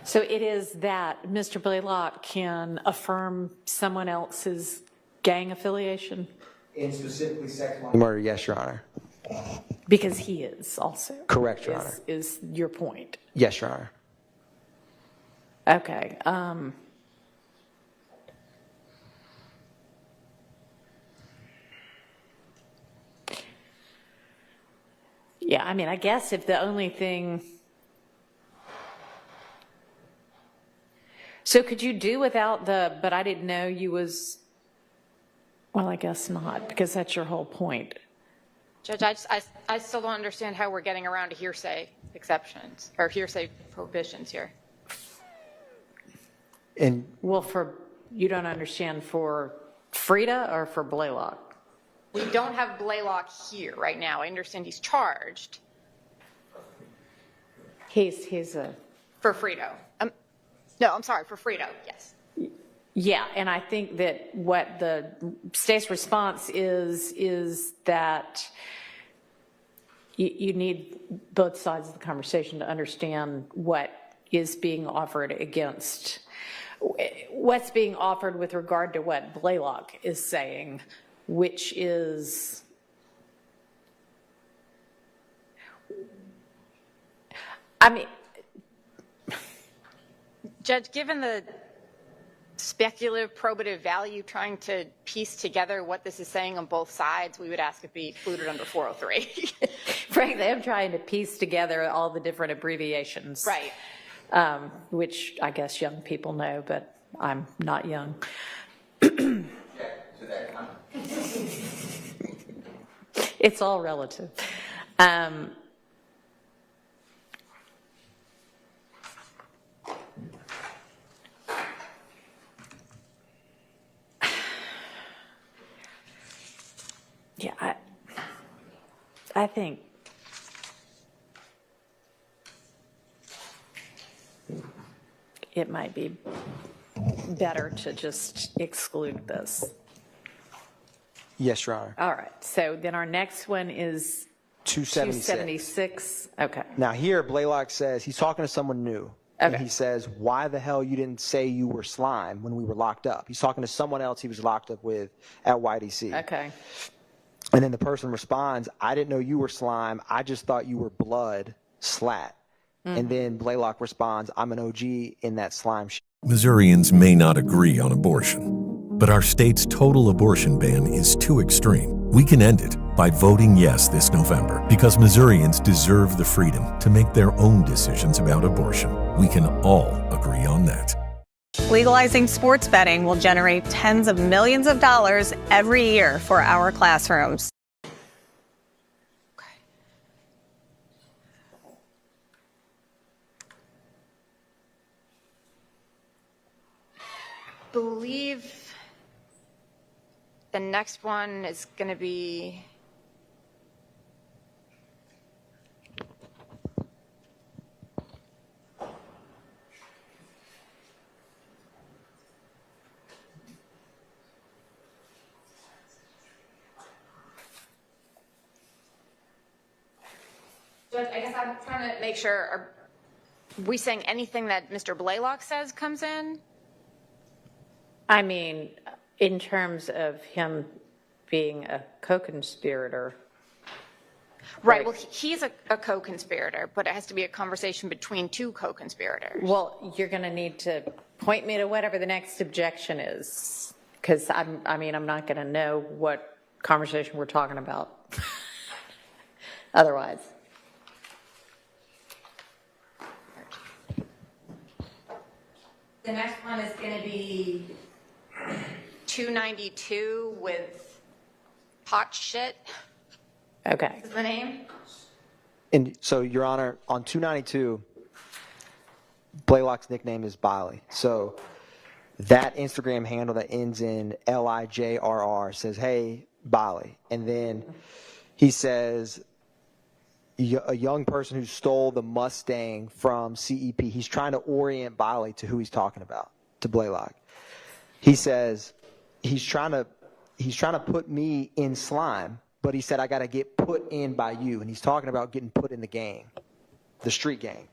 So it is that Mr. Blaylock can affirm someone else's gang affiliation? And specifically sex, money, murder, yes, Your Honor. Because he is also. Correct, Your Honor. Is your point? Yes, Your Honor. Okay. Yeah, I mean, I guess if the only thing... So could you do without the, but I didn't know you was, well, I guess not, because that's your whole point. Judge, I still don't understand how we're getting around to hearsay exceptions, or hearsay prohibitions here. And well, you don't understand for Frida or for Blaylock? We don't have Blaylock here right now. I understand he's charged. He's a... For Frito. No, I'm sorry, for Frito, yes. Yeah, and I think that what the state's response is that you need both sides of the conversation to understand what is being offered against, what's being offered with regard to what Blaylock is saying, which is, I mean, Judge, given the speculative probative value trying to piece together what this is saying on both sides, we would ask it be excluded under 403. Frankly, I'm trying to piece together all the different abbreviations. Right. Which I guess young people know, but I'm not young. It's all relative. I think it might be better to just exclude this. Yes, Your Honor. All right, so then our next one is 276. Okay. Now here, Blaylock says, he's talking to someone new. And Okay. he says, why the hell you didn't say you were slime when we were locked up? He's talking to someone else he was locked up with at YDC. Okay. And then the person responds, I didn't know you were slime. I just thought you were blood slat. And then Blaylock responds, I'm an OG in that slime shit. Missourians may not agree on abortion, but our state's total abortion ban is too extreme. We can end it by voting yes this November, because Missourians deserve the freedom to make their own decisions about abortion. We can all agree on that. Legalizing sports betting will generate tens of millions of dollars every year for our classrooms. I believe the next one is going to be Judge, I guess I'm trying to make sure, are we saying anything that Mr. Blaylock says comes in? I mean, in terms of him being a co-conspirator. Right, well, he's a co-conspirator, but it has to be a conversation between two co-conspirators. Well, you're going to need to point me to whatever the next objection is, because I'm not going to know what conversation we're talking about otherwise. The next one is going to be 292 with pot shit. Okay. Is the name? And so, Your Honor, on 292, Blaylock's nickname is Biley. So that Instagram handle that ends in LIJRR says, hey, Biley. And then he says, a young person who stole the Mustang from CEP. He's trying to orient Biley to who he's talking about, to Blaylock. He says, he's trying to put me in slime, but he said, I got to get put in by you. And he's talking about getting put in the gang, the street gang.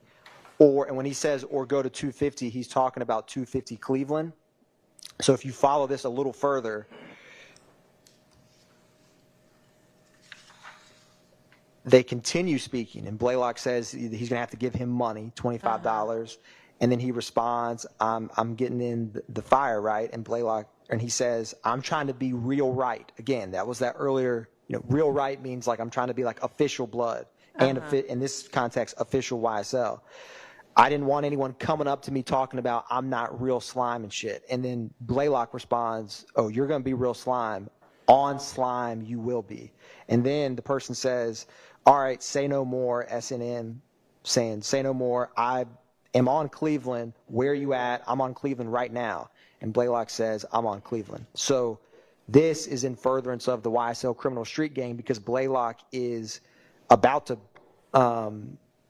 And when he says, or go to 250, he's talking about 250 Cleveland. So if you follow this a little further, they continue speaking, and Blaylock says he's going to have to give him money, $25. And then he responds, I'm getting in the fire, right? And Blaylock, and he says, I'm trying to be real right. Again, that was that earlier, real right means like I'm trying to be like official blood. And in this context, official YSL. I didn't want anyone coming up to me talking about I'm not real slime and shit. And then Blaylock responds, oh, you're going to be real slime. On slime, you will be. And then the person says, all right, say no more, SNM, saying, say no more. I am on Cleveland. Where are you at? I'm on Cleveland right now. And Blaylock says, I'm on Cleveland. So this is in furtherance of the YSL criminal street gang, because Blaylock is about to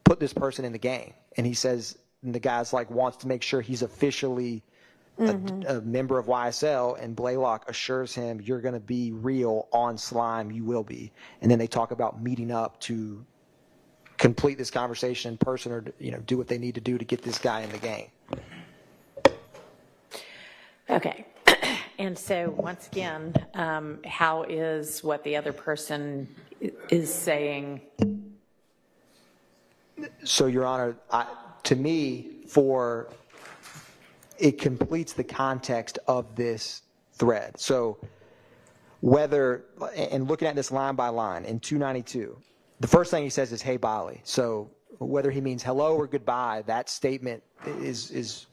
put this person in the gang. And he says, and the guy's like, wants to make sure he's officially a member of YSL, and Blaylock assures him, you're going to be real on slime, you will be. And then they talk about meeting up to complete this conversation in person, or do what they need to do to get this guy in the gang. Okay. And so once again, how is what the other person is saying? So, Your Honor, to me, it completes the context of this thread. So and looking at this line by line in 292, the first thing he says is, hey, Biley. So whether he means hello or goodbye, that statement is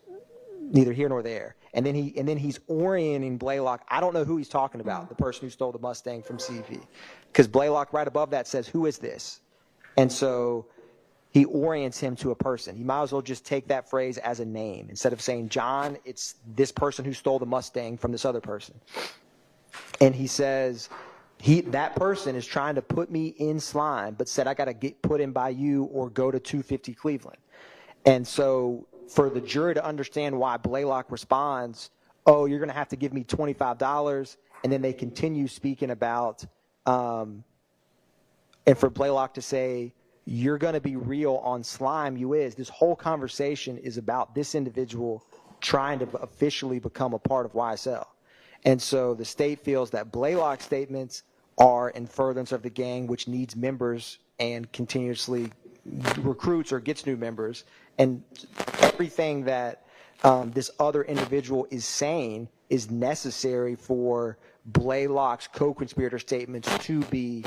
neither here nor there. And then he's orienting Blaylock. I don't know who he's talking about, the person who stole the Mustang from CP. Because Blaylock right above that says, who is this? And so he orients him to a person. He might as well just take that phrase as a name. Instead of saying, John, it's this person who stole the Mustang from this other person. And he says, That person is trying to put me in slime, but said I got to get put in by you or go to 250 Cleveland. And so for the jury to understand why Blaylock responds, oh, you're going to have to give me $25, and then they continue speaking about, and for Blaylock to say, you're going to be real on slime, you is. This whole conversation is about this individual trying to officially become a part of YSL. And so the state feels that Blaylock's statements are in furtherance of the gang, which needs members and continuously recruits or gets new members. And everything that this other individual is saying is necessary for Blaylock's co-conspirator statements to be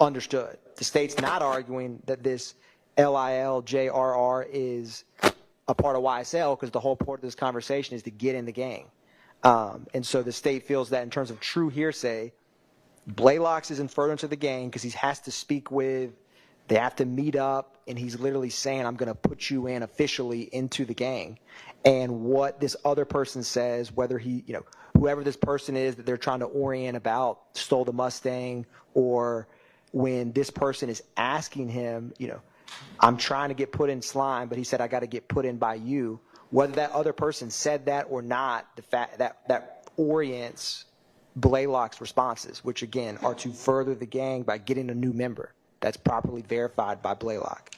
understood. The state's not arguing that this LILJRR is a part of YSL because the whole point of this conversation is to get in the gang. And so the state feels that in terms of true hearsay, Blaylock's is in furtherance of the gang because he has to speak with, they have to meet up, and he's literally saying, I'm going to put you in officially into the gang. And what this other person says, whether he, whoever this person is that they're trying to orient about stole the Mustang, or when this person is asking him, I'm trying to get put in slime, but he said, I got to get put in by you. Whether that other person said that or not, the fact that orients Blaylock's responses, which again are to further the gang by getting a new member. That's properly verified by Blaylock.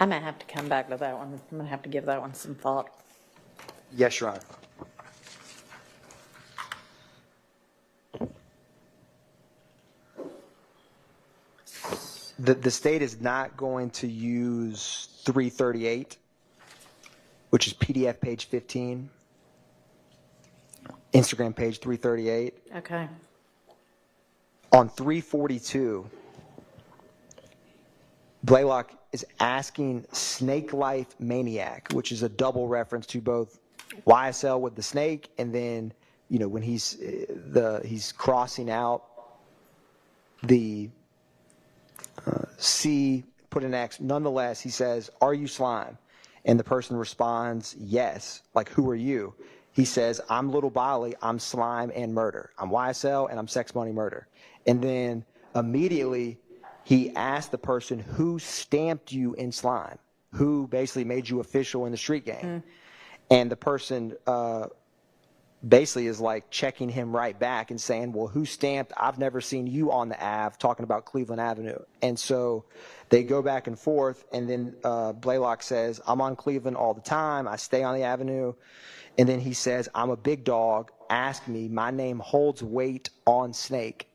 I might have to come back to that one. I'm going to have to give that one some thought. Yes, Your Honor. The state is not going to use 338, which is PDF page 15, Instagram page 338. Okay. On 342, Blaylock is asking Snake Life Maniac, which is a double reference to both YSL with the snake, and then when he's crossing out the C, put an X. Nonetheless, he says, "Are you slime?" And the person responds, "Yes." Like, who are you? He says, "I'm Little Bolly. I'm slime and murder. I'm YSL and I'm sex, money, murder." And then immediately he asked the person who stamped you in slime, who basically made you official in the street gang. And the person basically is like checking him right back and saying, well, who stamped? I've never seen you on the Ave, talking about Cleveland Avenue. And so they go back and forth, and then Blaylock says, I'm on Cleveland all the time. I stay on the Avenue. And then he says, I'm a big dog. Ask me. My name holds weight on Snake,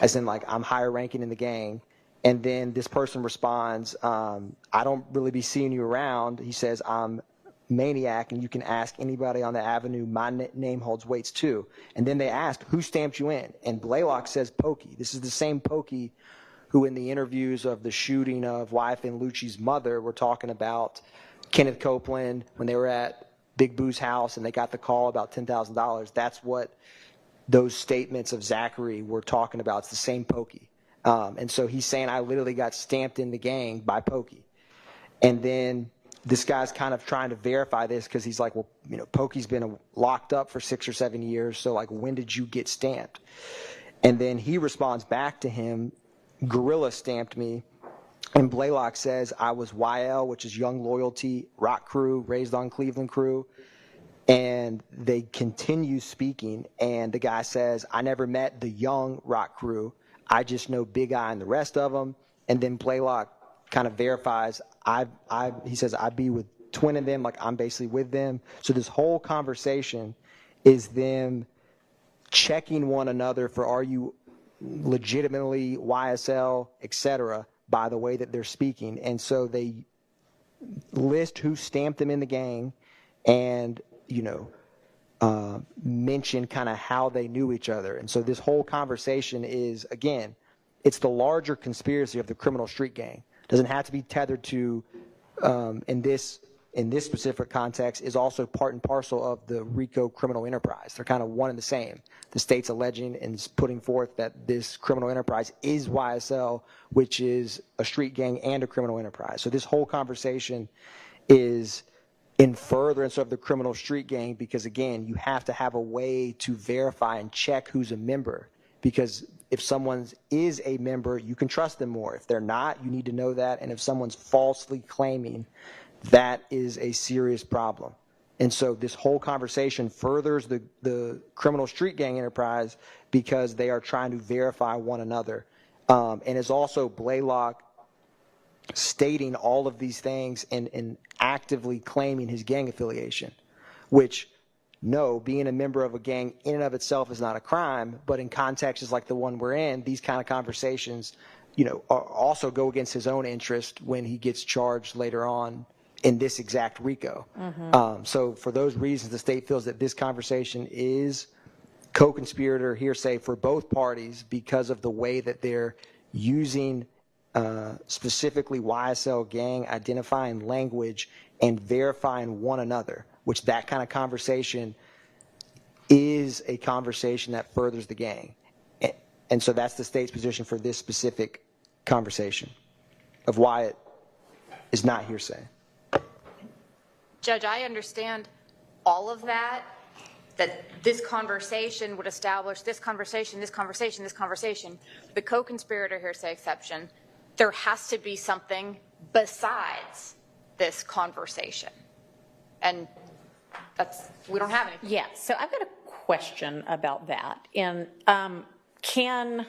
as in like I'm higher ranking in the gang. And then this person responds, I don't really be seeing you around. He says, I'm Maniac, and you can ask anybody on the Avenue. My name holds weights too. And then they ask, who stamped you in? And Blaylock says, Pokey. This is the same Pokey who in the interviews of the shooting of YFN Lucci's mother were talking about Kenneth Copeland when they were at Big Boo's house and they got the call about $10,000. That's what those statements of Zachary were talking about. It's the same Pokey. And so he's saying, I literally got stamped in the gang by Pokey. And then this guy's kind of trying to verify this because he's like, well, Pokey's been locked up for 6 or 7 years. So like, when did you get stamped? And then he responds back to him, Gorilla stamped me. And Blaylock says, I was YL, which is Young Loyalty, Rock Crew, raised on Cleveland Crew. And they continue speaking. And the guy says, I never met the Young Rock Crew. I just know Big Eye and the rest of them. And then Blaylock kind of verifies, he says, I be with twin of them, like I'm basically with them. So this whole conversation is them checking one another for, are you legitimately YSL, et cetera, by the way that they're speaking. And so they list who stamped them in the gang and, mention kind of how they knew each other. And so this whole conversation is, again, it's the larger conspiracy of the criminal street gang. Doesn't have to be tethered to, in this specific context, is also part and parcel of the RICO criminal enterprise. They're kind of one and the same. The state's alleging and putting forth that this criminal enterprise is YSL, which is a street gang and a criminal enterprise. So this whole conversation is in furtherance of the criminal street gang because, again, you have to have a way to verify and check who's a member, because if someone is a member, you can trust them more. If they're not, you need to know that. And if someone's falsely claiming, that is a serious problem. And so this whole conversation furthers the criminal street gang enterprise because they are trying to verify one another. And is also Blaylock stating all of these things and actively claiming his gang affiliation, which, no, being a member of a gang in and of itself is not a crime, but in contexts like the one we're in, these kind of conversations, also go against his own interest when he gets charged later on in this exact RICO. So for those reasons, the state feels that this conversation is co-conspirator hearsay for both parties because of the way that they're using specifically YSL gang identifying language and verifying one another, which that kind of conversation is a conversation that furthers the gang. And so that's the state's position for this specific conversation of why it is not hearsay. Judge, I understand all of that this conversation would establish this conversation. The co-conspirator hearsay exception, there has to be something besides this conversation. And we don't have anything. Yeah, so I've got a question about that. And can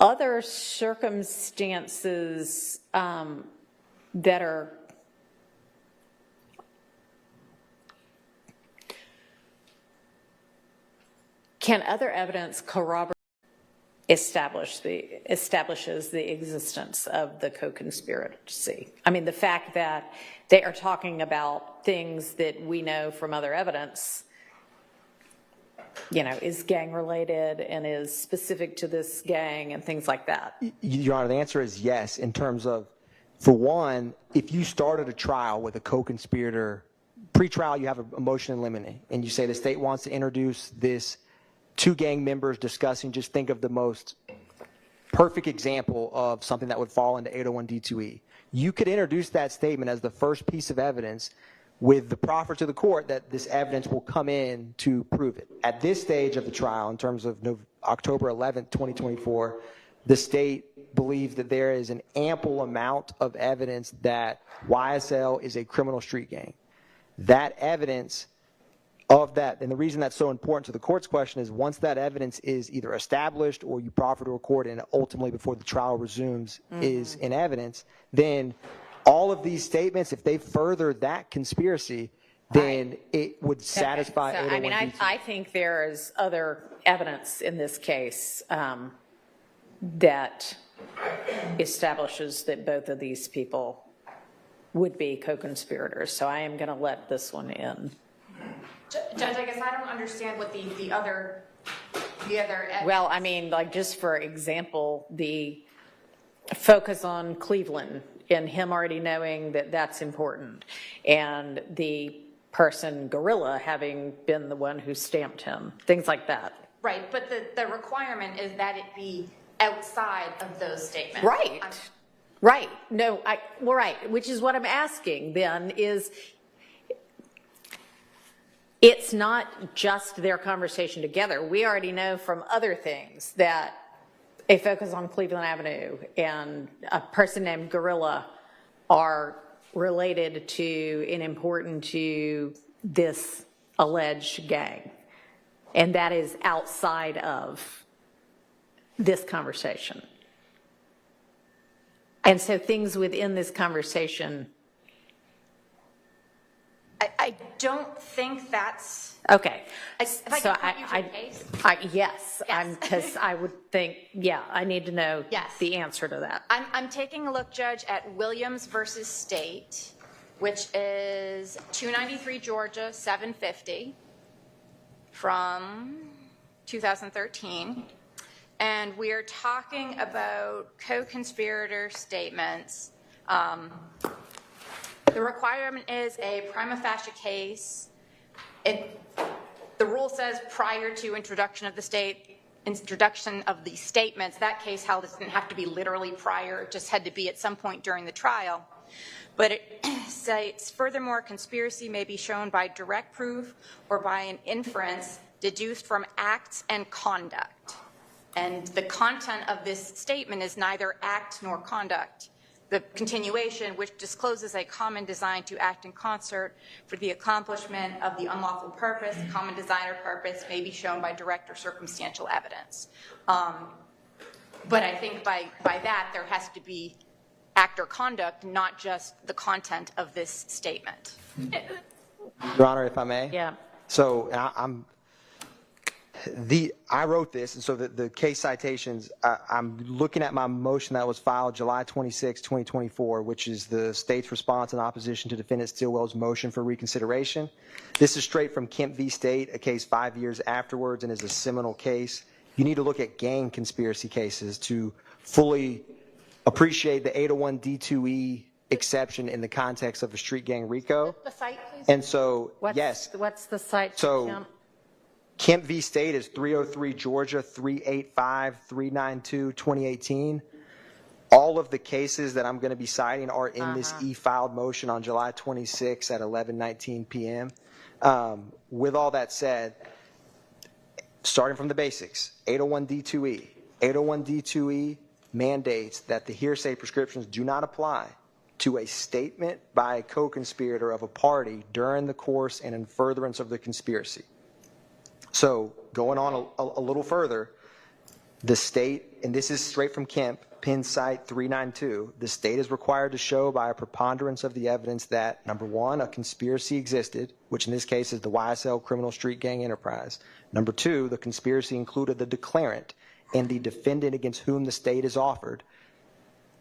other circumstances that are can other evidence corroborate establishes the existence of the co-conspiracy? I mean, the fact that they are talking about things that we know from other evidence, is gang related and is specific to this gang and things like that. Your Honor, the answer is yes, in terms of, for one, if you started a trial with a co-conspirator, pre-trial you have a motion in limine, and you say the state wants to introduce this two gang members discussing, just think of the most perfect example of something that would fall into 801 D2E. You could introduce that statement as the first piece of evidence with the proffer to the court that this evidence will come in to prove it. At this stage of the trial, in terms of October 11th, 2024, the state believes that there is an ample amount of evidence that YSL is a criminal street gang. That evidence of that, and the reason that's so important to the court's question is once that evidence is either established or you proffer to a court and ultimately before the trial resumes is in evidence, then all of these statements, if they further that conspiracy, then it would satisfy. So, I mean, I think there is other evidence in this case that establishes that both of these people would be co-conspirators. So I am going to let this one in. Judge, I guess I don't understand what the other evidence. Well, I mean, like just for example, the focus on Cleveland and him already knowing that that's important, and the person Gorilla having been the one who stamped him, things like that. Right, but the requirement is that it be outside of those statements. Right, right. No, well, right, which is what I'm asking then is, it's not just their conversation together. We already know from other things that a focus on Cleveland Avenue and a person named Gorilla are related to and important to this alleged gang. And that is outside of this conversation. And so things within this conversation I don't think that's. Okay. If I So can point you to the case. Yes, because I would think, I need to know Yes. the answer to that. I'm taking a look, Judge, at Williams versus State, which is 293 Georgia 750 from 2013. And we are talking about co-conspirator statements. The requirement is a prima facie case. The rule says prior to introduction of the statements. That case held it didn't have to be literally prior, it just had to be at some point during the trial. But it states, furthermore, conspiracy may be shown by direct proof or by an inference deduced from acts and conduct. And the content of this statement is neither act nor conduct. The continuation, which discloses a common design to act in concert for the accomplishment of the unlawful purpose, common design or purpose, may be shown by direct or circumstantial evidence. But I think by that, there has to be act or conduct, not just the content of this statement. Your Honor, if I may? Yeah. So I wrote this, and so the case citations, I'm looking at my motion that was filed July 26, 2024, which is the state's response in opposition to defendant Stilwell's motion for reconsideration. This is straight from Kemp v. State, a case 5 years afterwards, and is a seminal case. You need to look at gang conspiracy cases to fully appreciate the 801D2E exception in the context of a street gang RICO. The site, please. And so, What's the site? So Kemp v. State is 303 Georgia 385 392 2018. All of the cases that I'm going to be citing are in this e-filed motion on July 26 at 11:19 p.m. With all that said, starting from the basics, 801D2E. 801D2E mandates that the hearsay prescriptions do not apply to a statement by a co-conspirator of a party during the course and in furtherance of the conspiracy. So going on a little further, the state, and this is straight from Kemp, Penn Site 392, the state is required to show by a preponderance of the evidence that, number one, a conspiracy existed, which in this case is the YSL criminal street gang enterprise. Number two, the conspiracy included the declarant and the defendant against whom the state is offered,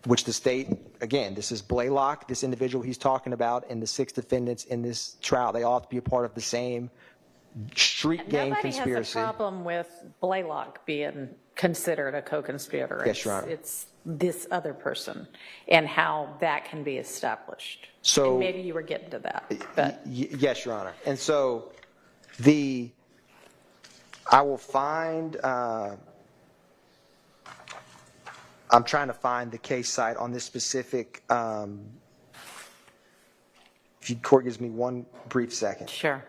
which the state, again, this is Blaylock, this individual he's talking about, and the 6 defendants in this trial. They all have to be a part of the same street gang conspiracy. Nobody has a problem with Blaylock being considered a co-conspirator. Yes, Your Honor. It's this other person and how that can be established. So and maybe you were getting to that. But yes, Your Honor. And so I will find, I'm trying to find the case site on this specific, if the court gives me one brief second. sure.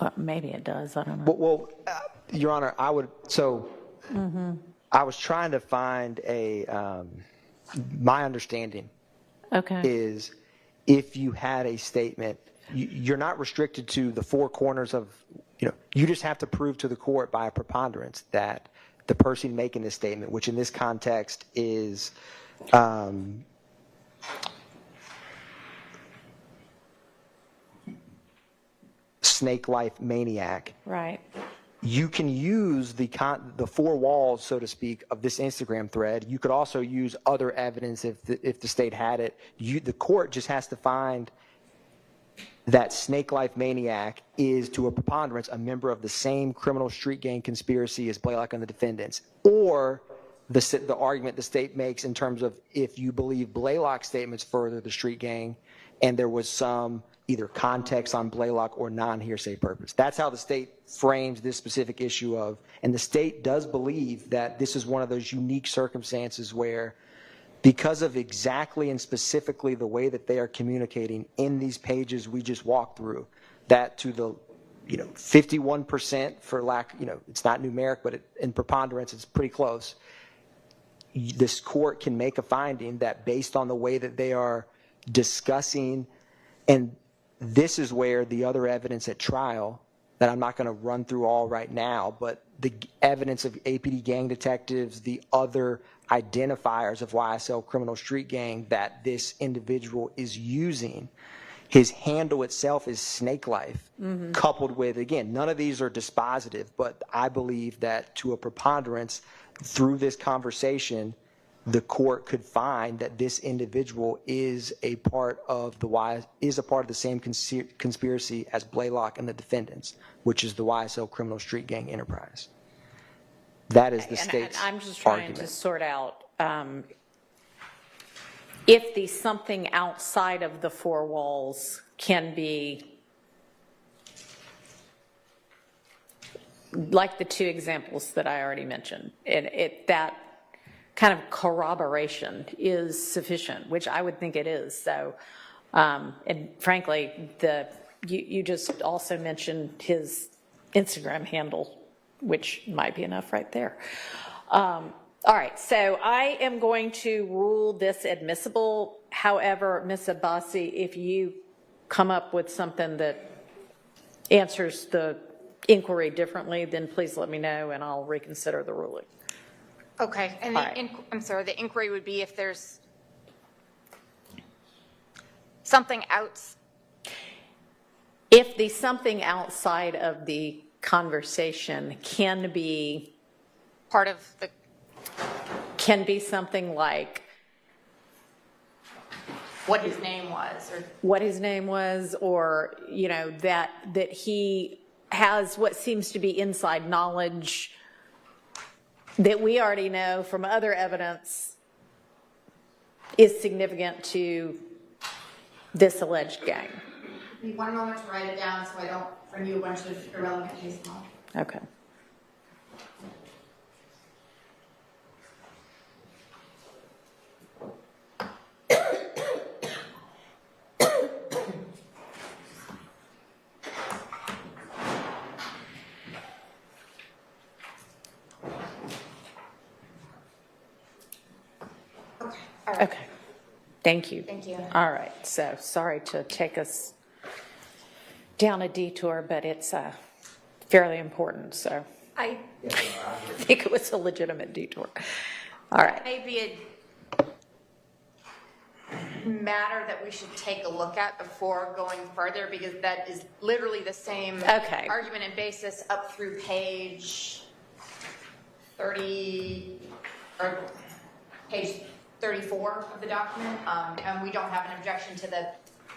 Well, maybe it does. I don't know. Well, Your Honor, I would, so I was trying to find my understanding Okay. is if you had a statement, you're not restricted to the 4 corners of, you just have to prove to the court by a preponderance that the person making this statement, which in this context is snake life maniac. Right. You can use the 4 walls, so to speak, of this Instagram thread. You could also use other evidence if the state had it. The court just has to find that snake life maniac is, to a preponderance, a member of the same criminal street gang conspiracy as Blaylock and the defendants. Or the argument the state makes in terms of if you believe Blaylock's statements further the street gang and there was some either context on Blaylock or non-hearsay purpose. That's how the state frames this specific issue of, and the state does believe that this is one of those unique circumstances where, because of exactly and specifically the way that they are communicating in these pages we just walked through, that to the 51% for lack, it's not numeric, but in preponderance it's pretty close. this court can make a finding that based on the way that they are discussing, and this is where the other evidence at trial that I'm not going to run through all right now, but the evidence of APD gang detectives, the other identifiers of YSL criminal street gang that this individual is using, his handle itself is Snake Life, coupled with, again, none of these are dispositive, but I believe that to a preponderance through this conversation, the court could find that this individual is a part of the same conspiracy as Blaylock and the defendants, which is the YSL criminal street gang enterprise. That is the state's I'm just trying argument. to sort out if the something outside of the four walls can be, like the two examples that I already mentioned, that kind of corroboration is sufficient, which I would think it is. So, and frankly, you just also mentioned his Instagram handle, which might be enough right there. All right, so I am going to rule this admissible. However, Ms. Abbasi, if you come up with something that answers the inquiry differently, then please let me know and I'll reconsider the ruling. Okay, and I'm sorry, the inquiry would be if there's something else. If the something outside of the conversation can be Part of the, can be something like what his name was, or what his name was, or, you know, that he has what seems to be inside knowledge that we already know from other evidence is significant to this alleged gang. Give me 1 moment to write it down so I don't bring you a bunch of irrelevant case law. Okay. Okay, thank you. Thank you. All right, so sorry to take us down a detour, but it's fairly important, so I think it was a legitimate detour. All right. Maybe a matter that we should take a look at before going further, because that is literally the same argument and basis up through page 30, or page 34 of the document, and we don't have an objection to the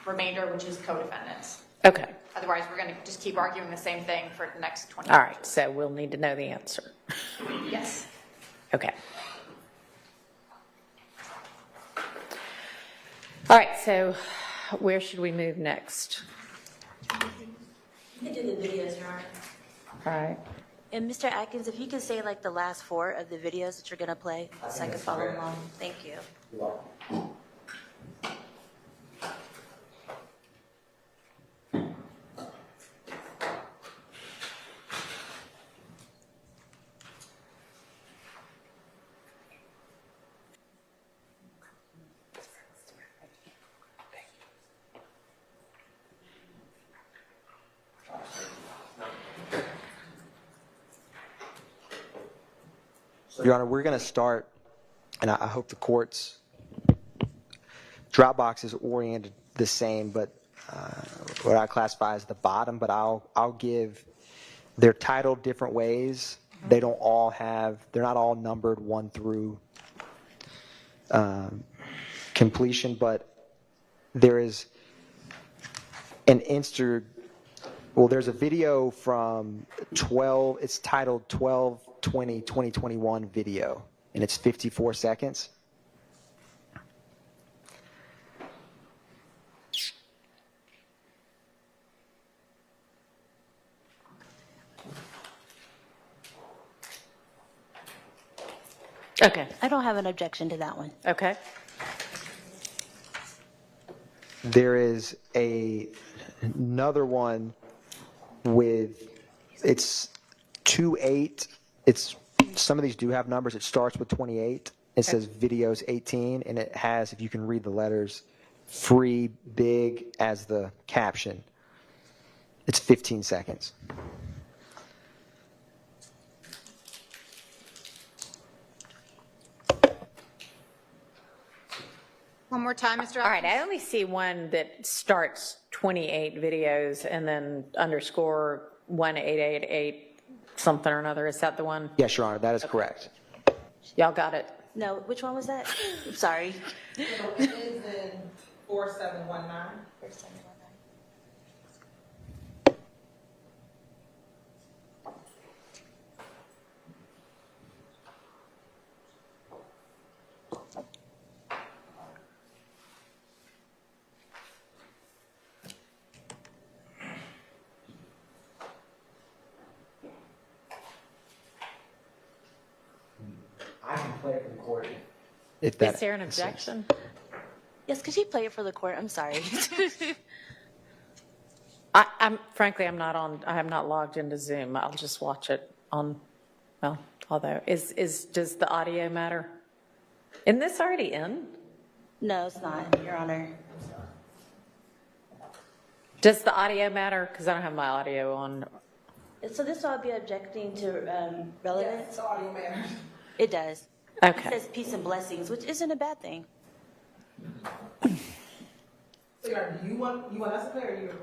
remainder, which is co-defendants. Okay. Otherwise, we're going to just keep arguing the same thing for the next 20 All right, so we'll need to know the answer. Yes. Okay. All right, so where should we move next? You can do the videos, Your Honor. All right. And Mr. Atkins, if you could say like the last 4 of the videos that you're going to play, so I can follow along. Thank you. Your Honor, we're going to start, and I hope the court's Dropbox is oriented the same, but what I classify as the bottom, but I'll give, they're titled different ways. They don't all have, they're not all numbered 1 through completion, but there is an there's a video from 12, it's titled 12/20/2021 video, and it's 54 seconds. Okay. I don't have an objection to that one. Okay. There is another one with, it's 2/8. It's, some of these do have numbers. It starts with 28 It says videos 18, and it has, if you can read the letters, free big as the caption. It's 15 seconds. One more time, Mr. All right, I only see one that starts 28 videos and then underscore 1888 something or another. Is that the one? Yes, Your Honor, that is correct. Y'all got it? No, which one was that? I'm sorry. It is in 4719. I can play it for the court. Is there an objection? Yes, could you play it for the court? I'm sorry. Frankly, I have not logged into Zoom. I'll just watch it on, well, although, does the audio matter? Isn't this already in? No, it's not, Your Honor. Does the audio matter? Because I don't have my audio on. So this will be objecting to relevance? Yes, the audio matters. It does. Okay. It says peace and blessings, which isn't a bad thing. So, do you want us to play or you?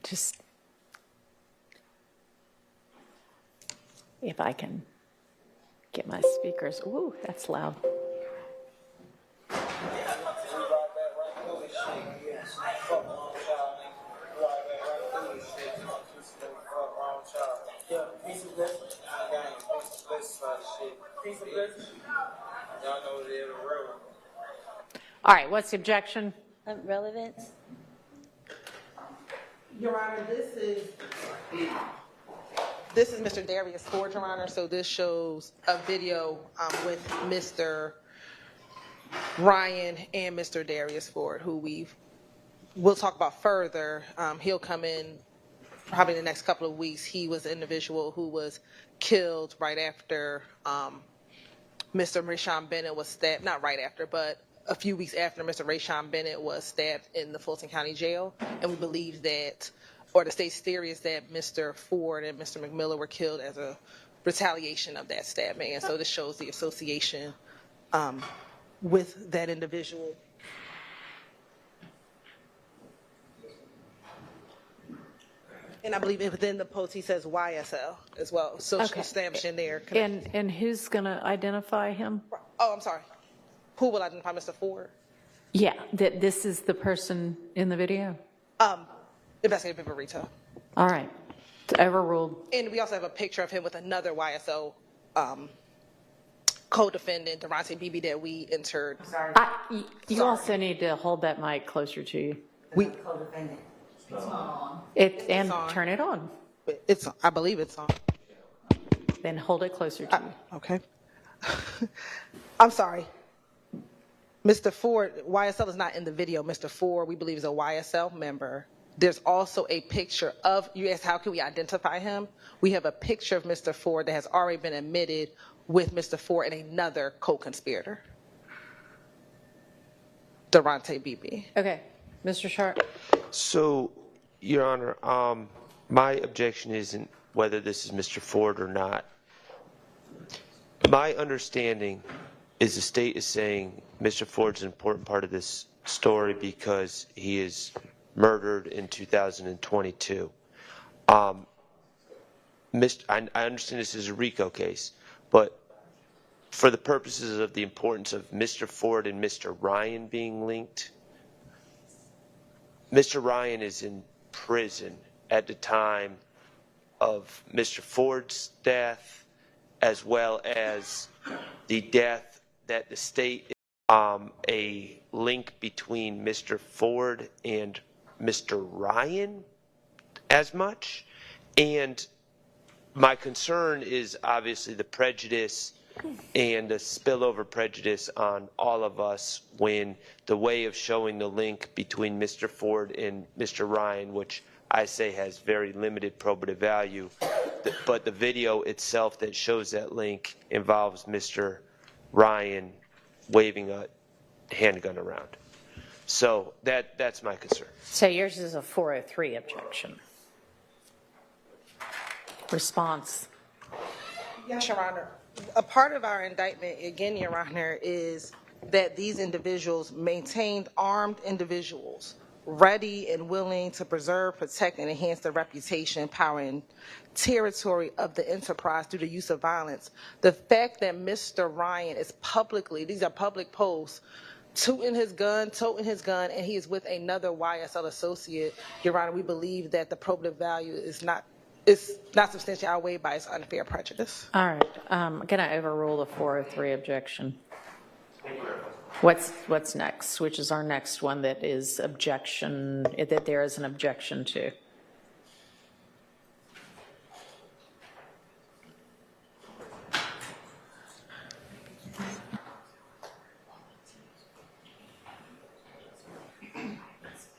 Just, if I can get my speakers. Ooh, that's loud. All right, what's the objection? Relevance? Your Honor, this is Mr. Darius Ford, Your Honor. So this shows a video with Mr. Ryan and Mr. Darius Ford, who we'll talk about further. He'll come in probably in the next couple of weeks. He was an individual who was killed right after Mr. Rayshawn Bennett was stabbed, not right after, but a few weeks after Mr. Rayshawn Bennett was stabbed in the Fulton County Jail. And we believe that, or the state's theory is that Mr. Ford and Mr. McMillan were killed as a retaliation of that stabbing. And so this shows the association with that individual. And I believe within the post he says YSL as well, social establishing there. And who's going to identify him? Oh, I'm sorry. Who will identify Mr. Ford? Yeah, that this is the person in the video? Investigative Viverito. All right. It's overruled. And we also have a picture of him with another YSL co-defendant, Durante Beebe, that we entered. You also need to hold that mic closer to you. Co-defendant. And turn it on. It's on. I believe it's on. Then hold it closer to you. Okay. I'm sorry. Mr. Ford, YSL is not in the video. Mr. Ford, we believe, is a YSL member. There's also a picture of, you asked how can we identify him? We have a picture of Mr. Ford that has already been admitted with Mr. Ford and another co-conspirator, Durante Beebe. Okay. Mr. Sharp. So, Your Honor, my objection isn't whether this is Mr. Ford or not. My understanding is the state is saying Mr. Ford's an important part of this story because he is murdered in 2022. I understand this is a RICO case, but for the purposes of the importance of Mr. Ford and Mr. Ryan being linked, Mr. Ryan is in prison at the time of Mr. Ford's death, as well as the death that the state, a link between Mr. Ford and Mr. Ryan as much. And my concern is obviously the prejudice and the spillover prejudice on all of us when the way of showing the link between Mr. Ford and Mr. Ryan, which I say has very limited probative value, but the video itself that shows that link involves Mr. Ryan waving a handgun around. So that's my concern. So yours is a 403 objection. Response. Yes, Your Honor. A part of our indictment, again, Your Honor, is that these individuals maintained armed individuals ready and willing to preserve, protect, and enhance the reputation, power, and territory of the enterprise through the use of violence. The fact that Mr. Ryan is publicly, these are public posts, toting his gun, and he is with another YSL associate, Your Honor, we believe that the probative value is not substantially outweighed by its unfair prejudice. All right. I'm going to overrule the 403 objection. What's next? Which is our next one that is objection, that there is an objection to?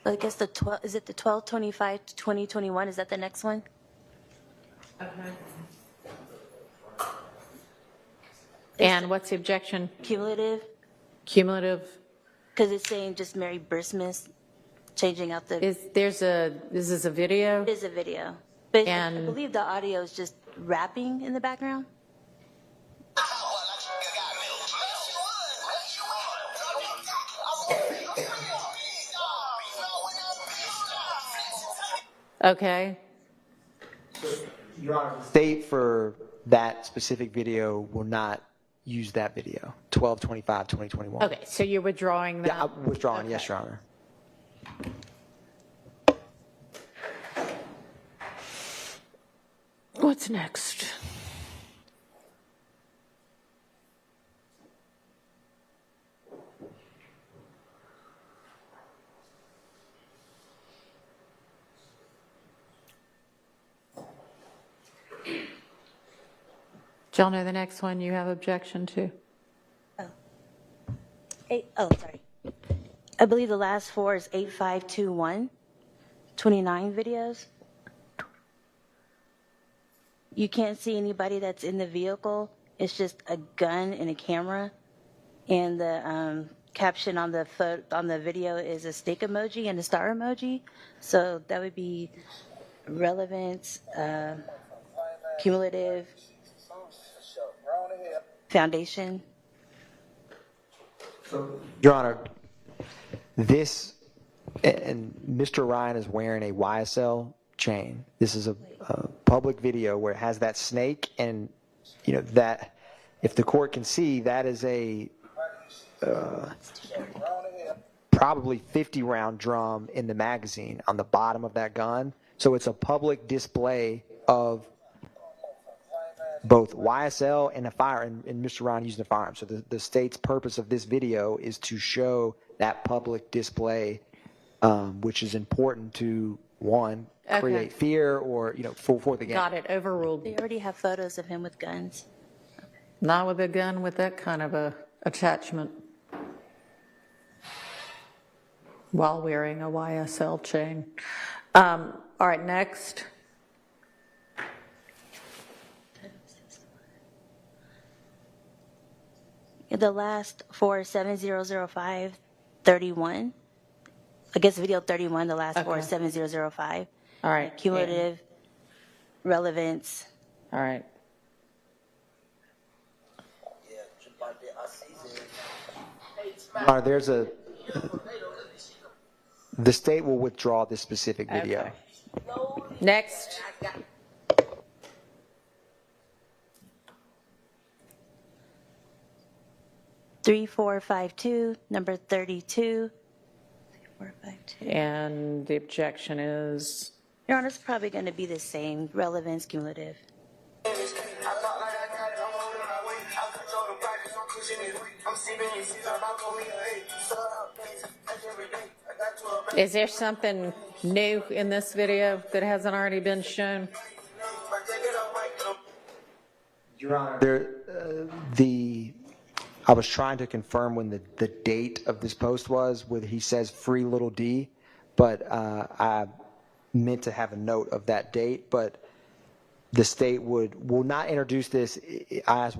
I guess is it the 1225 to 2021? Is that the next one? And what's the objection? Cumulative, Cumulative? because it's saying just Mary Brismus, changing out the. Is this a video? It is a video, but I And- believe the audio is just rapping in the background. Okay. Your Honor, the state for that specific video will not use that video, 12/25/2021. Okay, so you're withdrawing that? Yeah, I'm withdrawing, yes, Your Honor. What's next? Do y'all know the next one you have objection to? Sorry. I believe the last four is 8521, 29 videos. You can't see anybody that's in the vehicle. It's just a gun and a camera. And the caption on the video is a stick emoji and a star emoji. So that would be relevance, cumulative, foundation. Your Honor, this, and Mr. Ryan is wearing a YSL chain. This is a public video where it has that snake, and you know that if the court can see, that is a probably 50-round drum in the magazine on the bottom of that gun. So it's a public display of both YSL and a fire, and Mr. Ryan using a firearm. So the state's purpose of this video is to show that public display, which is important to, one, create fear or, you know, for the game. Got it, overruled. They already have photos of him with guns. Not with a gun with that kind of a attachment. While wearing a YSL chain. All right, next. The last four, 7005, 31. I guess video 31, the last four is 7005. All right. Cumulative, relevance. All right. There's the state will withdraw this specific video. Okay. Next. Three, 452, number 32. 452. And the objection is? Your Honor, it's probably going to be the same, relevance, cumulative. Is there something new in this video that hasn't already been shown? Your Honor, I was trying to confirm when the date of this post was, where he says free little D, but I meant to have a note of that date, but the state will not introduce this. I asked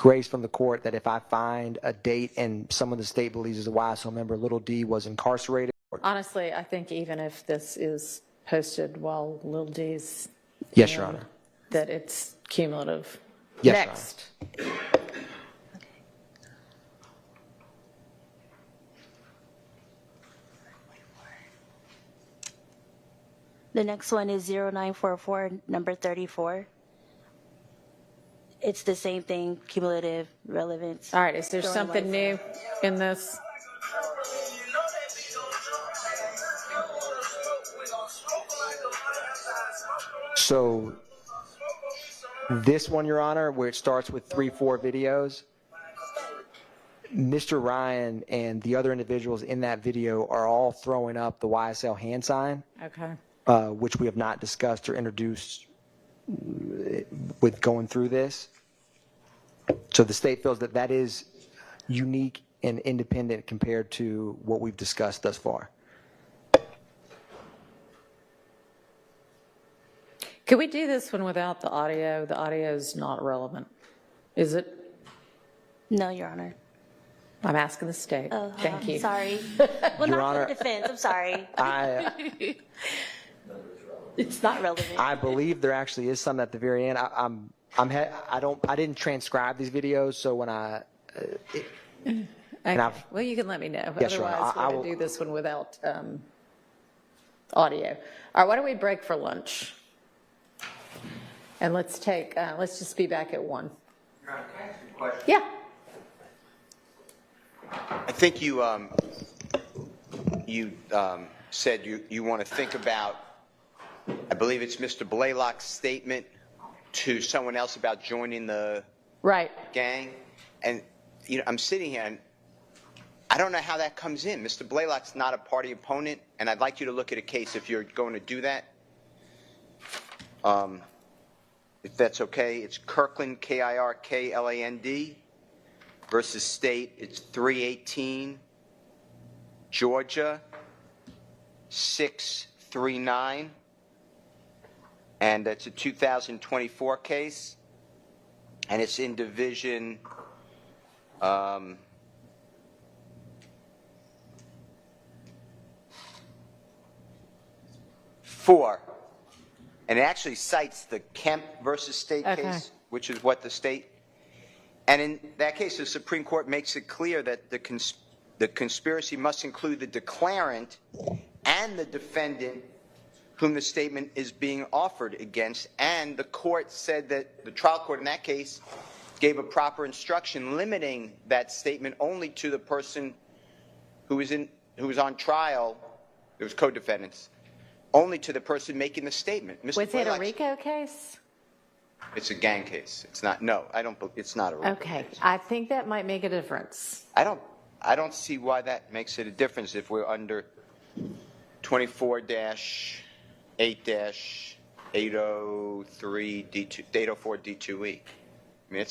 grace from the court that if I find a date and someone in the state believes is a YSL member, little d was incarcerated. Honestly, I think even if this is posted while Lil D's Yes, Your Honor. that it's cumulative. Yes, Your Next. The next one is 0944, number 34. It's the same thing, cumulative relevance. All right, is there Showing something new in this? So this one, Your Honor, where it starts with 3-4 videos, Mr. Ryan and the other individuals in that video are all throwing up the YSL hand sign, Okay. which we have not discussed or introduced with going through this. So the state feels that that is unique and independent compared to what we've discussed thus far. Could we do this one without the audio? The audio is not relevant. Is it? No, Your Honor. I'm asking the state. Oh, Thank you. Sorry. Well, Your not Honor, for defense. I'm sorry. It's not relevant. I believe there actually is some at the very end. I didn't transcribe these videos, so when Okay. Well, you can let me know. Yes, Your Honor. Otherwise, we're going to do this one without audio. All right, why don't we break for lunch? And let's just be back at 1. Yeah. I think you said you want to think about, I believe it's Mr. Blaylock's statement to someone else about joining the gang. And, I'm sitting here and I don't know how that comes in. Mr. Blaylock's not a party opponent, and I'd like you to look at a case if you're going to do that. If that's okay, it's Kirkland, Kirkland versus State. It's 318, Georgia, 639. And it's a 2024 case. And it's in Division 4. And it actually cites the Kemp versus State case, which is what the state. And in that case, the Supreme Court makes it clear that the conspiracy must include the declarant and the defendant whom the statement is being offered against. And the court said that the trial court in that case gave a proper instruction limiting that statement only to the person who was on trial. It was co-defendants. Only to the person making the statement. Mr. Was it a RICO case? It's a gang case. It's not. No, I don't. It's not a RICO Okay, case. I think that might make a difference. I don't see why that makes it a difference if we're under 24-8-803 D2, 804 D2E. I mean,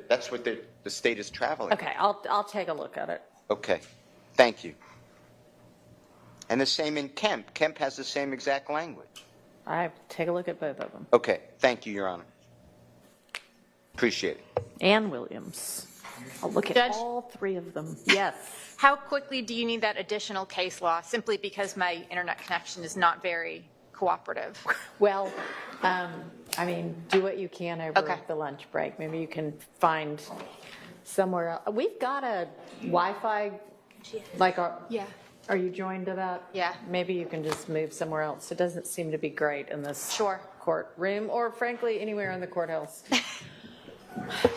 that's what the state is traveling. Okay, I'll take a look at it. Okay, thank you. And the same in Kemp. Kemp has the same exact language. All right, take a look at both of them. Okay, thank you, Your Honor. Appreciate it. Ann Williams. I'll look at Judge? all 3 of them. Yes. How quickly do you need that additional case law, simply because my internet connection is not very cooperative? Well, I mean, do what you can over the lunch break. Maybe you can find somewhere else. We've got a Wi-Fi, like Yeah. Are you joined to that? Yeah. Maybe you can just move somewhere else. It doesn't seem to be great in this courtroom, or frankly, anywhere in the courthouse.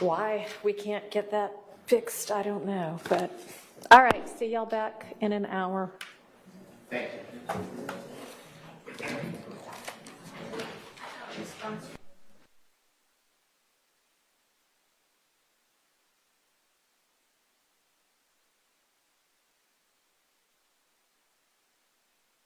Why we can't get that fixed, I don't know. But all right, see y'all back in an hour. Thank you.